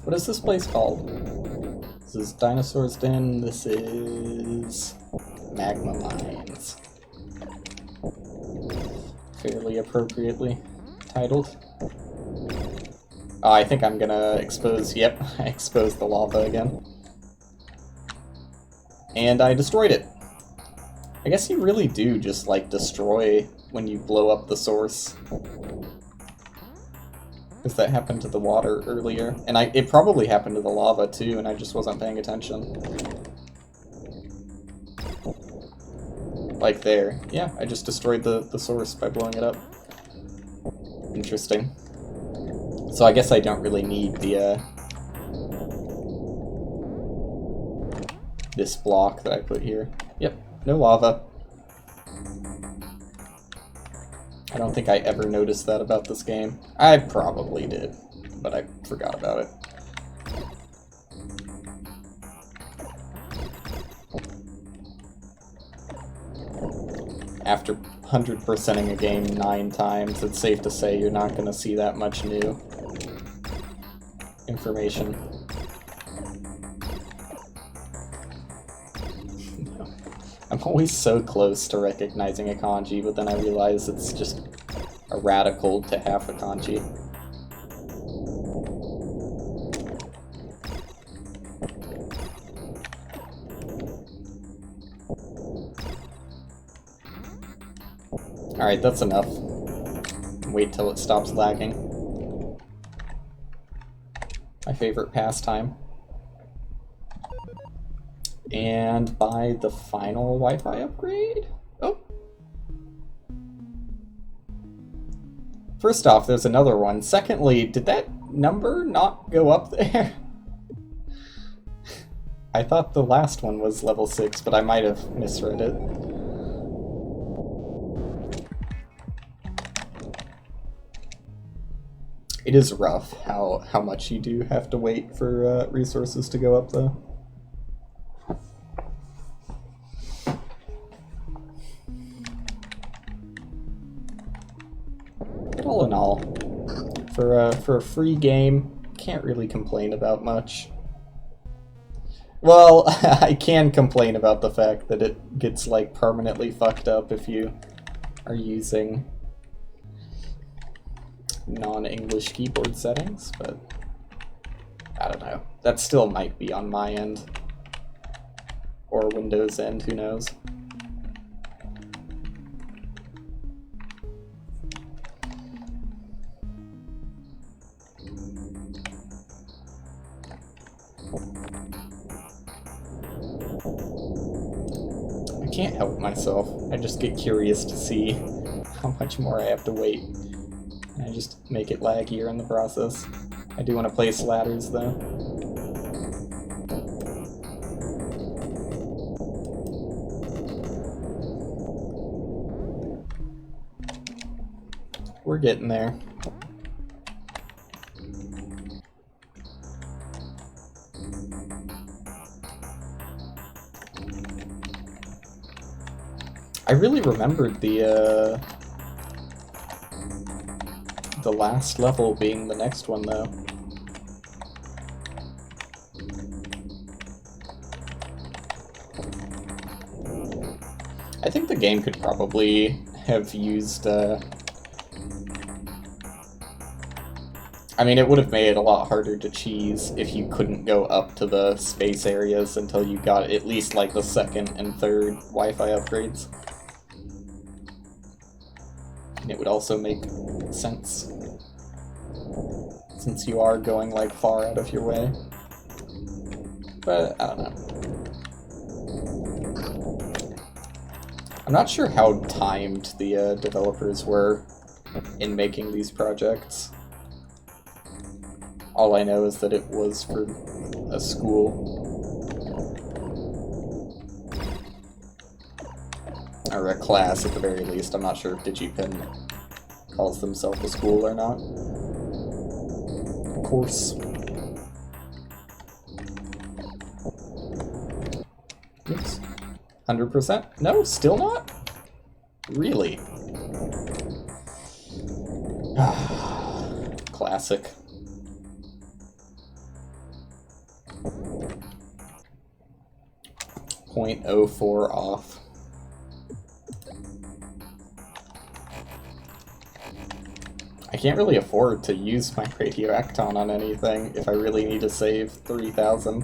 What is this place called? This is Dinosaur's Den. This is Magma Mines. Fairly appropriately titled. Oh, I think I'm gonna expose, yep, I exposed the lava again. And I destroyed it. I guess you really do just, like, destroy when you blow up the source. Because that happened to the water earlier. And it probably happened to the lava too, and I just wasn't paying attention. Like there. Yeah, I just destroyed the source by blowing it up. Interesting. So I guess I don't really need the, this block that I put here. Yep, no lava. I don't think I ever noticed that about this game. I probably did, but I forgot about it. After 100%ing a game 9 times, it's safe to say you're not going to see that much new information. I'm always so close to recognizing a kanji, but then I realize it's just a radical to half a kanji. Alright, that's enough. Wait till it stops lagging. My favorite pastime. And buy the final Wi-Fi upgrade? Oh. First off, there's another one. Secondly, did that number not go up there? I thought the last one was level 6, but I might have misread it. It is rough how much you do have to wait for resources to go up, though. But all in all, for a free game, can't really complain about much. Well, I can complain about the fact that it gets like permanently fucked up if you are using non-English keyboard settings, but I don't know. That still might be on my end. Or Windows end, who knows. I can't help myself. I just get curious to see how much more I have to wait. I just make it laggier in the process. I do want to place ladders, though. We're getting there. I really remembered the last level being the next one, though. I think the game could probably have used, I mean, it would have made it a lot harder to cheese if you couldn't go up to the space areas until you got at least, like, the second and third Wi-Fi upgrades. And it would also make sense, since you are going, like, far out of your way. But, I don't know. I'm not sure how timed the developers were in making these projects. All I know is that it was for a school. Or a class, at the very least. I'm not sure if DigiPen calls themselves a school or not. Of course. Oops. 100%? No, still not? Really? Classic. .04 off. I can't really afford to use my radioacton on anything if I really need to save 3,000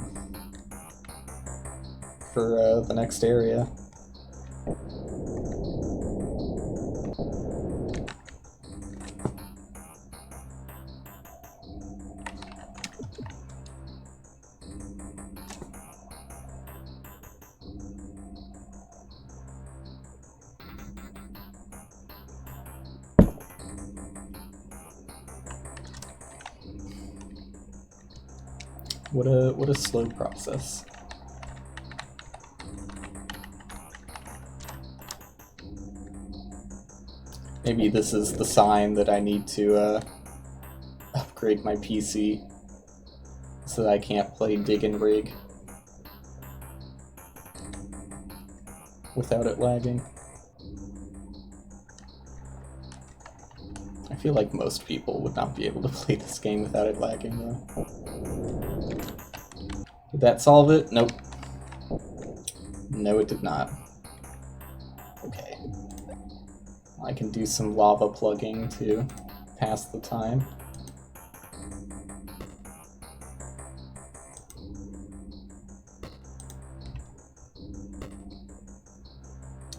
for the next area. What a slow process. Maybe this is the sign that I need to upgrade my PC so that I can't play Dig and Rig without it lagging. I feel like most people would not be able to play this game without it lagging, though. Did that solve it? Nope. No, it did not. Okay. I can do some lava plugging to pass the time.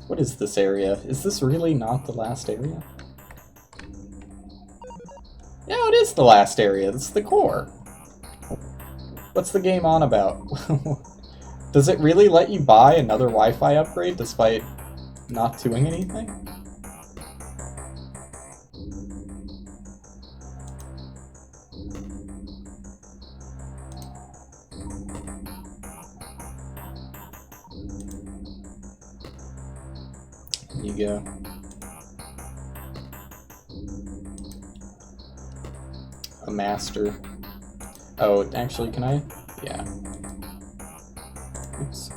What is this area? Is this really not the last area? No, it is the last area. This is the core. What's the game on about? Does it really let you buy another Wi-Fi upgrade despite not doing anything? There you go. A master. Oh, actually, can I? Yeah. Oops.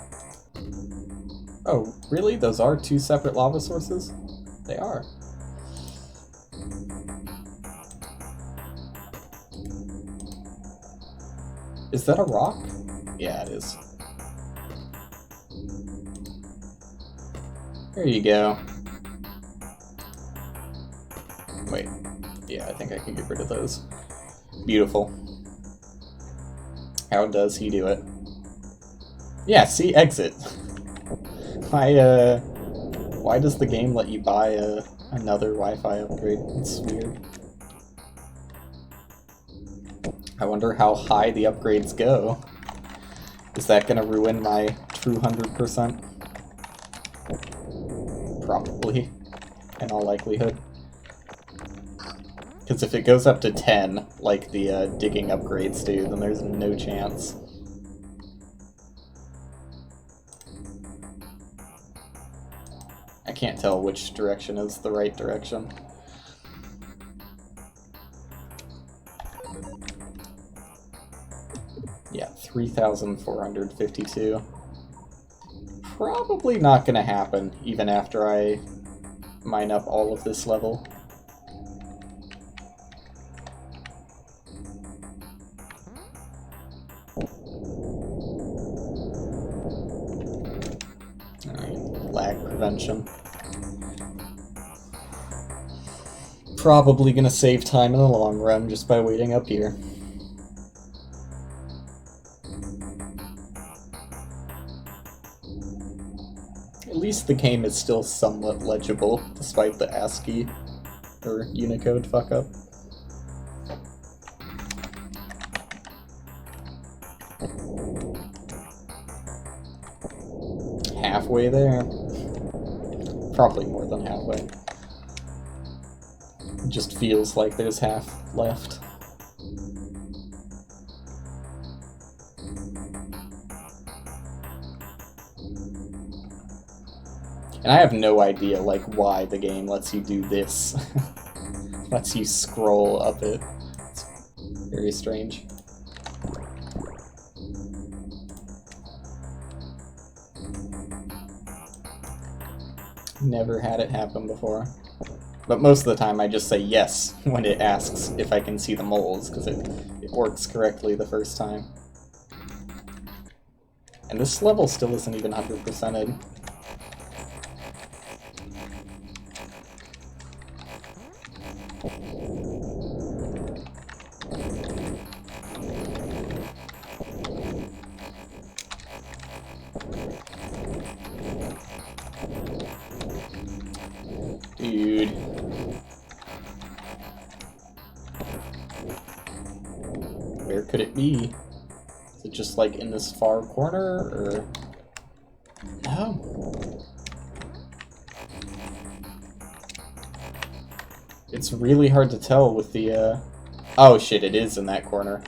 Oh, really? Those are two separate lava sources? They are. Is that a rock? Yeah, it is. There you go. Wait. Yeah, I think I can get rid of those. Beautiful. How does he do it? Yeah, see, exit. Why does the game let you buy another Wi-Fi upgrade? It's weird. I wonder how high the upgrades go. Is that gonna ruin my true 100%? Probably, in all likelihood. Because if it goes up to 10, like the digging upgrades do, then there's no chance. I can't tell which direction is the right direction. Yeah, 3,452. Probably not gonna happen, even after I mine up all of this level. Lag prevention. Probably gonna save time in the long run just by waiting up here. At least the game is still somewhat legible, despite the ASCII or Unicode fuck up. Halfway there. Probably more than halfway. It just feels like there's half left. And I have no idea, like, why the game lets you do this. Lets you scroll up it. It's very strange. Never had it happen before. But most of the time I just say yes when it asks if I can see the moles, because it works correctly the first time. And this level still isn't even 100%ed. Dude. Where could it be? Is it just like in this far corner, or... No. It's really hard to tell with the, Oh shit, it is in that corner.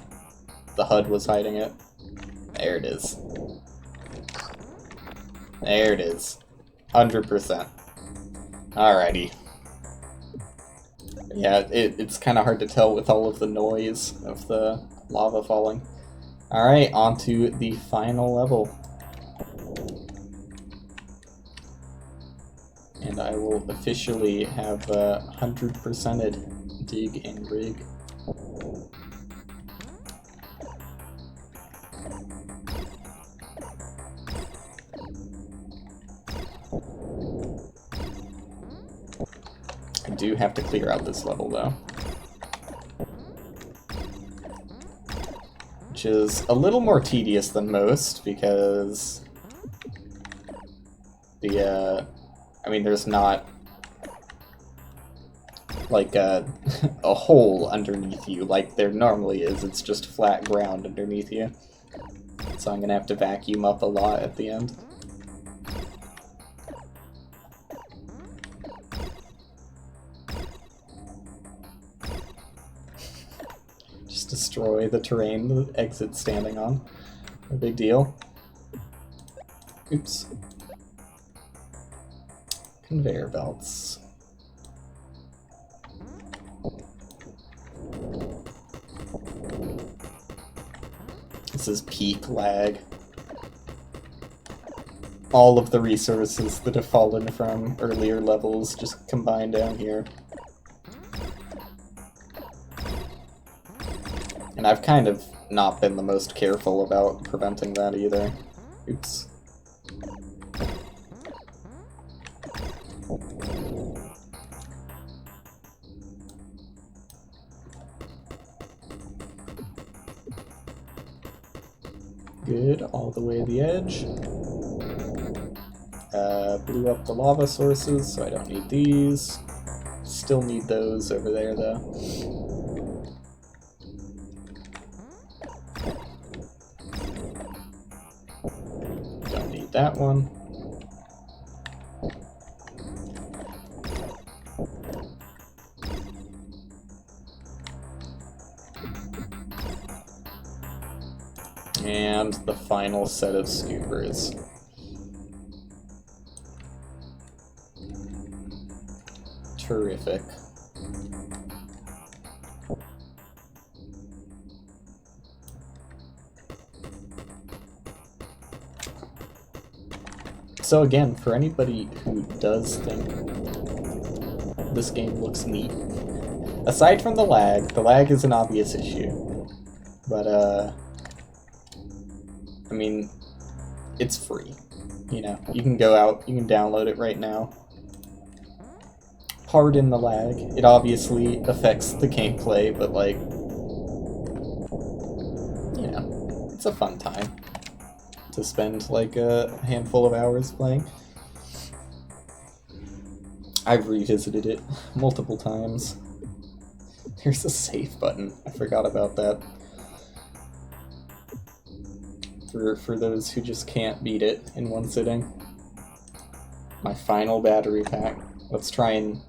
the HUD was hiding it. There it is. There it is. 100%. Alrighty. Yeah, it's kind of hard to tell with all of the noise of the lava falling. Alright, on to the final level. And I will officially have 100%ed dig and rig. I do have to clear out this level though. Which is a little more tedious than most because I mean, there's not like a hole underneath you like there normally is. It's just flat ground underneath you. So I'm gonna have to vacuum up a lot at the end. Just destroy the terrain the exit's standing on. No big deal. Oops. Conveyor belts. This is peak lag. All of the resources that have fallen from earlier levels just combined down here. And I've kind of not been the most careful about preventing that either. Oops. Good, all the way to the edge. Blew up the lava sources, so I don't need these. Still need those over there, though. Don't need that one. And the final set of scoopers. Terrific. So again, for anybody who does think this game looks neat, aside from the lag is an obvious issue. But I mean, it's free. You know, you can go out, you can download it right now. Pardon the lag. It obviously affects the gameplay, but like, you know, it's a fun time to spend like a handful of hours playing. I've revisited it multiple times. There's a save button. I forgot about that. For those who just can't beat it in one sitting. My final battery pack. Let's try and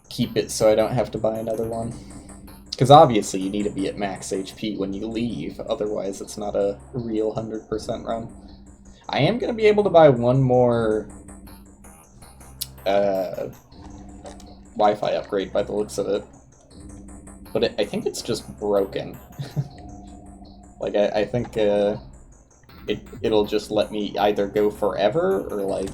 keep it so I don't have to buy another one. Because obviously you need to be at max HP when you leave, otherwise it's not a real 100% run. I am going to be able to buy one more Wi-Fi upgrade by the looks of it. But I think it's just broken. Like, I think it'll just let me either go forever or, like,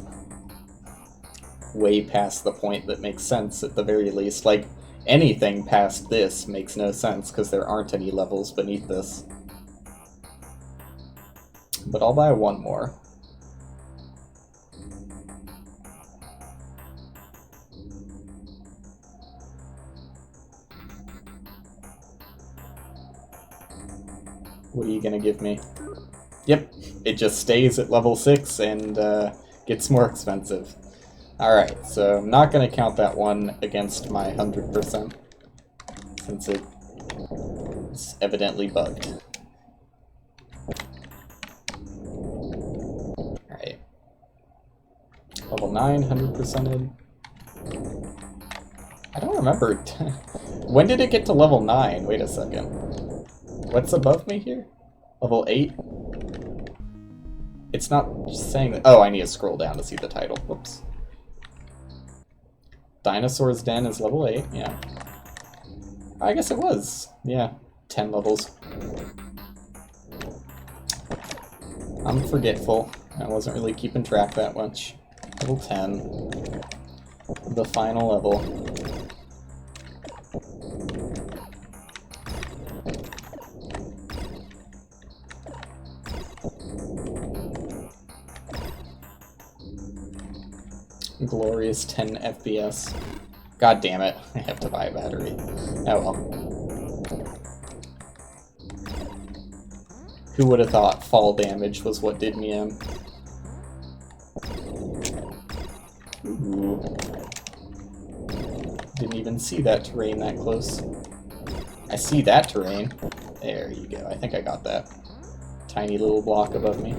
way past the point that makes sense at the very least. Like, anything past this makes no sense because there aren't any levels beneath this. But I'll buy one more. What are you gonna give me? Yep, it just stays at level 6 and gets more expensive. Alright, so I'm not gonna count that one against my 100%, since it's evidently bugged. Alright. Level 9, 100%ed. I don't remember. When did it get to level 9? Wait a second. What's above me here? Level 8? It's not saying that. Oh, I need to scroll down to see the title. Whoops. Dinosaur's Den is level 8, yeah. I guess it was. Yeah, 10 levels. I'm forgetful. I wasn't really keeping track that much. Level 10. The final level. Glorious 10 FPS. God damn it, I have to buy a battery. Oh well. Who would have thought fall damage was what did me in? Ooh. Didn't even see that terrain that close. I see that terrain. There you go, I think I got that. Tiny little block above me.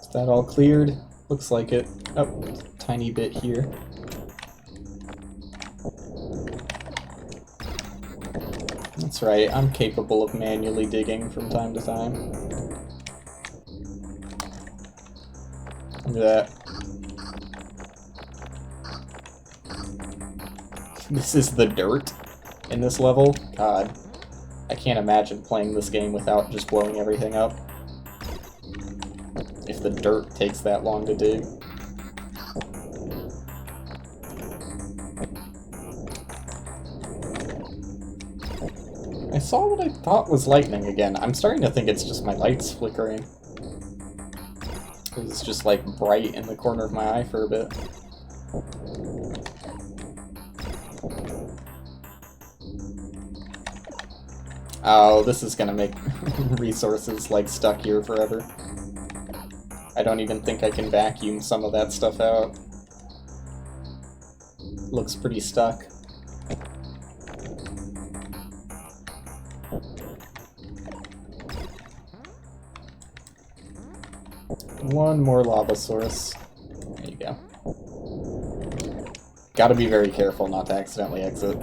Is that all cleared? Looks like it. Oh, tiny bit here. That's right, I'm capable of manually digging from time to time. Look at that. This is the dirt in this level? God. I can't imagine playing this game without just blowing everything up. If the dirt takes that long to dig. I saw what I thought was lightning again. I'm starting to think it's just my lights flickering. It was just like bright in the corner of my eye for a bit. Oh, this is gonna make resources like stuck here forever. I don't even think I can vacuum some of that stuff out. Looks pretty stuck. One more lava source. There you go. Gotta be very careful not to accidentally exit.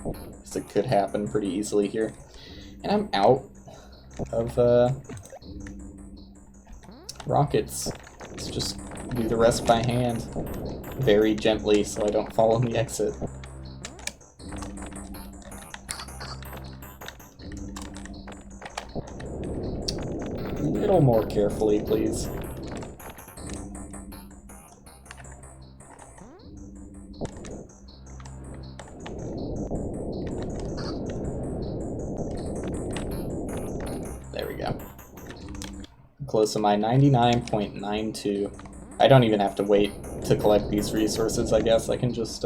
Because it could happen pretty easily here. And I'm out of rockets. Let's just do the rest by hand. Very gently so I don't fall on the exit. A little more carefully, please. There we go. Close to my 99.92. I don't even have to wait to collect these resources, I guess. I can just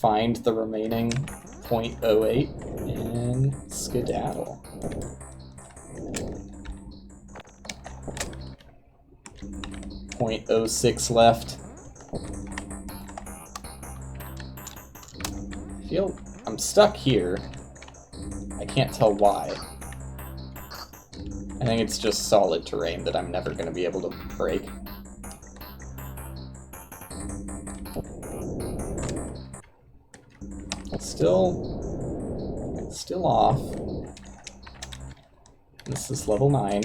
find the remaining 0.08 and skedaddle. .06 left. I feel I'm stuck here. I can't tell why. I think it's just solid terrain that I'm never going to be able to break. Still off. This is level 9.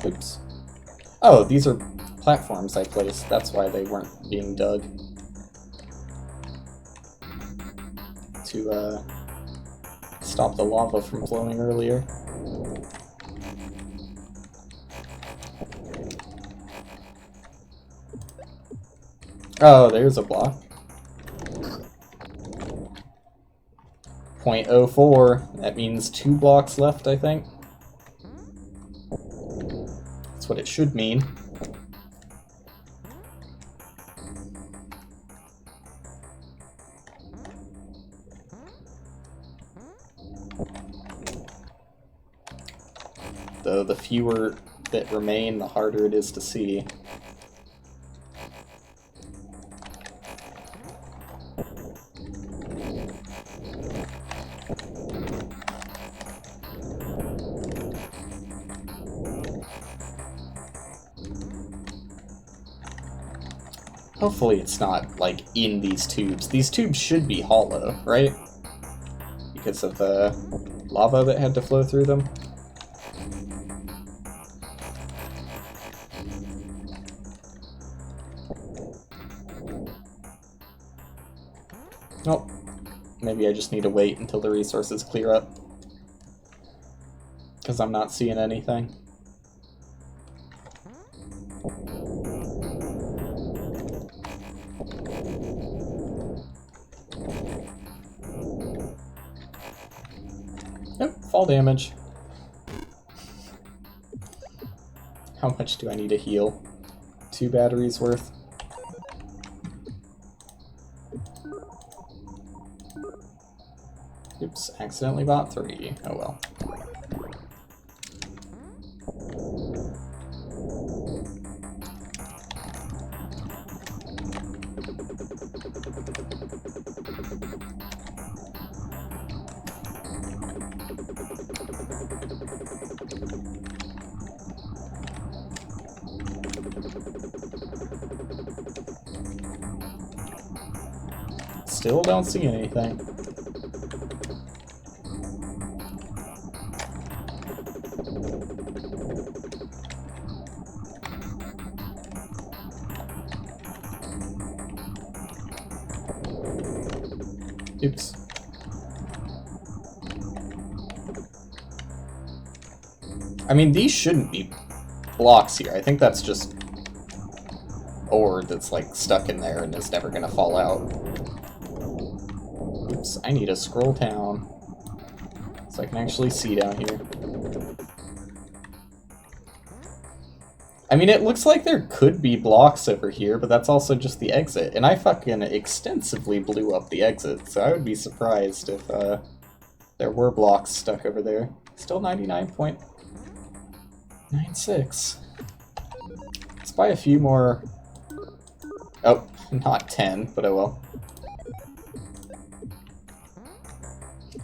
Oops. Oh, these are platforms I placed. That's why they weren't being dug. To, stop the lava from flowing earlier. Oh, there's a block. 0.04. That means 2 blocks left, I think. That's what it should mean. Though the fewer that remain, the harder it is to see. Hopefully it's not, like, in these tubes. These tubes should be hollow, right? Because of the lava that had to flow through them. Oh, maybe I just need to wait until the resources clear up. Because I'm not seeing anything. Nope, fall damage. How much do I need to heal? 2 batteries worth? Oops, accidentally bought 3. Oh well. Still don't see anything. Oops. I mean, these shouldn't be blocks here. I think that's just ore that's, like, stuck in there and is never gonna fall out. Oops, I need to scroll down so I can actually see down here. I mean, it looks like there could be blocks over here, but that's also just the exit. And I fucking extensively blew up the exit, so I would be surprised if there were blocks stuck over there. Still 99.96. Let's buy a few more. Oh, not 10, but oh well.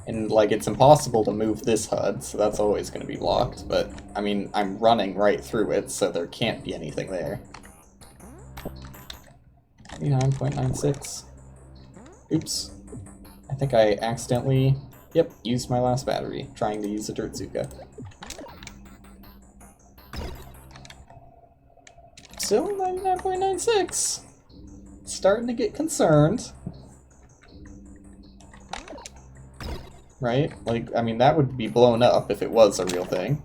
And, like, it's impossible to move this HUD, so that's always going to be blocked. But, I mean, I'm running right through it, so there can't be anything there. 99.96. Oops. I think I accidentally, yep, used my last battery, trying to use a Dirtzuka. Still 99.96. Starting to get concerned. Right? Like, I mean, that would be blown up if it was a real thing.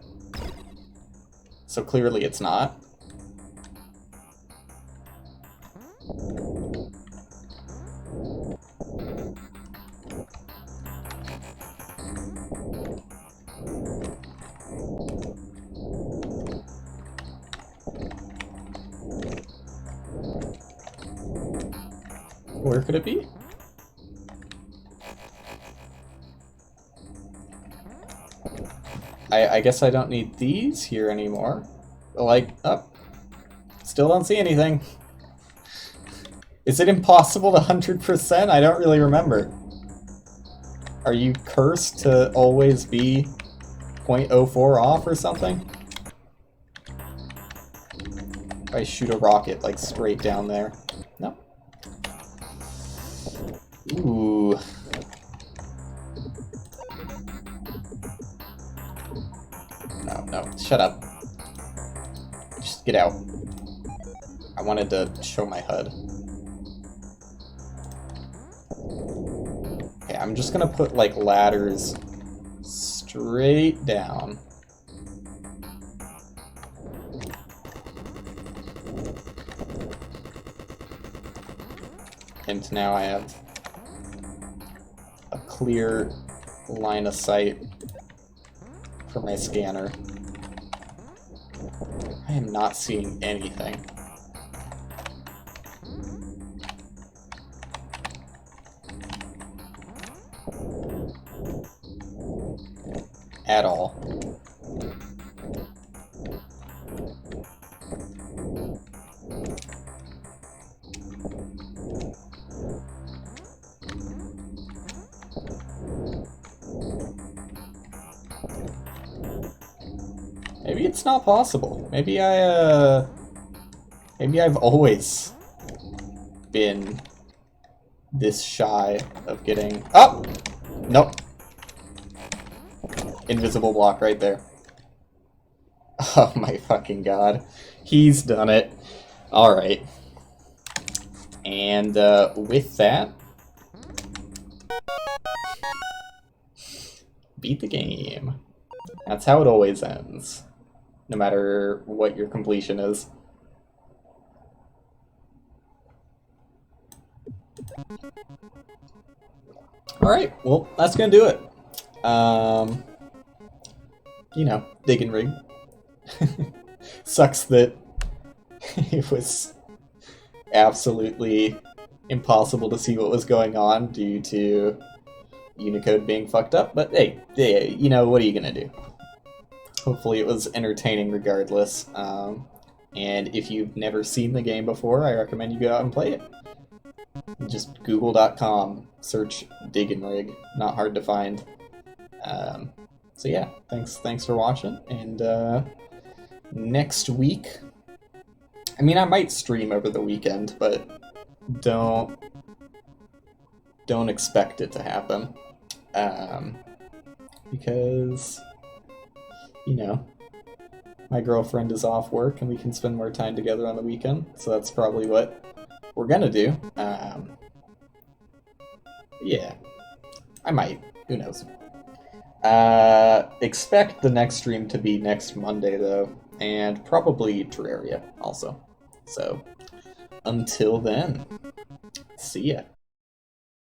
So clearly it's not. Where could it be? I guess I don't need these here anymore. Like, oh, still don't see anything. Is it impossible to 100%? I don't really remember. Are you cursed to always be 0.04 off or something? If I shoot a rocket, like, straight down there. No. Ooh. No, shut up. Just get out. I wanted to show my HUD. Okay, I'm just gonna put, like, ladders straight down. And now I have a clear line of sight for my scanner. I am not seeing anything. At all. Maybe it's not possible. Maybe I've always been this shy of getting... Oh! Nope. Invisible block right there. Oh my fucking god. He's done it. Alright. And with that, beat the game. That's how it always ends, no matter what your completion is. Alright, well, that's gonna do it. You know, dig and rig. Sucks that it was absolutely impossible to see what was going on due to Unicode being fucked up, but hey, you know, what are you gonna do? Hopefully it was entertaining regardless, and if you've never seen the game before, I recommend you go out and play it. Just google.com, search dig and rig, not hard to find. So yeah, thanks for watching, and next week, I mean, I might stream over the weekend, but don't expect it to happen, because, you know, my girlfriend is off work and we can spend more time together on the weekend, so that's probably what we're gonna do. Yeah, I might, who knows. Expect the next stream to be next Monday, though, and probably Terraria also. So, until then, see ya.